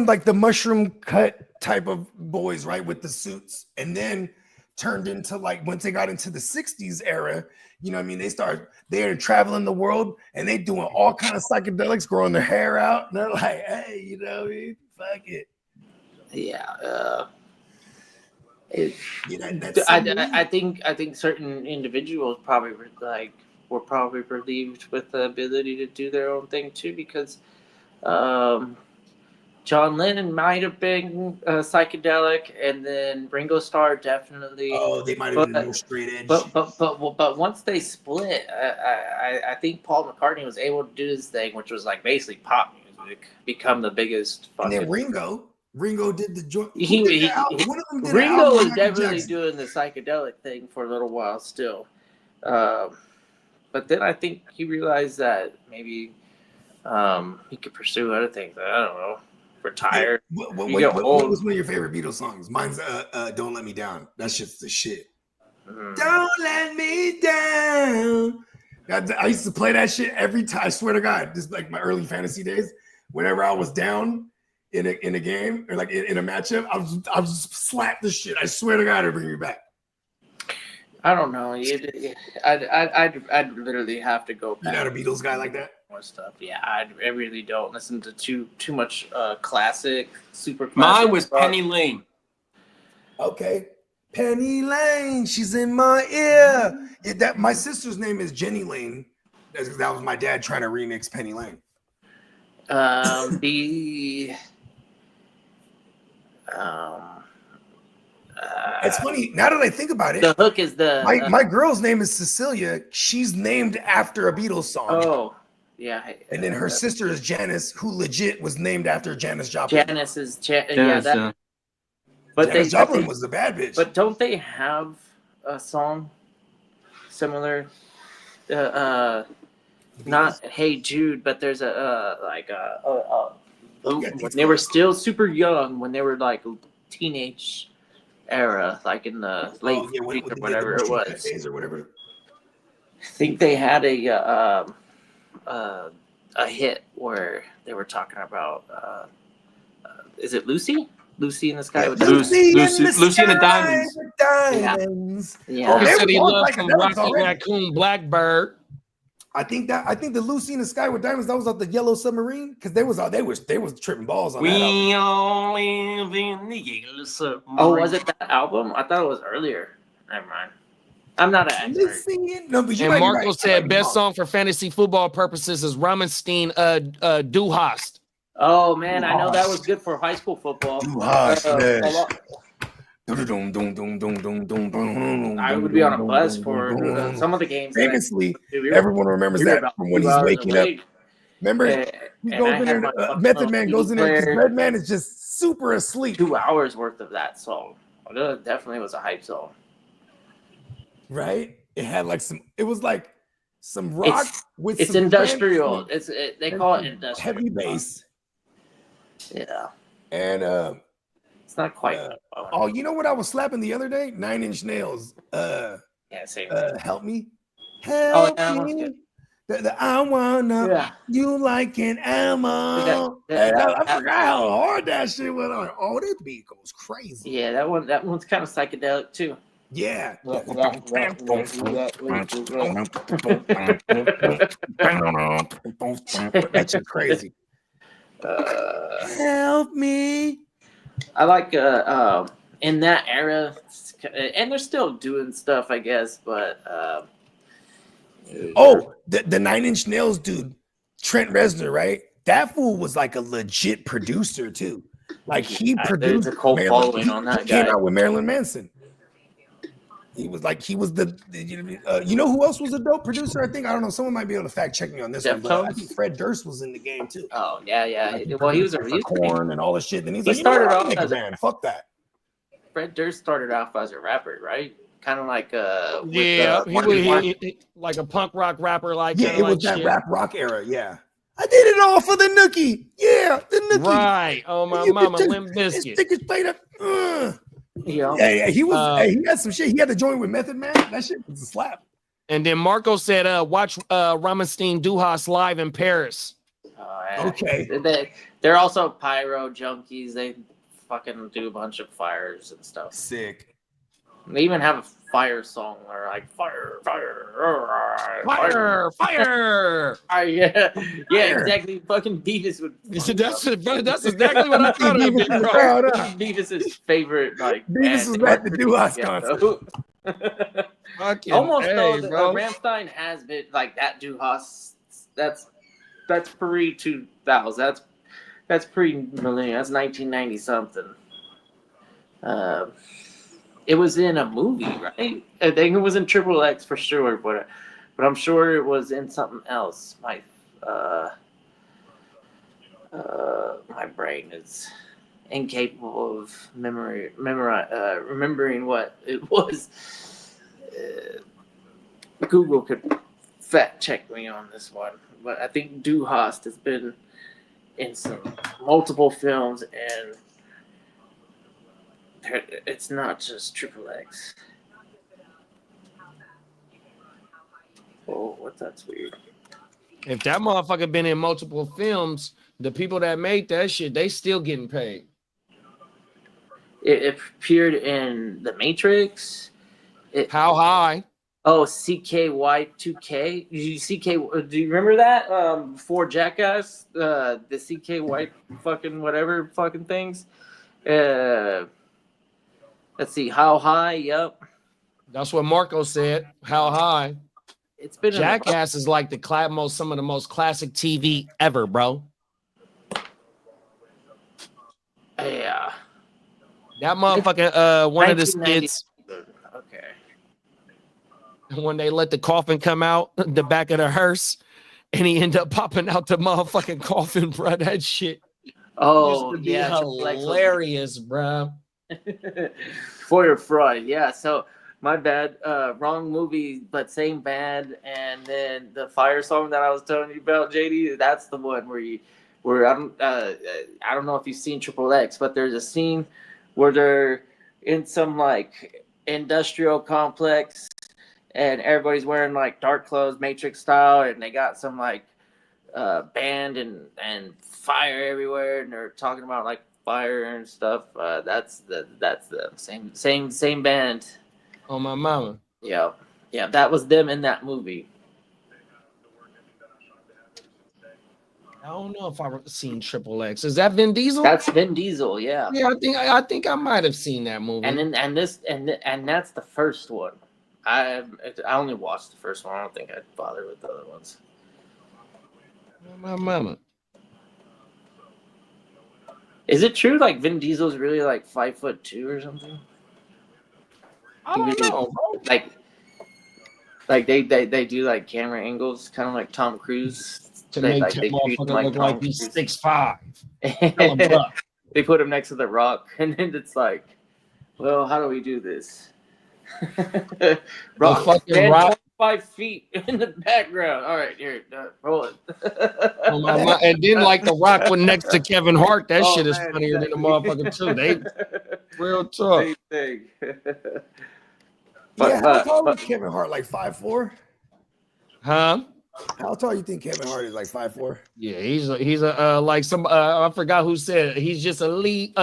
like the mushroom cut type of boys, right, with the suits, and then turned into like once they got into the 60s era, you know what I mean? They're traveling the world and they doing all kind of psychedelics, growing their hair out, and they're like, hey, you know what I mean? Fuck it. Yeah. That's I think certain individuals probably were probably relieved with the ability to do their own thing too, because John Lennon might have been psychedelic, and then Ringo Starr definitely. Oh, they might have been more straight edge. But once they split, I think Paul McCartney was able to do his thing, which was like basically pop music, become the biggest. And then Ringo did the joint. Ringo was definitely doing the psychedelic thing for a little while still, but then I think he realized that maybe he could pursue other things. I don't know. Retire. What was one of your favorite Beatles songs? Mine's "Don't Let Me Down." That's just the shit. Don't let me down. I used to play that shit every time. I swear to God, just like my early fantasy days. Whenever I was down in a game or like in a matchup, I was just slap the shit. I swear to God, it'd bring me back. I don't know. I'd literally have to go back. You're not a Beatles guy like that? More stuff. Yeah, I really don't listen to too much classic, super classic. Mine was stuff. Penny Lane. Okay. Penny Lane, she's in my ear. Yeah, that my sister's name is Jenny Lane. That was my dad trying to remix Penny Lane. It's funny now that I think about it. The hook is my girl's name is Cecilia. She's named after a Beatles song. Oh, yeah. And then her sister is Janice, who legit was named after Janis Joplin. Janice is yeah. But Janis Joplin was the bad bitch. But don't they have a song similar? Not Hey Jude, but there's when they were still super young, when they were like teenage era, like in the late 40s or whatever it was. Or whatever. I think they had a hit where they were talking about is it Lucy? Lucy in the Sky with Lucy and the Diamonds. Yeah. Oh, He said he was loved like some Rocky Raccoon Blackbird. I think the Lucy in the Sky with Diamonds, that was like the Yellow Submarine, because they was tripping balls on that album. We all live in the Yellow Submarine. Oh, was it that album? I thought it was earlier. Never mind. I'm not an expert. And Marco said best song for fantasy football purposes is Ramenstein Du Hast. Oh man, I know that was good for high school football. I would be on a bus for some of the games. Famously, everyone remembers that from when he's waking up. Remember, he goes in there, Method Man goes in there because Redman is just super asleep. 2 hours worth of that song. It definitely was a hype song. Right? It had like it was like some rock with it's some industrial. They call it industrial. Heavy bass. Yeah. And it's not quite. Oh, you know what I was slapping the other day? 9 Inch Nails. Yeah, same. Help me. Help me. I wanna you like an animal. I forgot how hard that shit went on. Oh, this beat goes crazy. Yeah, that one's kind of psychedelic too. Yeah. That's just crazy. Help me. I like in that era, and they're still doing stuff, I guess. But the 9 Inch Nails dude, Trent Reznor, right? That fool was like a legit producer too. Like he produced. There's a cult following on that guy. Came out with Marilyn Manson. He was the you know who else was a dope producer? I think, I don't know, someone might be able to fact check me on this one, but I think Fred Durst was in the game too. Oh yeah. Well, he was a Corn and all this shit. Then he started off as a band. Fuck that. Fred Durst started off as a rapper, right? Kind of like he was like a punk rock rapper, like it was that rap rock era. Yeah, I did it all for the nookie. Yeah, the nookie. Right. Oh my You mama, took- Limp His Biscuit. stick is played up. Yeah. Yeah, he was. He had some shit. He had to join with Method Man. That shit was a slap. And then Marco said, watch Rammstein Duhas live in Paris. Okay. They're also pyro junkies. They fucking do a bunch of fires and stuff. Sick. They even have a fire song. They're like fire. Yeah, exactly. Fucking Beavis would. That's exactly what I thought of it, bro. Beavis's favorite, like Beavis was at the Duhas concert. Fucking Almost though, A, bro. Rammstein has been like that. Duhas. That's pre 2000. That's pre millennium. That's 1990 something. It was in a movie, right? I think it was in Triple X for sure, but I'm sure it was in something else. My brain is incapable of remembering what it was. Google could fact check me on this one, but I think Duhast has been in some multiple films, and it's not just Triple X. Oh, that's weird. If that motherfucker been in multiple films, the people that made that shit, they still getting paid. It appeared in The Matrix. How high? Oh, CKY2K. Do you remember that? Before Jackass, the CKY fucking whatever fucking things. Let's see. How high? Yep. That's what Marco said. How high? It's been Jackass is like some of the most classic TV ever, bro. Yeah. That motherfucker, one of the 1990. skits, Okay. when they let the coffin come out the back of the hearse, and he ended up popping out the motherfucking coffin, bro. That shit. Oh, used to be yeah. Triple X was- hilarious, bro. For your fraud, yeah. So my bad, wrong movie, but same band. And then the fire song that I was telling you about, JD, that's the one where I don't know if you've seen Triple X, but there's a scene where they're in some like industrial complex, and everybody's wearing like dark clothes, Matrix style, and they got some like band and fire everywhere, and they're talking about like fire and stuff. That's the same band. Oh my mama. Yeah, that was them in that movie. I don't know if I've seen Triple X. Is that Vin Diesel? That's Vin Diesel. Yeah. Yeah, I think I might have seen that movie. And that's the first one. I only watched the first one. I don't think I'd bother with the other ones. My mama. Is it true like Vin Diesel's really like 5'2" or something? I don't know, bro. Like they do like camera angles, kind of like Tom Cruise. To They- make like, that they treat motherfucker him like look like Tom he's Cruise. 6'5". Hella buff. They put him next to the Rock, and then it's like, well, how do we do this? Rock, fucking stand Rock. 25 feet in the background. All right, here, roll it. Oh, my. And then like the Rock one next to Kevin Hart, that Oh, shit is man, funnier than the motherfucker too. They real tough. Same thing. Yeah, how tall is Kevin Hart? Like 5'4"? Huh? How tall you think Kevin Hart is? Like 5'4"? Yeah, he's a like some I forgot who said it. He's just a wee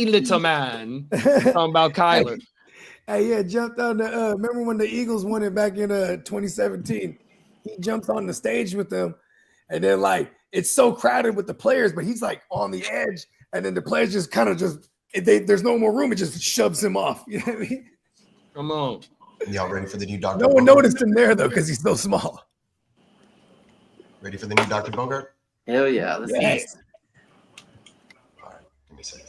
little man. Talking about Kyler. Hey, yeah, jumped on the. Remember when the Eagles won it back in 2017? He jumps on the stage with them, and then like it's so crowded with the players, but he's like on the edge, and then the players just kind of there's no more room. It just shoves him off. You know what I mean? Come on. Y'all ready for the new Dr. No one Bogart? noticed him there though because he's so small. Ready for the new Dr. Bogart? Hell yeah. Let's see. Yes. All right, give me a second.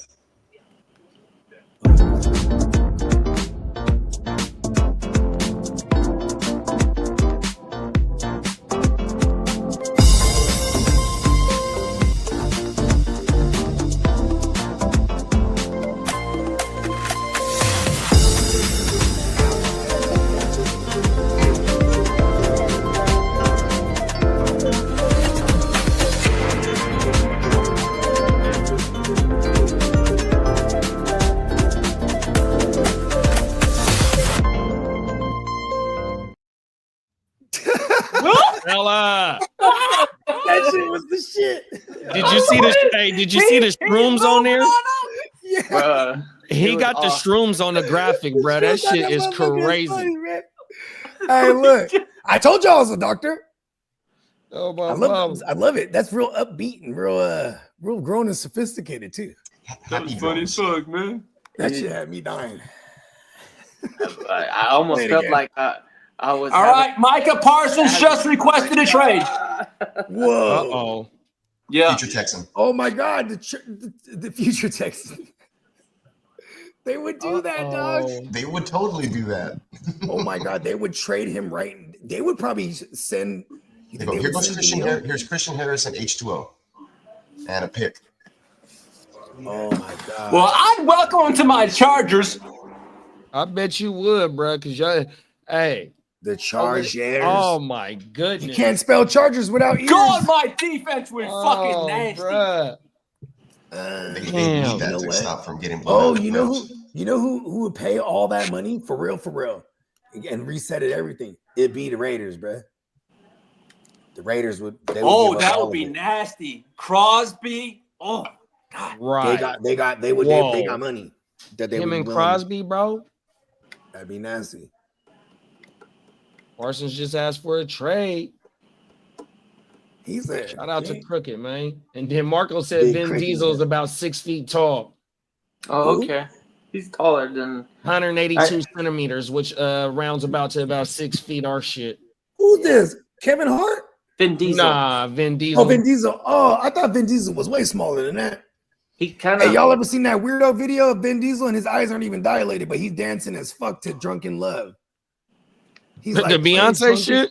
fella. That shit was the shit. Did you see the? Hey, did you see the shrooms on there? Yeah. Bruh, He it got the was awesome. shrooms on the graphic, bro. That shit is crazy. Funny, man. Hey, look, I told y'all I was a doctor. Oh my I love it. That's real upbeat and real grown and sophisticated too. Happy Funny drums. fuck, man. That shit had me dying. I almost Play it felt again. like I was. All right, Micah Parsons just requested a trade. Whoa. Uh-oh. Yeah. Future Texan. Oh my God, the future Texans. They would do that, dog. They would totally do that. Oh my God, they would trade him right. They would probably send. They go, here goes Christian Harris. Here's Christian Harris and H2O. And a pick. Oh my God. Well, I'd welcome him to my Chargers. I bet you would, bro. Cause y'all, hey, the Chargers. Oh my goodness. You can't spell Chargers without ears. God, my defense was fucking nasty. Bruh. They need that to stop from getting blown Oh, out you the know playoffs. who? You know who would pay all that money for real, and reset it everything? It'd be the Raiders, bro. The Raiders would. They would Oh, give up that all would be of it. nasty. Crosby. Oh, God. Right. They got money. That they Him would and willing- Crosby, bro. That'd be nasty. Parsons just asked for a trade. He's there. Shout out to Crooked, man. And then Marco said Big Vin Cricket, Diesel's man. about 6 feet tall, Oh, okay. He's taller than 182 centimeters, which rounds about to about 6 feet. Our shit. Who's this? Kevin Hart? Vin Diesel. Nah, Vin Diesel. Oh, Vin Diesel. Oh, I thought Vin Diesel was way smaller than that. He kind Hey, of. y'all ever seen that weirdo video of Vin Diesel and his eyes aren't even dilated, but he's dancing as fuck to Drunken Love? He's The playing Beyonce Drunken- shit?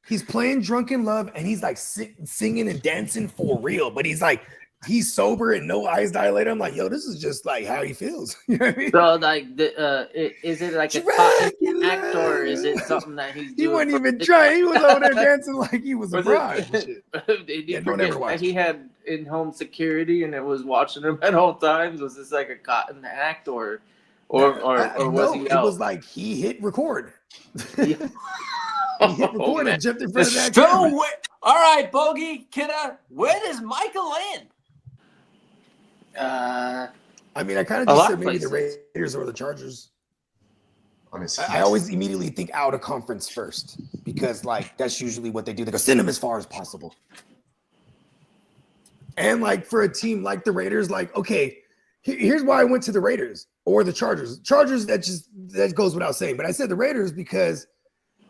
He's playing Drunken Love and he's like singing and dancing for real, but he's sober and no eyes dilated. I'm like, yo, this is just like how he feels. You know what I mean? So, like, is it like a cotton act or is it something that he's doing? He wasn't for even the- trying. He was over there dancing like he was a Was bride. and it- shit. Did Yeah, you don't forget ever watch that he had in-home security and it was watching him at all times? Was this like a cotton act or was No, he it out? was like he hit record. Yeah. He hit record and jumped in front of that So, camera. all right, Bogey, kidda, where does Micah land? I mean, I kind of A just lot said of maybe the places. Raiders or the Chargers. I mean, I always immediately think out of conference first because, like, that's usually what they do. They go send them as far as possible. And like for a team like the Raiders, like, okay, here's why I went to the Raiders or the Chargers. Chargers, that goes without saying. But I said the Raiders because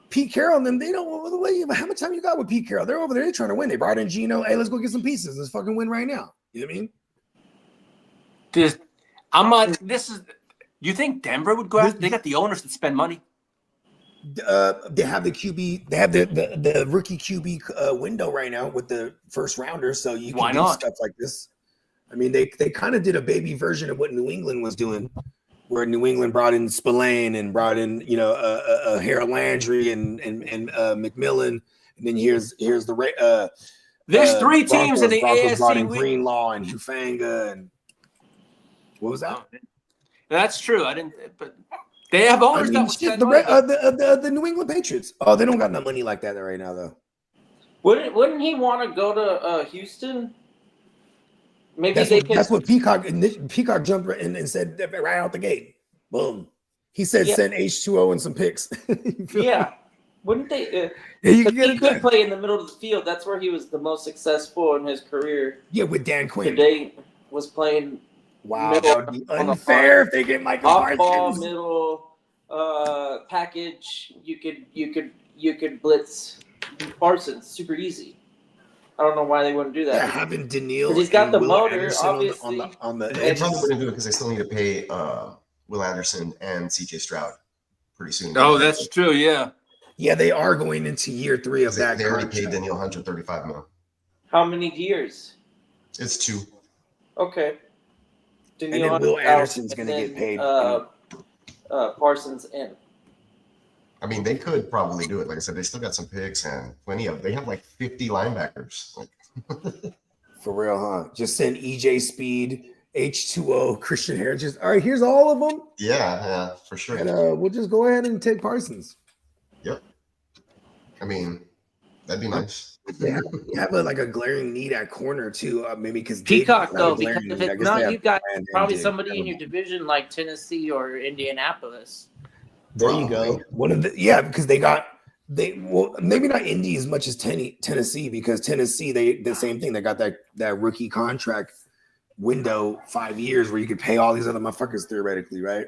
Pete Carroll and them, they don't. How much time you got with Pete Carroll? They're over there, they're trying to win. They brought in Geno. Hey, let's go get some pieces. Let's fucking win right now. You know what I mean? You think Denver would go after? They got the owners that spend money. They have the QB. They have the rookie QB window right now with the first rounder. So you can Why do not? stuff like this. I mean, they kind of did a baby version of what New England was doing, where New England brought in Spillane and brought in Harold Landry and McMillan, and then here's the There's three teams in the Broncos brought in AFC. Greenlaw and Hufanga and what was that? That's true. I didn't, but they have owners that would spend money. The New England Patriots. Oh, they don't got no money like that right now, though. Wouldn't he want to go to Houston? Maybe That's what Peacock jumped in and said right out the gate. Boom. He said send H2O and some picks. Yeah. Wouldn't they? You can He get it could done. play in the middle of the field. That's where he was the most successful in his career. Yeah, with Dan Quinn. Today was playing. Wow, middle that would be on the unfair farm. if they get Michael Off ball, Parsons. middle package. You could blitz Parsons super easy. I don't know why they wouldn't do Yeah, that. having Daniil. 'Cause he's got and the Will motor, Anderson obviously. on the They edge. probably wouldn't do it because they still need to pay Will Anderson and CJ Stroud pretty soon. Oh, that's true. Yeah. Yeah, they are going into year 3 of They, that they already contract. paid Daniel Hunter $35 million. How many years? It's 2. Okay. then Daniil Will out, Anderson's and gonna get then, paid. Parsons in. I mean, they could probably do it. Like I said, they still got some picks and plenty of. They have like 50 linebackers. Like, For real, huh? Just send EJ Speed, H2O, Christian Harris. Just all right, here's all of them. yeah, for sure. And we'll just go ahead and take Parsons. Yep. I mean, That'd be nice. You have like a glaring need at corner too. Maybe because Peacock though, because if it's not, you've got probably somebody in your division like Tennessee or Indianapolis. There you go. Because they maybe not Indy as much as Tennessee, because Tennessee the same thing. They got that rookie contract window 5 years where you could pay all these other motherfuckers theoretically, right?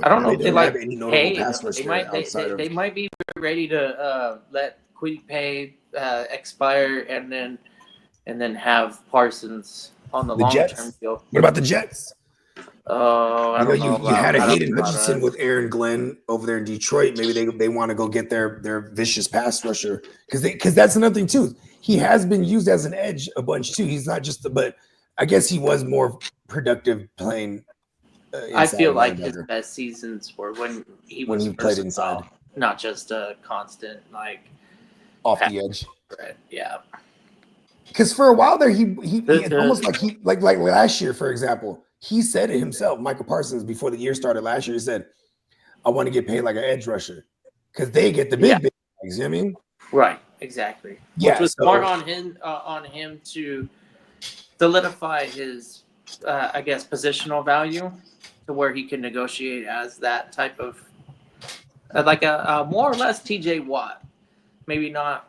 I don't know if they like any notable pass rush they might be ready to let Kwity Paye expire and then have Parsons on the long-term deal. What about the Jets? Oh, I don't know. You had a Hayden Hutchinson with Aaron Glenn over there in Detroit. Maybe they want to go get their vicious pass rusher, because that's another thing too. He has been used as an edge a bunch too. He's not just but I guess he was more productive playing. I feel like his best seasons were when he played inside, not just a constant like off the edge. Right. Yeah. Because for a while there, he almost like last year, for example, he said it himself. Michael Parsons, before the year started last year, he said, "I want to get paid like an edge rusher because they get the big things." You know what I mean? Right. Exactly. Yeah. Which was smart on him to solidify his, I guess, positional value to where he can negotiate as that type of like a more or less TJ Watt, maybe not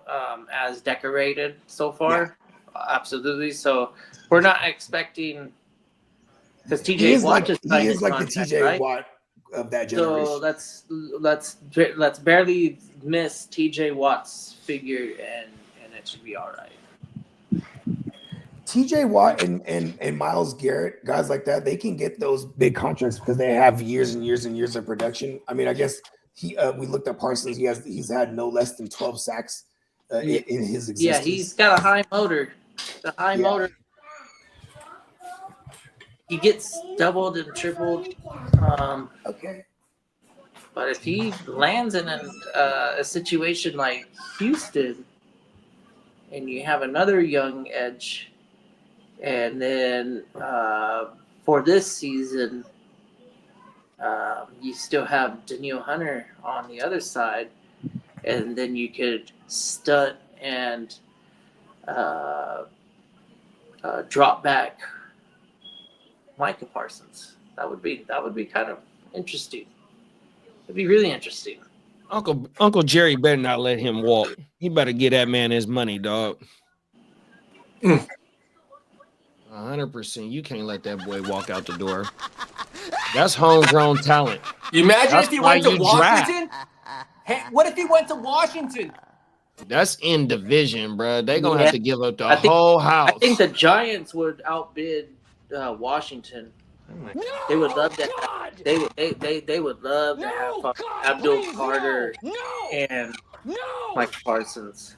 as decorated so far. Yeah. Absolutely. So we're not expecting, because TJ Watt just he is like the TJ Watt of that generation. So let's barely miss TJ Watt's figure and it should be all right. TJ Watt and Myles Garrett, guys like that, they can get those big contracts because they have years and years and years of production. I mean, I guess we looked at Parsons. He's had no less than 12 sacks in his existence. Yeah, he's got a high motor. The high motor. He gets doubled and tripled. Okay. But if he lands in a situation like Houston, and you have another young edge. And then for this season, you still have Danielle Hunter on the other side, and then you could stunt and drop back Micah Parsons. That would be kind of interesting. It'd be really interesting. Uncle Jerry better not let him walk. He better get that man his money, dog. 100%. You can't let that boy walk out the door. That's homegrown talent. You imagine if he went to Washington? Hey, what if he went to Washington? That's in division, bro. They're gonna have to give up the whole house. I think the Giants would outbid Washington. They would love that. They would love to have Abdul Carter and Mike Parsons.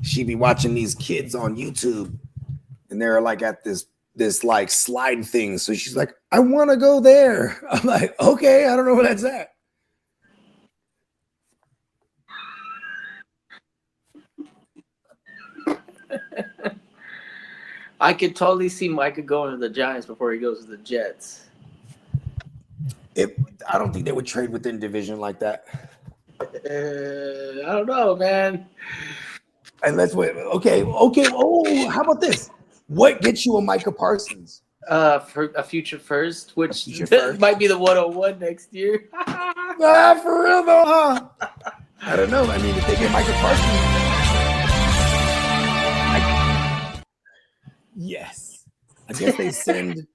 She be watching these kids on YouTube, and they're like at this like slide thing. So she's like, "I want to go there." I'm like, "Okay, I don't know where that's at." I could totally see Micah going to the Giants before he goes to the Jets. I don't think they would trade within division like that. I don't know, man. And let's wait. Okay. Oh, how about this? What gets you a Micah Parsons? For a future first, which might be the 101 next year. For real though, huh? I don't know. I mean, if they get Micah Parsons, yes. I guess they send.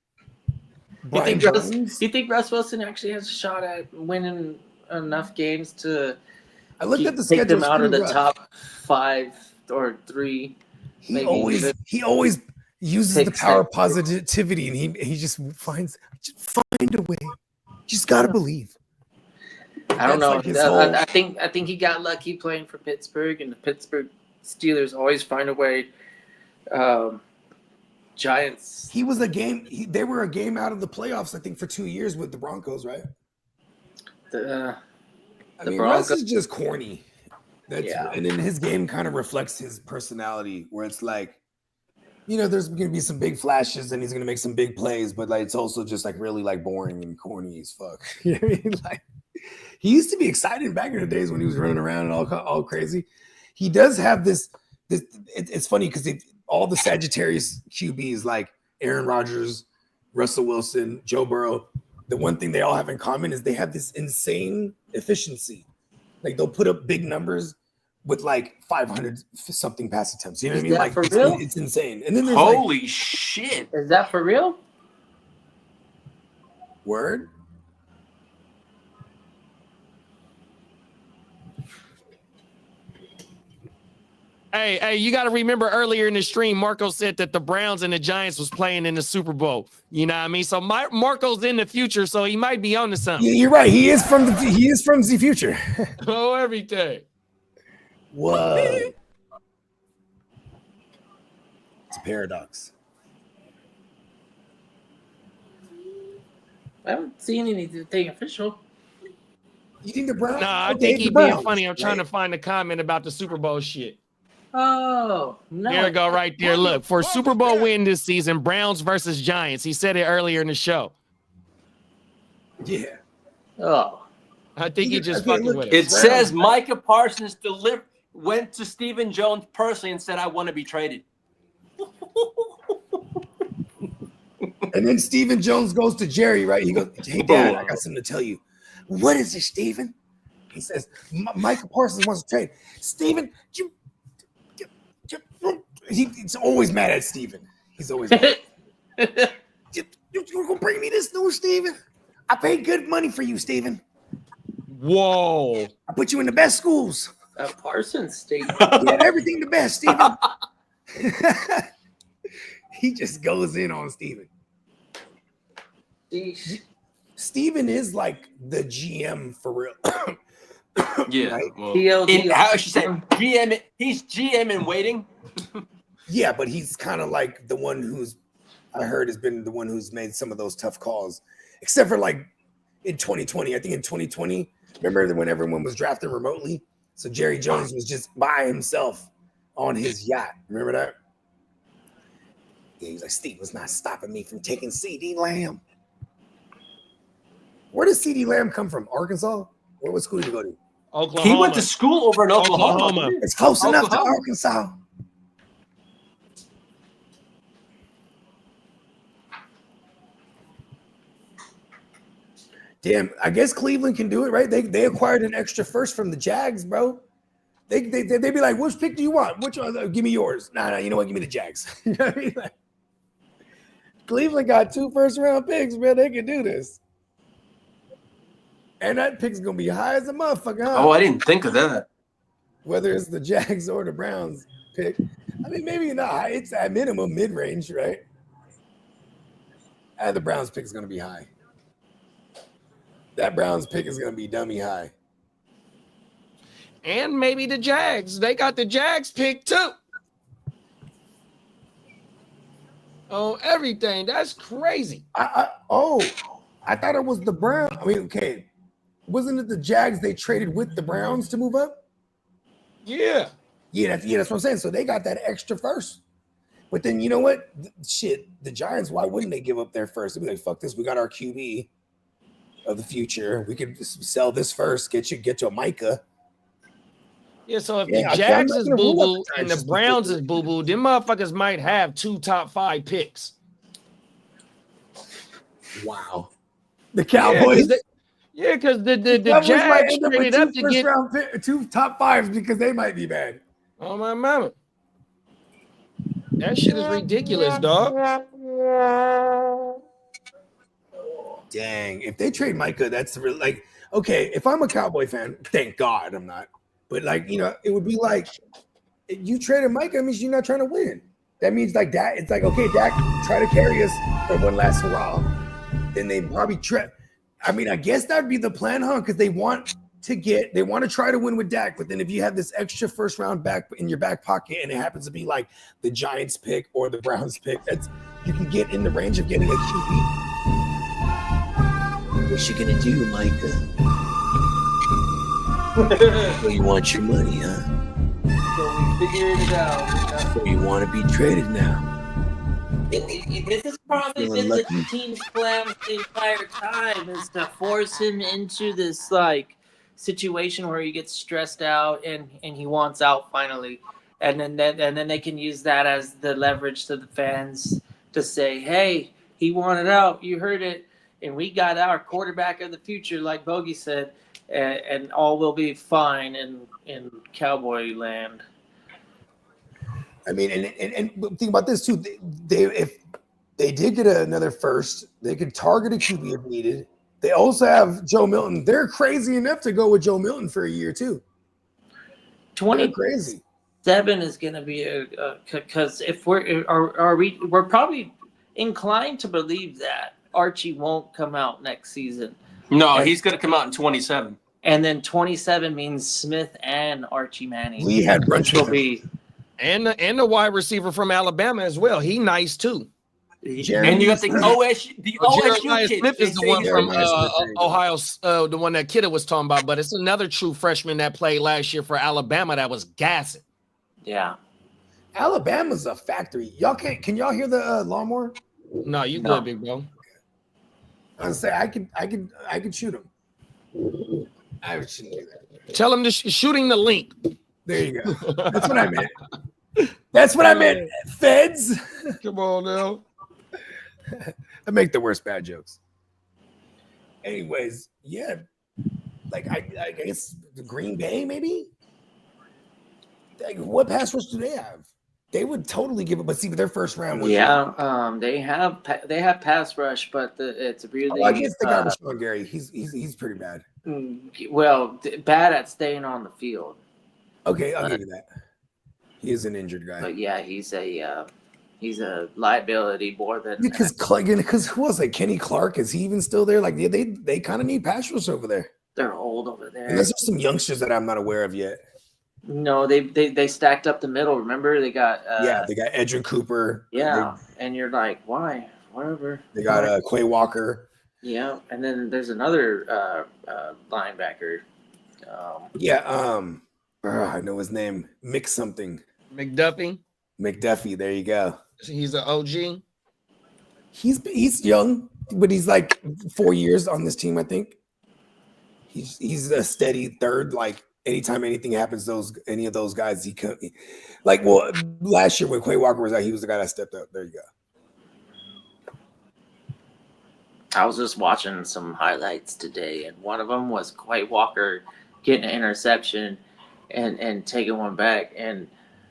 You think Russ Wilson actually has a shot at winning enough games to? I looked at the take schedule them out of the top 5 or 3. He always uses the power of positivity, and he just find a way. Just gotta believe. I don't know. Like I think he got lucky playing for Pittsburgh, and the Pittsburgh Steelers always find a way. Giants. He was a game. They were a game out of the playoffs, I think, for 2 years with the Broncos, right? I mean, Russ is just corny. And then his game kind of reflects his personality, where it's like, you know, there's going to be some big flashes and he's going to make some big plays, but like it's also just like really like boring and corny as fuck. You know what I mean? Like he used to be exciting back in the days when he was running around and all crazy. He does have this. It's funny because all the Sagittarius QBs like Aaron Rodgers, Russell Wilson, Joe Burrow, the one thing they all have in common is they have this insane efficiency. Like they'll put up big numbers with like 500 something pass attempts. You know what I mean? Like for real? It's insane. And then there's Holy shit. Is that for real? Word. Hey, you got to remember earlier in the stream, Marco said that the Browns and the Giants was playing in the Super Bowl. You know what I mean? So Marco's in the future, so he might be on to something. Yeah, you're right. He is from the future. Oh, everything. Whoa. It's a paradox. I haven't seen anything official. You think the Browns? Nah, I think he's being funny. I'm trying to find a comment about the Super Bowl shit. Oh, no. There we go, right there. Look, for Super Bowl win this season, Browns versus Giants. He said it earlier in the show. Yeah. Oh. I think he just fucking with It says Micah Parsons went to Stephen Jones personally and said, I want to be traded. And then Stephen Jones goes to Jerry, right? He goes, hey, Dad, I got something to tell you. What is it, Stephen? He says, Micah Parsons wants to trade. Stephen, he's always mad at Stephen. He's always mad. You're going to bring me this news, Stephen? I paid good money for you, Stephen. Whoa. I put you in the best schools. Parsons State. Yeah, everything the best, Stephen. He just goes in on Stephen. Stephen is like the GM for real. Yeah. Right? Well, how should say GM? He's GM in waiting. Yeah, but he's kind of like the one who's, I heard, has been the one who's made some of those tough calls, except for like in 2020. I think in 2020, remember when everyone was drafting remotely? So Jerry Jones was just by himself on his yacht. Remember that? Yeah, he was like, Steve was not stopping me from taking CeeDee Lamb. Where does CeeDee Lamb come from? Arkansas? What school did he go to? Oklahoma. He went to school over in Oklahoma. It's close enough to Arkansas. Damn, I guess Cleveland can do it, right? They acquired an extra first from the Jags, bro. They'd be like, which pick do you want? Which one? Give me yours. Nah, you know what? Give me the Jags. You know what I mean? Like, Cleveland got 2 first-round picks, man. They can do this. And that pick's going to be high as a motherfucker, huh? Oh, I didn't think of that. Whether it's the Jags or the Browns pick. I mean, maybe not. It's at minimum mid-range, right? And the Browns pick is going to be high. That Browns pick is going to be dummy high. And maybe the Jags. They got the Jags pick too. Oh, everything. That's crazy. I thought it was the Browns. I mean, okay. Wasn't it the Jags they traded with the Browns to move up? Yeah. Yeah, that's what I'm saying. So they got that extra first. But then you know what? Shit, the Giants, why wouldn't they give up their first? They'd be like, fuck this. We got our QB of the future. We could sell this first, get you a Micah. Yeah, so if the Jags is boo-boo and the Browns is boo-boo, them motherfuckers might have 2 top 5 picks. Wow. The Cowboys. Yeah, because the Jags traded up to get round pick, 2 top 5s because they might be bad. Oh, my mama. That shit is ridiculous, dog. Dang. If they trade Micah, that's really like, okay, if I'm a Cowboy fan, thank God I'm not. But like, you know, it would be like, if you traded Micah, it means you're not trying to win. That means like that. It's like, okay, Dak, try to carry us for one last hurrah. Then they probably I mean, I guess that'd be the plan, huh? Because they want to try to win with Dak. But then if you have this extra first round back in your back pocket and it happens to be like the Giants pick or the Browns pick, you can get in the range of getting a QB. What you gonna do, Micah? So you want your money, huh? So we figured it out. So you want to be traded now? This has probably Feeling been lucky. the team's plan the entire time, is to force him into this like situation where he gets stressed out and he wants out finally, and then they can use that as the leverage to the fans to say, hey, he wanted out, you heard it, and we got our quarterback of the future, like Bogey said, and all will be fine in Cowboy land. I mean, and think about this too. They if they did get another first, they could target a QB if needed. They also have Joe Milton. They're crazy enough to go with Joe Milton for a year too. 20 crazy. 7 is going to be because if we're probably inclined to believe that Archie won't come out next season. No, he's going to come out in 27. And then 27 means Smith and Archie Manning. Lee had which will be and the wide receiver from Alabama as well. He nice too. And you got the OSU. The OSU Jeremiah kid. Smith is the one from Jeremiah Smith, Ohio, the one that Kidda was talking about. But it's another true freshman that played last year for Alabama that was gassing. Yeah, Alabama's a factory. Can y'all hear the lawnmower? No, you good, big bro. I was say I could shoot him. I shouldn't do that. Tell him to shooting the link. There you go. That's what I meant. That's what I meant. Feds. Come on now. I make the worst bad jokes. Anyways, yeah. Like I guess the Green Bay maybe. Like, what pass rush do they have? They would totally give it, but see, their first round. they have pass rush, but it's really. I guess they got Rashawn Gary. He's pretty bad. Well, bad at staying on the field. Okay, I'll give you that. He is an injured guy. But yeah, he's a liability more than because who was it? Kenny Clark? Is he even still there? Like they kind of need pass rush over there. They're old over there. And there's some youngsters that I'm not aware of yet. No, they stacked up the middle. Remember, they got they got Edgerrin Cooper. Yeah, and you're like, why? Whatever. They got Quay Walker. Yeah, and then there's another linebacker. I know his name. Mick something. McDuffie. There you go. He's an OG. He's young, but he's like 4 years on this team, I think. He's a steady third. Like anytime anything happens, any of those guys, he could last year when Quay Walker was out, he was the guy that stepped up. There you go. I was just watching some highlights today, and one of them was Quay Walker getting an interception and taking one back, and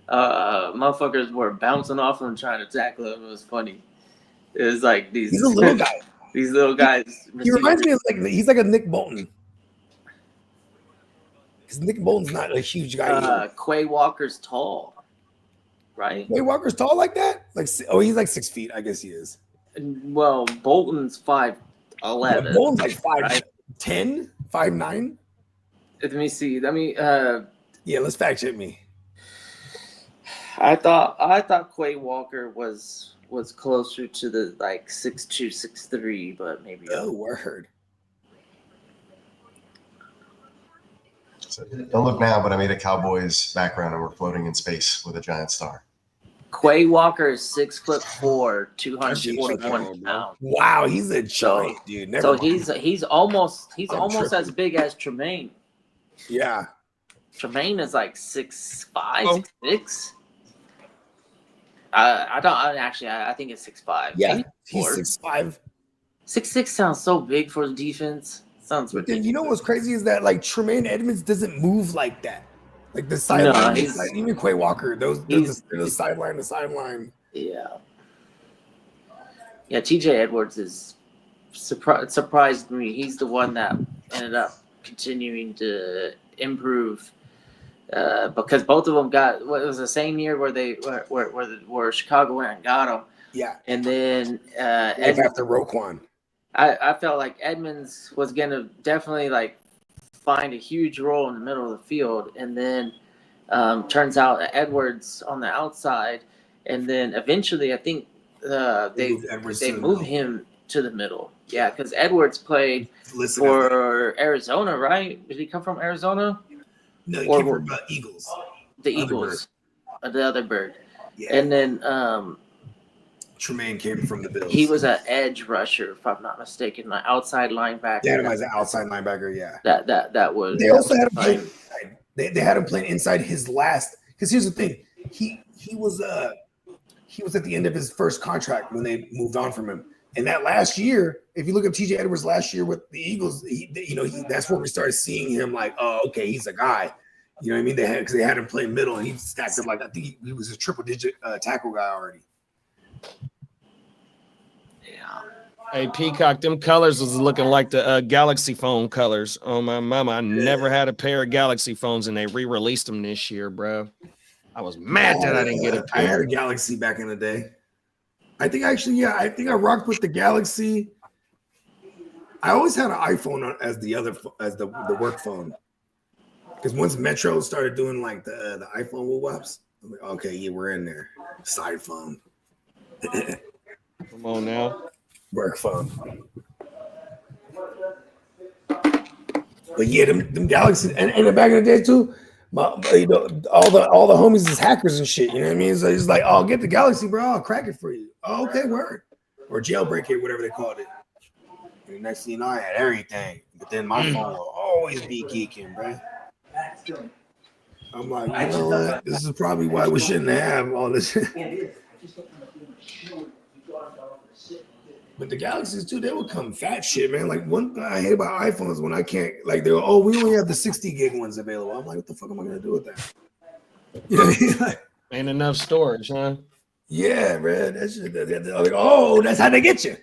motherfuckers were bouncing off him trying to tackle him. It was funny. It was like he's a little guy. These little guys. He reminds me of he's like a Nick Bolton. Because Nick Bolton's not a huge guy. Quay Walker's tall, right? Quay Walker's tall like that? He's like 6 feet. I guess he is. Well, Bolton's 5'11". Yeah, Bolton's like 5'10", right? 5'9". Let me see. Let's fact check me. I thought Quay Walker was closer to the 6'2", 6'3", but maybe. Oh, word. So don't look now, but I made a Cowboys background and we're floating in space with a giant star. Quay Walker is 6'4", 241 pounds. Wow, he's a giant dude. So he's almost as big as Tremaine. Yeah. Tremaine is like 6'5", 6'6". I think it's 6'5". Yeah, he's 6'5". 6'6" sounds so big for the defense. Sounds ridiculous. You know what's crazy is that Tremaine Edmonds doesn't move like that. Like the sideline, even Quay Walker, those sideline to sideline. Yeah. Yeah, TJ Edwards is surprised me. He's the one that ended up continuing to improve because both of them got it was the same year where Chicago went and got him. Yeah. And then after Roquan. I felt like Edmonds was gonna definitely find a huge role in the middle of the field, and then turns out Edwards on the outside, and then eventually I think they moved him to the middle. Yeah, because Edwards played for Arizona, right? Did he come from Arizona? No, he came from Eagles. The Eagles, the other bird. Yeah. And then Tremaine came from the Bills. He was an edge rusher, if I'm not mistaken, like outside linebacker. They had him as an outside linebacker. Yeah. That was. They also had him play. They had him playing inside his last. Because here's the thing, he was at the end of his first contract when they moved on from him. And that last year, if you look at T.J. Edwards last year with the Eagles, that's where we started seeing him like, oh, okay, he's a guy. You know what I mean? Because they had him play middle, and he stacked up like I think he was a triple-digit tackle guy already. Yeah. Hey, Peacock, them colors was looking like the Galaxy phone colors. Oh, my mama, I never had a pair of Galaxy phones, and they re-released them this year, bro. I was mad that I didn't get a pair. I had a Galaxy back in the day. I think I rocked with the Galaxy. I always had an iPhone as the work phone. Because once Metro started doing like the iPhone woo-wops, I'm like, okay, yeah, we're in there. Side phone. Come on now. Work phone. But yeah, them Galaxies, and back in the day too, all the homies is hackers and shit. You know what I mean? So it's like, oh, get the Galaxy, bro. I'll crack it for you. Oh, okay, word. Or jailbreak it, whatever they called it. And the next thing you know, I had everything. But then my phone will always be geeking, bro. I'm like, you know what? This is probably why we shouldn't have all this. But the Galaxies too, they would come fat shit, man. Like one thing I hate about iPhones when I can't, like they're, oh, we only have the 60 gig ones available. I'm like, what the fuck am I gonna do with that? You know, ain't enough storage, huh? Yeah, man. That shit. They're like, oh, that's how they get you.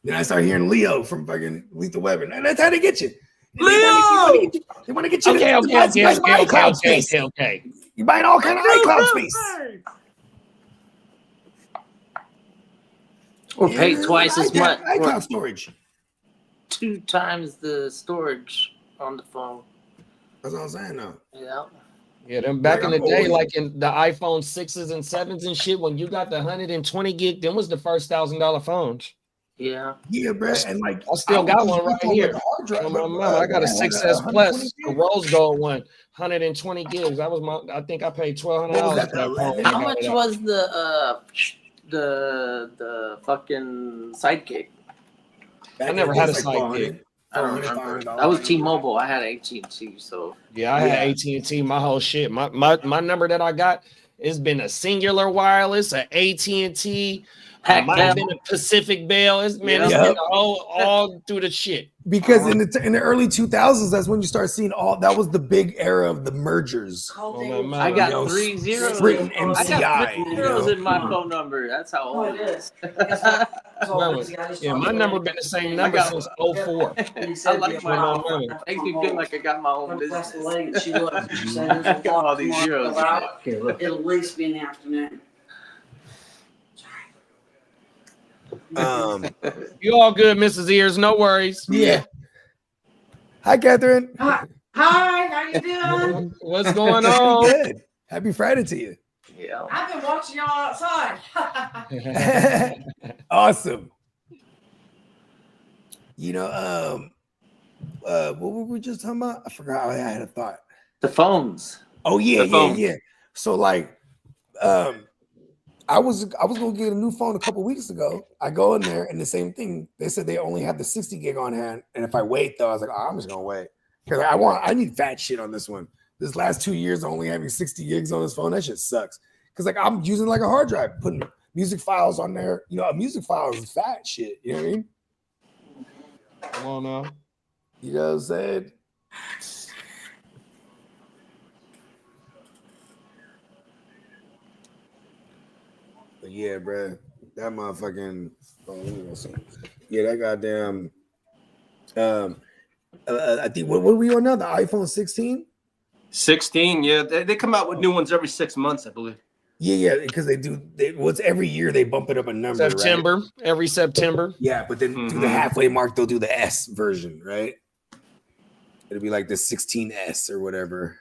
Then I start hearing Leo from fucking Lethal Weapon. And that's how they get you. Leo! They want to get you. Okay. You're buying all kind of iCloud space. Or pay twice as much. iCloud storage. 2 times the storage on the phone. That's what I'm saying now. Yeah. Yeah, them back in the day, like in the iPhone 6s and 7s and shit, when you got the 120 gig, them was the first $1,000 phones. Yeah. Yeah, bro. And like I still got one right here. I got a 6S Plus, a rose gold one, 120 gigs. That was I think I paid $1,200 for that phone. How much was the fucking Sidekick? I never had a Sidekick. I don't remember. I was T-Mobile. I had AT&T, so yeah, I had AT&T. My whole shit. My number that I got has been a Singular Wireless, a AT&T. Might have been a Pacific Bell. It's been all through the shit. Because in the early 2000s, that's when you start seeing that was the big era of the mergers. I got 3 zeros. Sprint and MCI, I got 3 zeros in my phone number. That's how old it is. Yeah, my number been the same number since 04. I like my own. Makes me feel like I got my own business. I got all these zeros. It'll at least be in the afternoon. You all good, Mrs. Ears? No worries. Yeah. Hi, Catherine. Hi, how you doing? What's going on? Good. Happy Friday to you. Yeah. I've been watching y'all outside. Awesome. You know, what were we just talking about? I forgot. I had a thought. The phones. Oh yeah. So like, I was gonna get a new phone a couple weeks ago. I go in there and the same thing. They said they only have the 60 gig on hand, and if I wait though, I was like, oh, I'm just gonna wait because I need fat shit on this one. This last 2 years, only having 60 gigs on this phone, that shit sucks. Because like I'm using like a hard drive, putting music files on there. You know, a music file is fat shit. You know what I mean? Come on now. You know what I'm saying? But yeah, bro, that motherfucking that goddamn. I think what are we on now? The iPhone 16. 16, yeah, they come out with new ones every 6 months, I believe. Yeah, because they do. What's every year they bump it up a number. September, right? Every September. Yeah, but then through the halfway mark, they'll do the S version, right? It'll be like the 16S or whatever.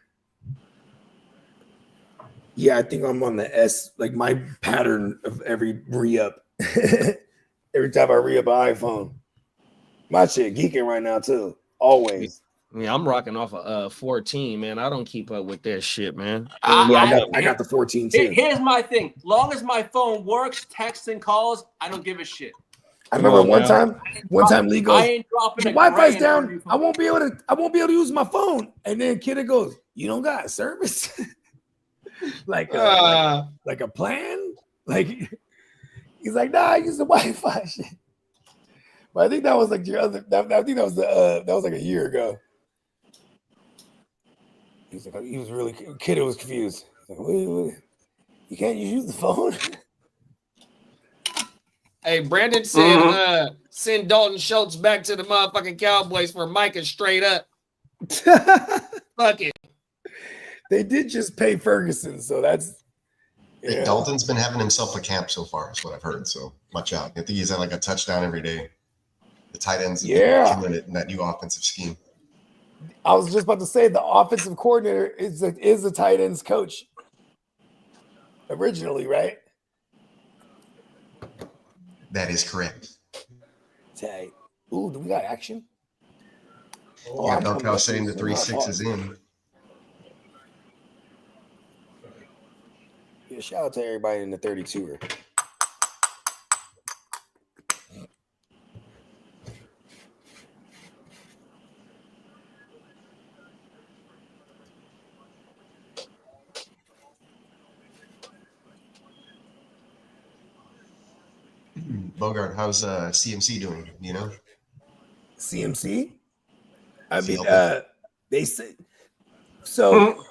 Yeah, I think I'm on the S, like my pattern of every re-up. Every time I re-up an iPhone. My shit geeking right now too. Always. Yeah, I'm rocking off a 14, man. I don't keep up with that shit, man. I got the 14 too. Here's my thing. Long as my phone works, texts and calls, I don't give a shit. I remember one time Lee goes, I ain't dropping the a Wi-Fi's grand on down. you. I won't be able to use my phone. And then Kidda goes, you don't got service? like a plan? Like he's like, nah, I use the Wi-Fi shit. But I think that was like your other. I think that was like a year ago. He was really Kidda was confused. He's like, wait, you can't use the phone? Hey, Brandon said send Dalton Schultz back to the motherfucking Cowboys for Micah straight up. Fuck it. They did just pay Ferguson, so that's Dalton's been having himself a camp so far, is what I've heard. So watch out. I think he's at like a touchdown every day. The tight ends killing it in that new offensive scheme. I was just about to say the offensive coordinator is the tight ends coach originally, right? That is correct. Tight. Ooh, do we got action? Yeah, Bell Cow saying the 3-6 is in. Yeah, shout out to everybody in the 32er. Bogart, how's CMC doing? You know, CMC. I mean, they say so.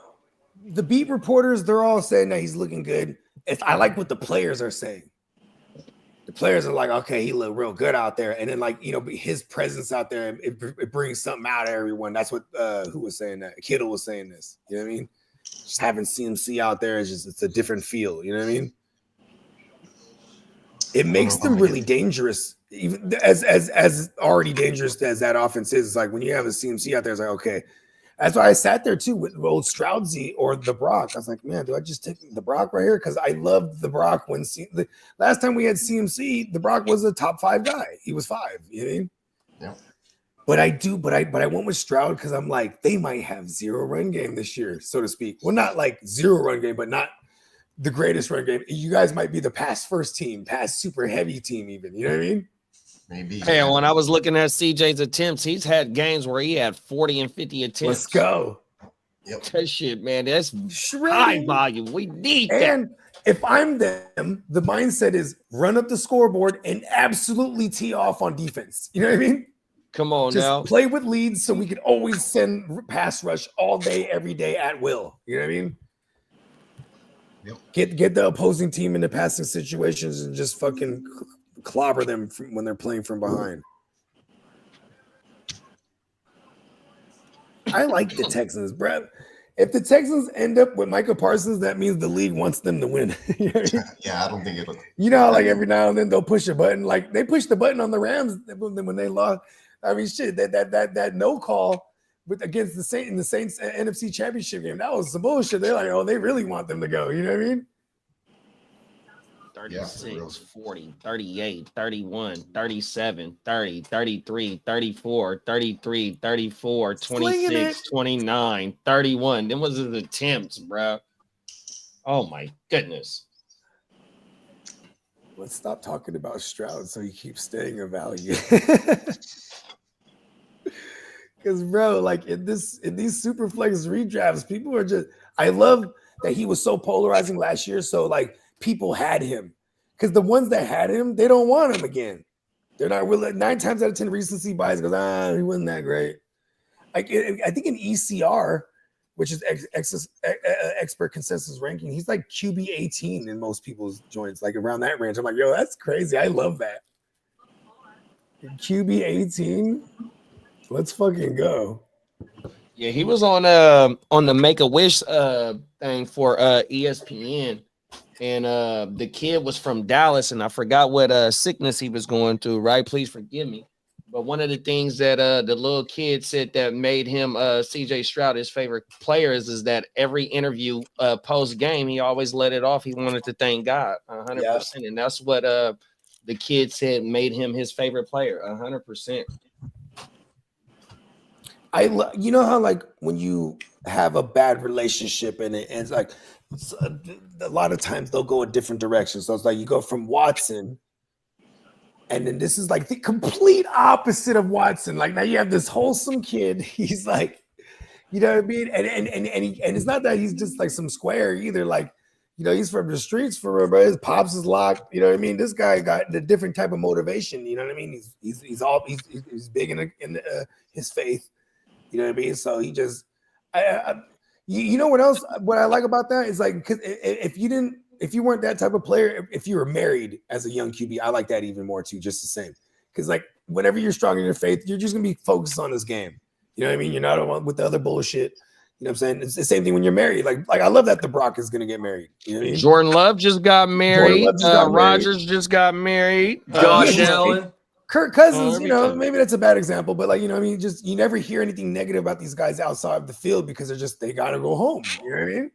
The beat reporters, they're all saying that he's looking good. I like what the players are saying. The players are like, okay, he looked real good out there, and then like his presence out there, it brings something out of everyone. That's what who was saying that? Kittle was saying this. You know what I mean? Just having CMC out there is it's a different feel. You know what I mean? It makes them really dangerous, even as already dangerous as that offense is. It's like when you have a CMC out there, it's like, okay. That's why I sat there too with old Stroudsy or the Brock. I was like, man, do I just take the Brock right here? Because I loved the Brock when the last time we had CMC, the Brock was a top 5 guy. He was 5. You know what I mean? Yeah. But I went with Stroud because I'm like, they might have 0 run game this year, so to speak. Well, not like 0 run game, but not the greatest run game. You guys might be the pass first team, pass super heavy team, even. You know what I mean? Maybe. Hey, when I was looking at CJ's attempts, he's had games where he had 40 and 50 attempts. Let's go. Yep. That shit, man. That's high volume. We need that. And if I'm them, the mindset is run up the scoreboard and absolutely tee off on defense. You know what I mean? Come on Just now. play with leads so we can always send pass rush all day, every day at will. You know what I mean? Yep. Get the opposing team into passing situations and just fucking clobber them when they're playing from behind. I like the Texans, bro. If the Texans end up with Micah Parsons, that means the league wants them to win. You know what I mean? Yeah, I don't think it'll. You know how like every now and then they'll push a button. Like they pushed the button on the Rams when they lost. I mean, shit, that no call against the Saints in the Saints NFC Championship game. That was some bullshit. They're like, oh, they really want them to go. You know what I mean? 36, 40, 38, 31, 37, 30, 33, 34, 33, 34, 26, 29, 31. Them was his attempts, bro. Oh, my goodness. Let's stop talking about Stroud so he keeps staying a value. Because, bro, like in these super flex redrafts, people are just – I love that he was so polarizing last year. So, like, people had him. Because the ones that had him, they don't want him again. They're not really – 9 times out of 10 recency bias goes, he wasn't that great. Like, I think in ECR, which is expert consensus ranking, he's like QB 18 in most people's joints, like around that range. I'm like, yo, that's crazy. I love that. QB 18? Let's fucking go. Yeah, he was on the Make-A-Wish thing for ESPN. And the kid was from Dallas, and I forgot what sickness he was going through, right? Please forgive me. But one of the things that the little kid said that made him CJ Stroud his favorite player is that every interview post-game, he always let it off. He wanted to thank God 100%. Yeah. And that's what the kid said made him his favorite player 100%. You know how like when you have a bad relationship and it ends like a lot of times they'll go a different direction. So it's like you go from Watson, and then this is like the complete opposite of Watson. Like now you have this wholesome kid. He's like, you know what I mean? And it's not that he's just like some square either. Like, you know, he's from the streets for real, bro. His pops is locked. You know what I mean? This guy got a different type of motivation. You know what I mean? He's big in his faith. You know what I mean? So he just, you know what else? What I like about that is like, because if you weren't that type of player, if you were married as a young QB, I like that even more too, just the same. Because like whenever you're strong in your faith, you're just gonna be focused on this game. You know what I mean? You're not with the other bullshit. You know what I'm saying? It's the same thing when you're married. Like I love that the Brock is gonna get married. You know what I mean? Jordan Love just got married. Rodgers just got married. Josh Allen. Kirk Cousins, you know, maybe that's a bad example, but like, you know what I mean? Just you never hear anything negative about these guys outside of the field because they gotta go home. You know what I mean?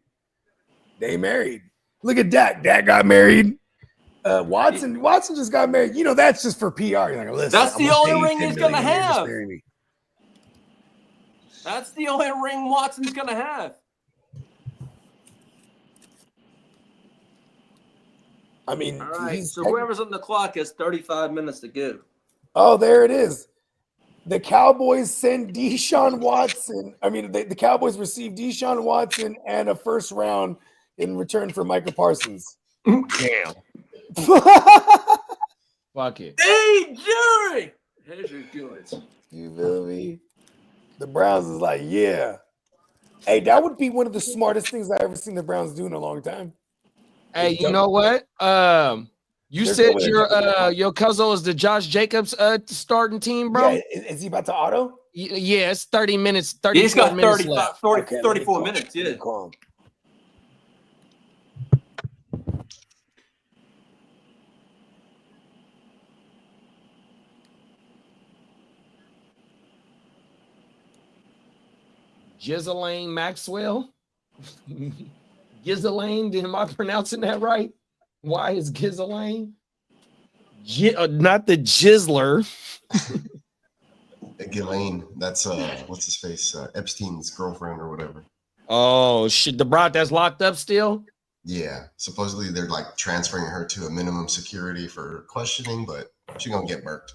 They married. Look at Dak. Dak got married. Watson just got married. You know, that's just for PR. You're like, listen, that's the only ring he's gonna have. That's the only ring Watson's gonna have. I mean, all right. So whoever's on the clock has 35 minutes to go. Oh, there it is. The Cowboys send Deshaun Watson. I mean, the Cowboys receive Deshaun Watson and a first round in return for Micah Parsons. Damn. Fuck it. Hey, Jerry. Here's your goods. You feel me? The Browns is like, yeah. Hey, that would be one of the smartest things I ever seen the Browns do in a long time. Hey, you know what? You said your cousin is the Josh Jacobs starting team, bro. Yeah, is he about to auto? Yeah, it's 30 minutes. 34 He's got minutes left. 34 minutes. Yeah. Call him. Ghislaine Maxwell. Ghislaine, am I pronouncing that right? Why is Ghislaine? Not the Gizzler. Ghislaine, that's what's his face? Epstein's girlfriend or whatever. Oh shit, the broad that's locked up still? Yeah, supposedly they're like transferring her to a minimum security for questioning, but she's gonna get murked.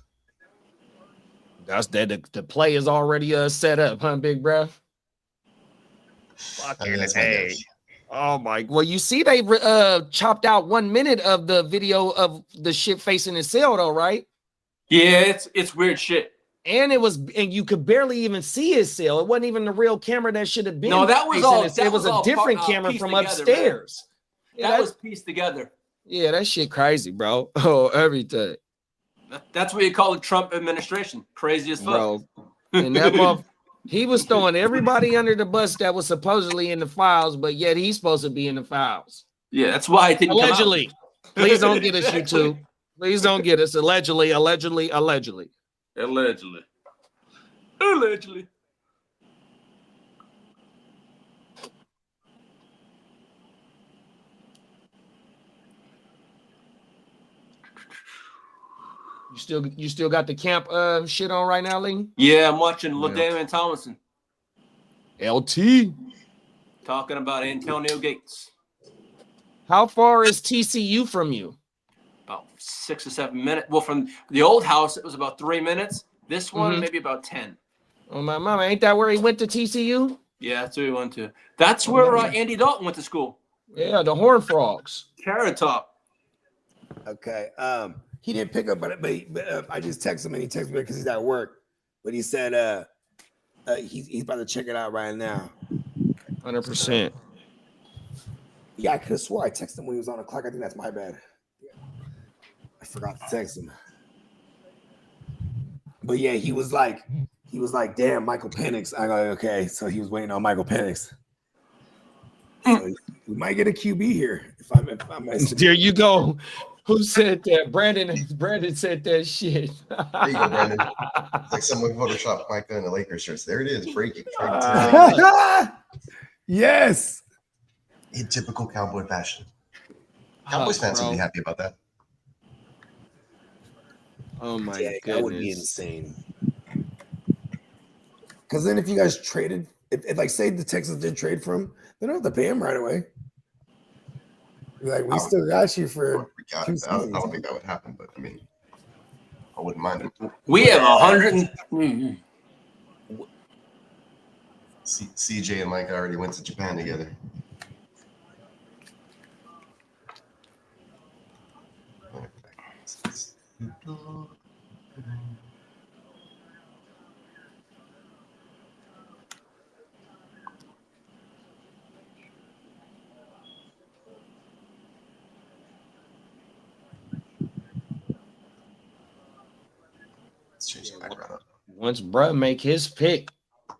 That's that the play is already set up, huh, big bro? Fucking hey. Oh my! Well, you see, they chopped out 1 minute of the video of the shit facing his cell, though, right? Yeah, it's weird shit. And you could barely even see his cell. It wasn't even the real camera that should have been. No, that was all. It was a different camera from upstairs. Yeah, that was pieced together. Yeah, that shit crazy, bro. Oh, everything. That's what you call the Trump administration. Crazy as fuck, bro. And that he was throwing everybody under the bus that was supposedly in the files, but yet he's supposed to be in the files. Yeah, that's why I didn't allegedly. Come out. Please don't get us, YouTube. Please don't get us. Allegedly. You still got the camp shit on right now, Lee? Yeah, I'm watching LaDainian Tomlinson. LT. Talking about Antonio Gates. How far is TCU from you? About 6 or 7 minutes. Well, from the old house, it was about 3 minutes. This one, maybe about 10. Oh, my mama. Ain't that where he went to TCU? Yeah, that's where he went to. That's where Andy Dalton went to school. Yeah, the Horned Frogs. Carrot Top. Okay. He didn't pick up, but I just texted him and he texted me because he's at work. But he said he's about to check it out right now. 100%. Yeah, I could have swore I texted him when he was on the clock. I think that's my bad. I forgot to text him. But yeah, he was like, damn, Michael Penix. I go, okay. So he was waiting on Michael Penix. So we might get a QB here if I'm there you go. Who said that? Brandon said that shit. There you go, Brandon. It's like someone photoshopped Micah in the Lakers shirts. There it is. Breaking. Yes. In typical Cowboy fashion. Cowboys fans will be happy about that. Oh my goodness. That would be insane. Because then if you guys traded, if like say the Texans did trade for him, they don't have to pay him right away. Like we still got you for. I don't think that would happen, but I mean, I wouldn't mind it. We have 100. CJ and Mike already went to Japan together. Let's change the background up. Once bruh make his pick,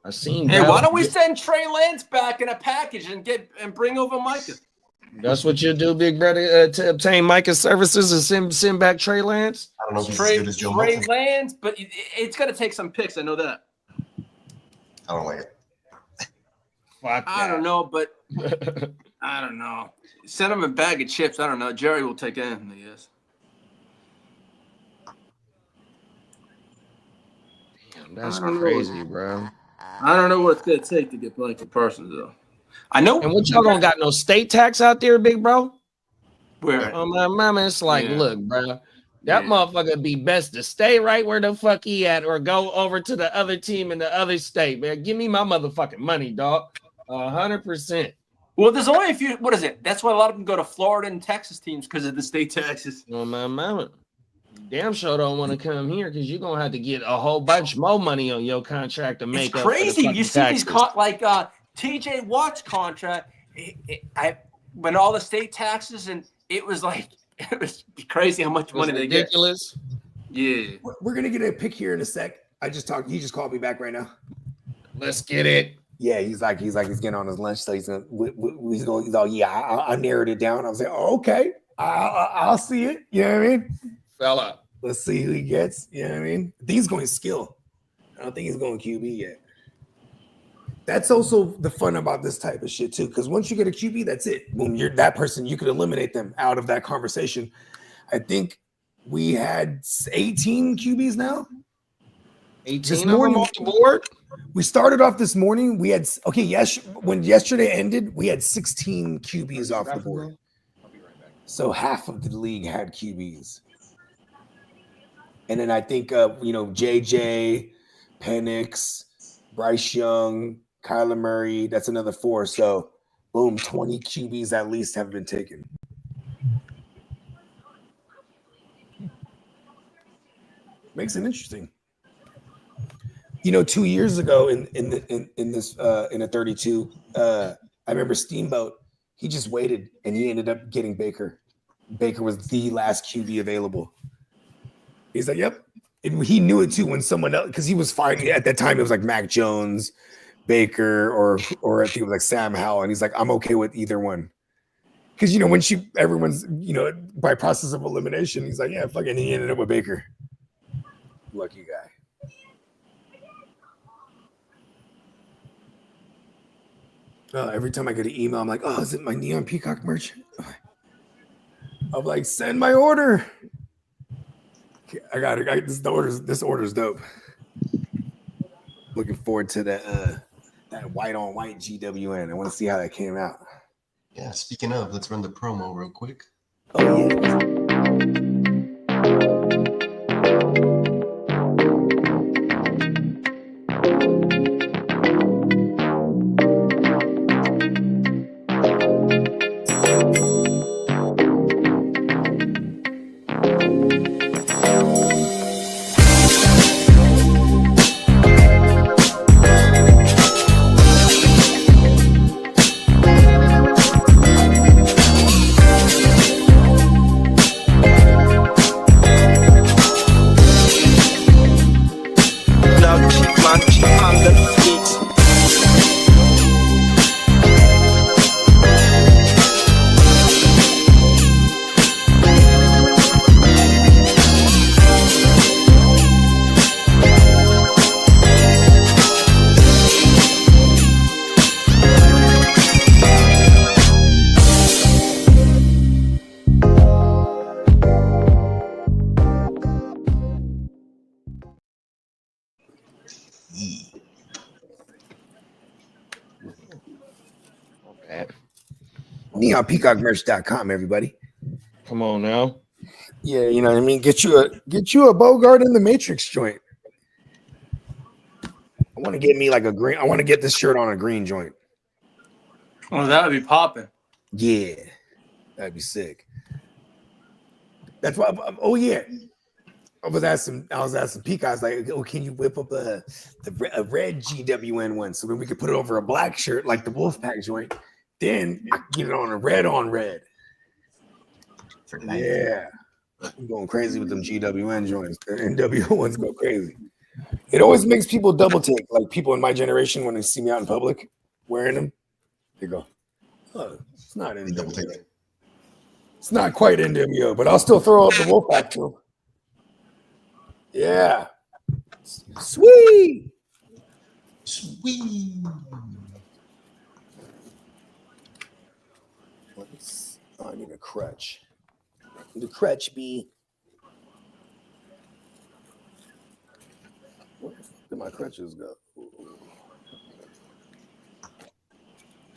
I seen. Hey, bruh why don't we get- send Trey Lance back in a package and bring over Micah? That's what you do, big brother, to obtain Micah's services and send back Trey Lance. I don't know if he's Trey, as good as Joe Trey Mixon. Lance, but it's going to take some picks. I know that. I don't like it. Fuck I don't know, but I don't know. Send him a bag of chips. I don't know. Jerry will take anything, yes. Damn, that's I don't know. crazy, bro. I don't know what it's going to take to get Micah Parsons, though. I know. And what y'all don't got no state tax out there, big bro? Where? Oh my mama, it's like, Yeah. look, bro, that motherfucker be best to stay right where the fuck he at, or go over to the other team in the other state, man. Give me my motherfucking money, dog. 100%. Well, there's only a few. What is it? That's why a lot of them go to Florida and Texas teams because of the state taxes. Oh my mama. Damn sure don't want to come here because you're gonna have to get a whole bunch more money on your contract to make It's up for the crazy. fucking You see these taxes. like TJ Watt's contract. When all the state taxes and it was crazy how much money they get. Ridiculous. Yeah. We're gonna get a pick here in a sec. I just talked. He just called me back right now. Let's get it. Yeah, he's getting on his lunch, so he's all, yeah, I narrowed it down. I was like, oh, okay, I'll see it. You know what I mean? Fella. Let's see who he gets. You know what I mean? I think he's going skill. I don't think he's going QB yet. That's also the fun about this type of shit too, because once you get a QB, that's it. When you're that person, you could eliminate them out of that conversation. I think we had 18 QBs now. 18 of them off the board. We started off this morning. We had when yesterday ended, we had 16 QBs off the board. So half of the league had QBs. And then I think JJ, Penix, Bryce Young, Kyler Murray, that's another 4. So boom, 20 QBs at least have been taken. Makes it interesting. 2 years ago in a 32, I remember Steamboat. He just waited and he ended up getting Baker. Baker was the last QB available. He's like, yep. And he knew it too when someone else, because he was fine at that time. It was like Mac Jones, Baker, or I think it was like Sam Howell. And he's like, I'm okay with either one. Because when everyone's by process of elimination, he's like, yeah, fucking. He ended up with Baker. Lucky guy. Every time I get an email, I'm like, oh, is it my Neon Peacock merch? I'm like, send my order. I got it. This order's dope. Looking forward to that white on white GWN. I want to see how that came out. Yeah, speaking of, let's run the promo real quick. Oh, yeah. neonpeacockmerch.com, everybody. Come on now. Yeah, you know what I mean. Get you a Bogart in the Matrix joint. I want to get me like a green. I want to get this shirt on a green joint. Oh, that would be popping. Yeah, that'd be sick. That's why. Oh yeah, I was asking Peacock, like, oh, can you whip up a red GWN one so then we could put it over a black shirt like the Wolfpack joint? Then I can get it on a red on red. Yeah, I'm going crazy with them GWN joints. The NWO ones go crazy. It always makes people double take. Like people in my generation, when they see me out in public wearing them, they go, "Oh, it's not NWO. It's not quite NWO, but I'll still throw up the Wolfpack too." Yeah, sweet. I need a crutch. The crutch be. Where did my crutches go?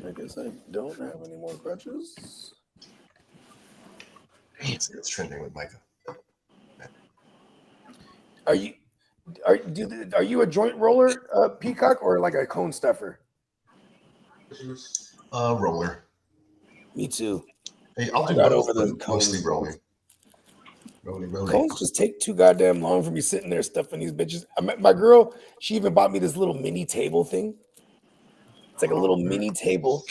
I guess I don't have any more crutches. It's trending with Micah. Are you a joint roller, Peacock, or like a cone stuffer? Roller. Me too. Hey, I'll do got both, over the but mostly rolling. Rolling. Cones just take too goddamn long for me sitting there stuffing these bitches. My girl, she even bought me this little mini table thing. It's like a little mini table,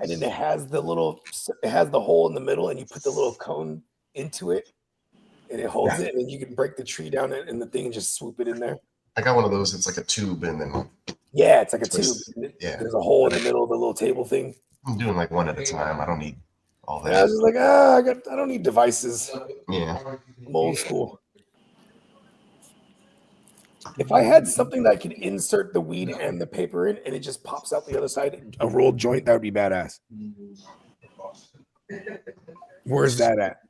and then it has the hole in the middle, and you put the little cone into it, and it holds it, and then you can break the tree down in the thing and just swoop it in there. I got one of those. It's like a tube, and then yeah, it's like a twist. tube. Yeah, there's a hole in the middle of the little table thing. I'm doing like one at a time. I don't need all that. And I was just like, I don't need devices. Yeah, I'm old school. If I had something that I could insert the weed and the paper in, and it just pops out the other side, a rolled joint, that would be badass. Where's that at?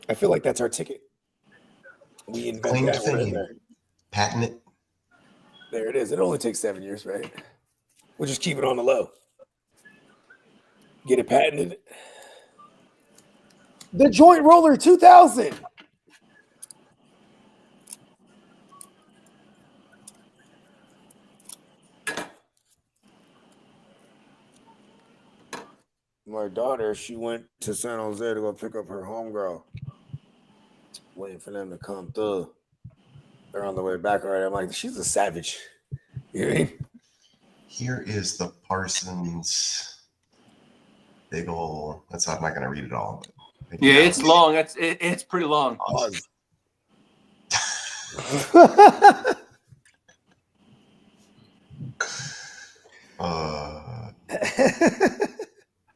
I feel like that's our ticket. We invent that word in there. Patent it. There it is. It only takes 7 years, right? We'll just keep it on the low. Get it patented. The Joint Roller 2000. My daughter, she went to San Jose to go pick up her homegirl. Waiting for them to come through. They're on the way back already. I'm like, she's a savage. You know what I mean? Here is the Parsons big ol'. I'm not going to read it all. Yeah, it's long. It's pretty long.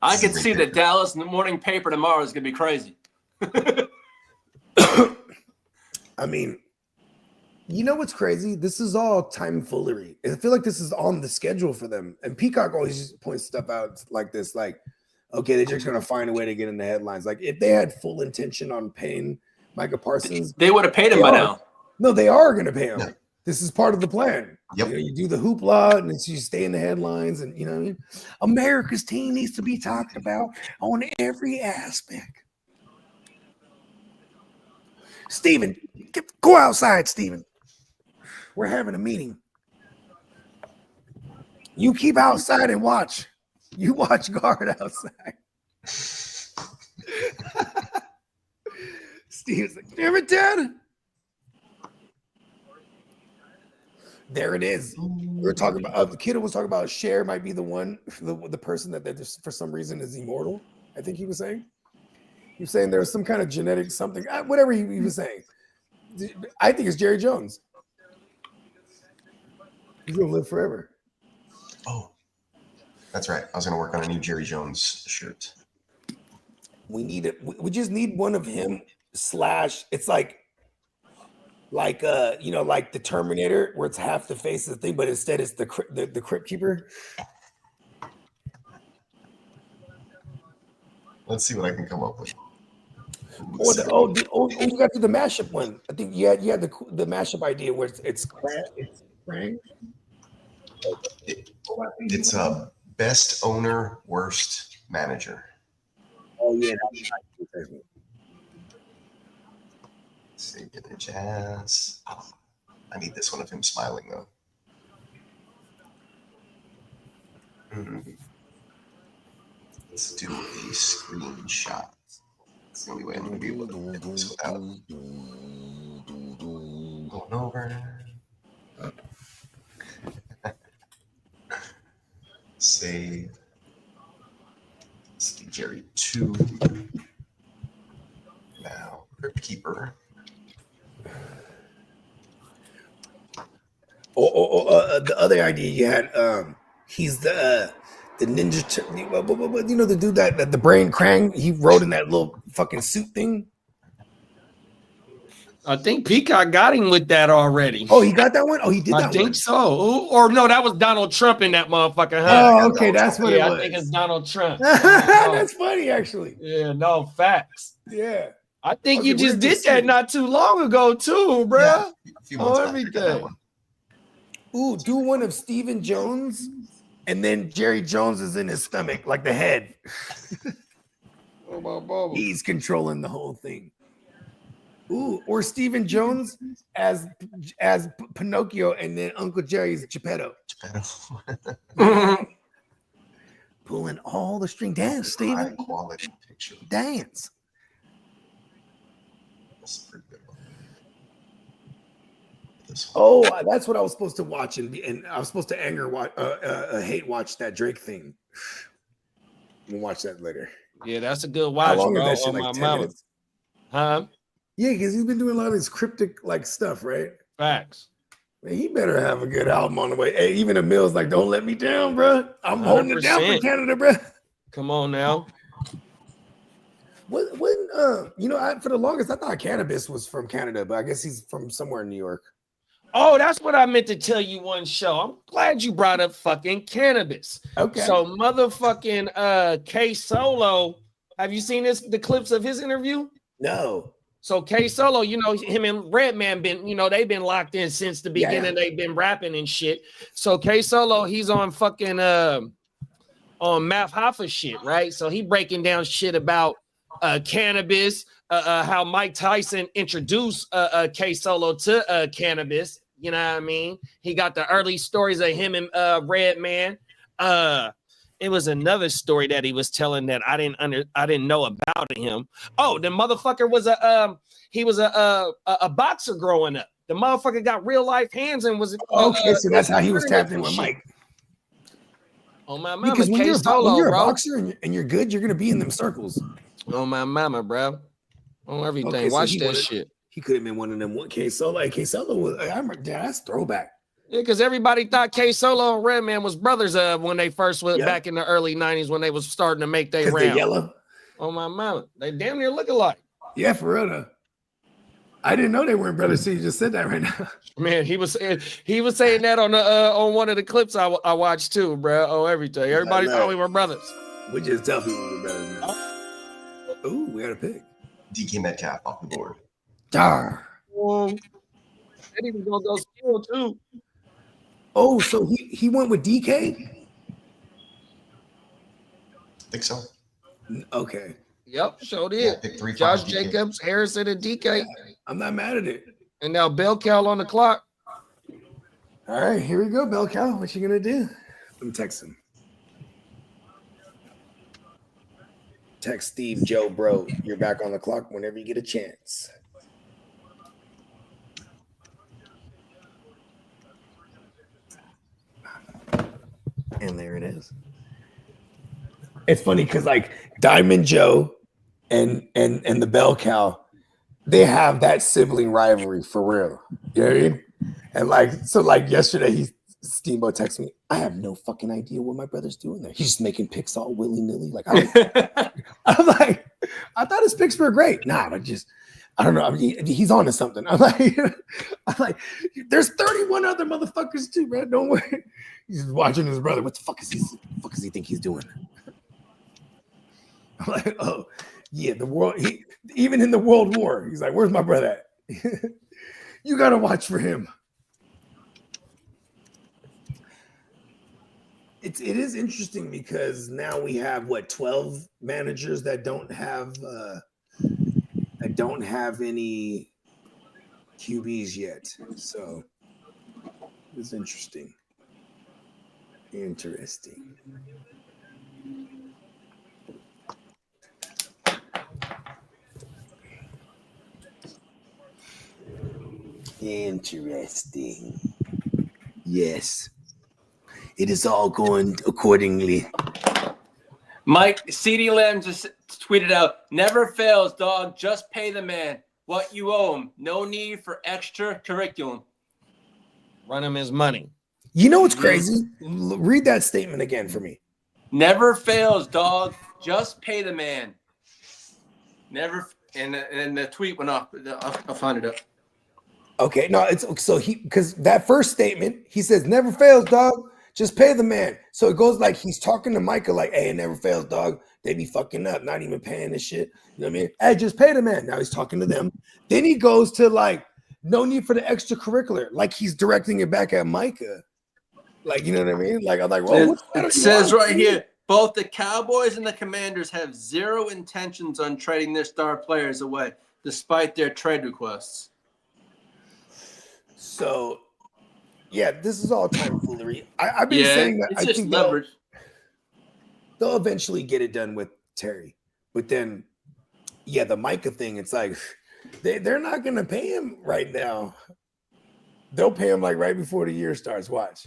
I can see the Dallas morning paper tomorrow is going to be crazy. I mean, you know what's crazy? This is all tomfoolery. I feel like this is on the schedule for them. And Peacock always points stuff out like this, like, okay, they're just going to find a way to get in the headlines. Like, if they had full intention on paying Micah Parsons, they would have paid him by now. No, they are going to pay him. Yeah. This is part of the plan. Yep. You know, you do the hoopla and you stay in the headlines, and you know what I mean? America's team needs to be talked about on every aspect. Steven, go outside, Steven. We're having a meeting. You keep outside and watch. You watch guard outside. Steve's like, damn it, Dad. There it is. We were talking about the kid was talking about Cher might be the one, the person that just for some reason is immortal. I think he was saying. He was saying there was some kind of genetic something, whatever he was saying. I think it's Jerry Jones. He's gonna live forever. Oh, that's right. I was gonna work on a new Jerry Jones shirt. We need it. We just need one of him. It's like you know, like the Terminator, where it's half the face of the thing, but instead it's the Crypt Keeper. Let's see what I can come up with. You got to do the mashup one. I think you had the mashup idea where it's Krang. It's Best owner, worst manager. Oh yeah. Let's see, get the Jazz. Oh, I need this one of him smiling though. Let's do a screenshot. It's the only way I'm gonna be able to get this without going over. Save. Let's do Jerry 2. Now, Crypt Keeper. The other idea you had, he's the ninja, you know, the dude that the brain Krang, he rode in that little fucking suit thing. I think Peacock got him with that already. Oh, he got that one? Oh, he did that one. I think so. Or no, that was Donald Trump in that motherfucker. Oh, okay, that's what it was. I think it's Donald Trump. That's funny, actually. Yeah, no, facts. Yeah. I think you just did that not too long ago, too, bro. Yeah, a few months back, I got that everything. one. Ooh, do one of Stephen Jones, and then Jerry Jones is in his stomach, like the head. He's controlling the whole thing. Ooh, or Stephen Jones as Pinocchio, and then Uncle Jerry's Geppetto. Pulling all the string. Dance, Stephen. High quality picture. Dance. That's a pretty good one. Oh, that's what I was supposed to watch, and I was supposed to hate watch that Drake thing. We'll watch that later. Yeah, that's a good watch, How long bro. is that shit? On Like my 10 mama. minutes? Huh? Yeah, because he's been doing a lot of this cryptic like stuff, right? Facts. Man, he better have a good album on the way. Hey, even Emil's like, don't let me down, bro. I'm holding it down for 100%. Canada, bro. Come on now. When you know, for the longest, I thought Cannabis was from Canada, but I guess he's from somewhere in New York. Oh, that's what I meant to tell you one show. I'm glad you brought up fucking Cannabis. Okay. So motherfucking K Solo, have you seen the clips of his interview? No. So K Solo, you know, him and Redman been, you know, they've been locked in since the beginning. They've been rapping and shit. So K Solo, he's on fucking on Math Hoffa shit, right? So he breaking down shit about cannabis, how Mike Tyson introduced K Solo to cannabis. You know what I mean? He got the early stories of him and Redman. It was another story that he was telling that I didn't know about him. Oh, the motherfucker was a boxer growing up. The motherfucker got real life hands and was Okay, so that's how he was tapped in with Mike. On my mama, Because when K you're Solo, a bro. boxer and you're good, you're gonna be in them circles. On my mama, bro. On everything. Okay, so Watch he that would've- shit. He could have been one of them. K Solo. K Solo was. I remember. Yeah, that's throwback. Yeah, because everybody thought K Solo and Redman was brothers when they first went back in the early 90s when they was starting to make their 'Cause they round. yellow. On my mama. They damn near look alike. Yeah, for real though. I didn't know they weren't brothers. So you just said that right now. Man, he was saying that on the on one of the clips I watched too, bro. Oh, everything. Everybody thought we were brothers. We just tell people we're brothers now. Ooh, we got a pick. DK Metcalf off the board. Dar. They even gonna go steal too. Oh, so he went with DK? Think so. Okay. Yep, sure did. Yeah, pick 3, 5, Josh DK. Jacobs, Harrison, and DK. I'm not mad at it. And now Bell Cal on the clock. All right, here we go, Bell Cow. What you gonna do? Let me text him. Text Steve Joe, bro. You're back on the clock whenever you get a chance. And there it is. It's funny because like Diamond Joe and the Bell Cow, they have that sibling rivalry for real. You know what I mean? And like yesterday, Steamboat texted me. I have no fucking idea what my brother's doing there. He's just making picks all willy nilly. Like I'm like, I thought his picks were great. Nah, I don't know. I mean, he's on to something. I'm like, there's 31 other motherfuckers too, man. Don't worry. He's just watching his brother. What the fuck does he think he's doing? I'm like, oh yeah, the world. Even in the World War, he's like, where's my brother at? You gotta watch for him. it is interesting because now we have 12 managers that don't have any QBs yet. So it's interesting. Interesting. Interesting. Yes. It is all going accordingly. Mike, CeeDee Lamb just tweeted out, never fails, dog. Just pay the man what you owe him. No need for extra curriculum. Run him his money. You know what's crazy? Read that statement again for me. Never fails, dog. Just pay the man. Never. And the tweet went off. I'll find it up. Okay, no, it's so because that first statement, he says, never fails, dog. Just pay the man. So it goes like he's talking to Micah, like, hey, it never fails, dog. They be fucking up, not even paying this shit. You know what I mean? Hey, just pay the man. Now he's talking to them. Then he goes to like, no need for the extracurricular. Like he's directing it back at Micah. Like, you know what I mean? Like, I'm like, well, it says right here, both the Cowboys and the Commanders have zero intentions on trading their star players away, despite their trade requests. So, yeah, this is all tomfoolery. I've been saying that. I think they'll eventually get it done with Terry. But then, yeah, the Micah thing, it's like they're not going to pay him right now. They'll pay him like right before the year starts. Watch.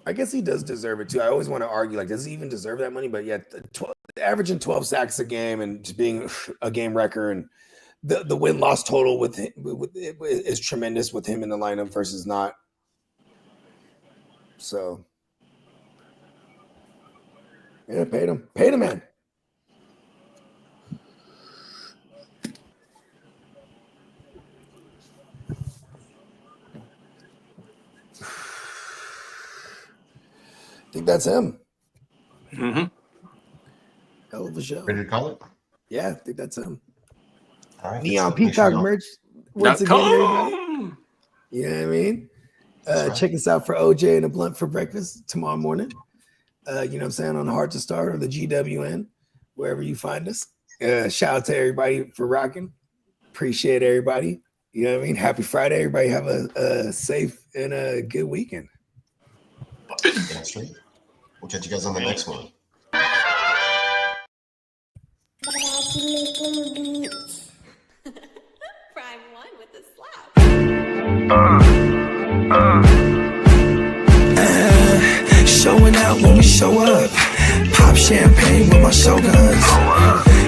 I guess he does deserve it too. I always want to argue, like, does he even deserve that money? But yeah, averaging 12 sacks a game and just being a game wrecker, and the win-loss total with is tremendous with him in the lineup versus not. So, yeah, pay the man. I think that's him. Mm-hmm. Hell of a show. Ready to call it? Yeah, I think that's him. All right. Neon Peacock merch. Once again, everybody. You know what I mean? Check us out for OJ and a blunt for breakfast tomorrow morning. You know what I'm saying? On Hard to Start or the GWN, wherever you find us. Shout out to everybody for rocking. Appreciate everybody. You know what I mean? Happy Friday. Everybody have a safe and a good weekend. That's right. We'll catch you guys on the next one. Prime one with the slap. Showing out when we show up. Pop champagne with my shoguns.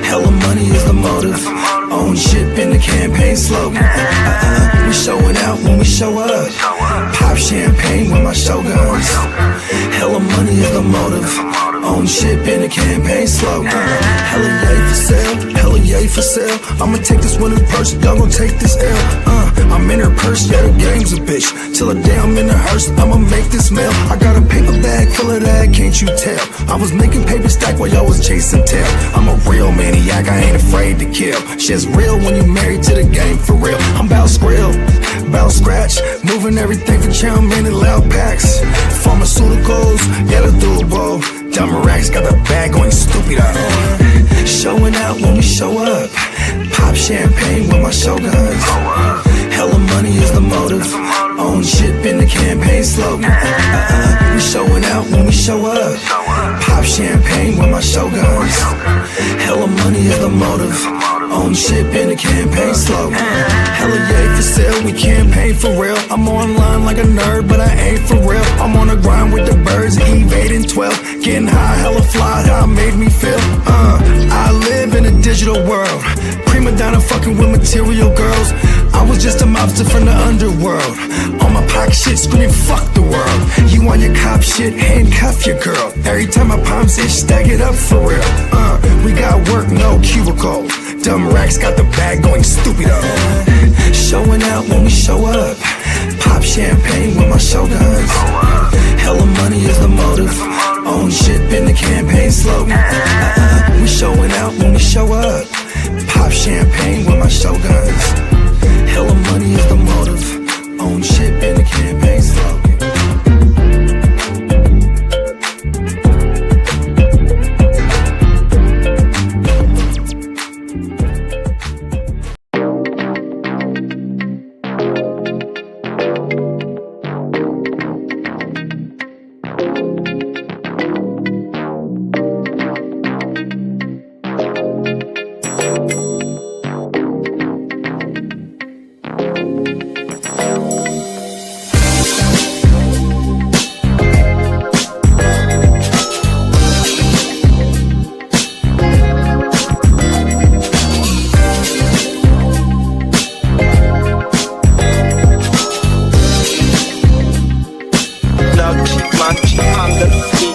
Hella money is the motive. Own ship in the campaign slogan. We showing out when we show up. Pop champagne with my shoguns. Hella money is the motive. Own ship in the campaign slogan. Hella yay for sale. Hella yay for sale. I'ma take this one in person. Y'all gon' take this L. I'm in her purse. Yeah, the game's a bitch. Till the day I'm in the hearse. I'ma make this mail. I got a paper bag full of that. Can't you tell? I was making paper stack while y'all was chasing tail. I'm a real maniac. I ain't afraid to kill. Shit's real when you married to the game for real. I'm bout skrill, bout scratch, moving everything for chow mein and loud packs. Pharmaceuticals, yeah, the doable. Dumb racks got the bag going stupid out. Showing out when we show up. Pop champagne with my shoguns. Hella money is the motive. Own ship in the campaign slogan. We showing out when we show up. Pop champagne with my shoguns. Hella money is the motive. Own ship in the campaign slogan. Hella yay for sale, we campaign for real. I'm online like a nerd, but I ain't for real. I'm on a grind with the birds, Eve 8 and 12. Getting high, hella fly, how it made me feel. I live in a digital world. Prima donna fucking with material girls. I was just a mobster from the underworld. On my pocket shit, screaming fuck the world. You on your cop shit, handcuff your girl. Every time my palms itch, stack it up for real. We got work, no cubicle. Dumb racks got the bag going stupid up. Showing out when we show up. Pop champagne with my shoguns. Hella money is the motive. Own ship in the campaign slogan. We showing out when we show up. Pop champagne with my shoguns. Hella money is the motive. Own ship in the campaign cheap man, cheap handle.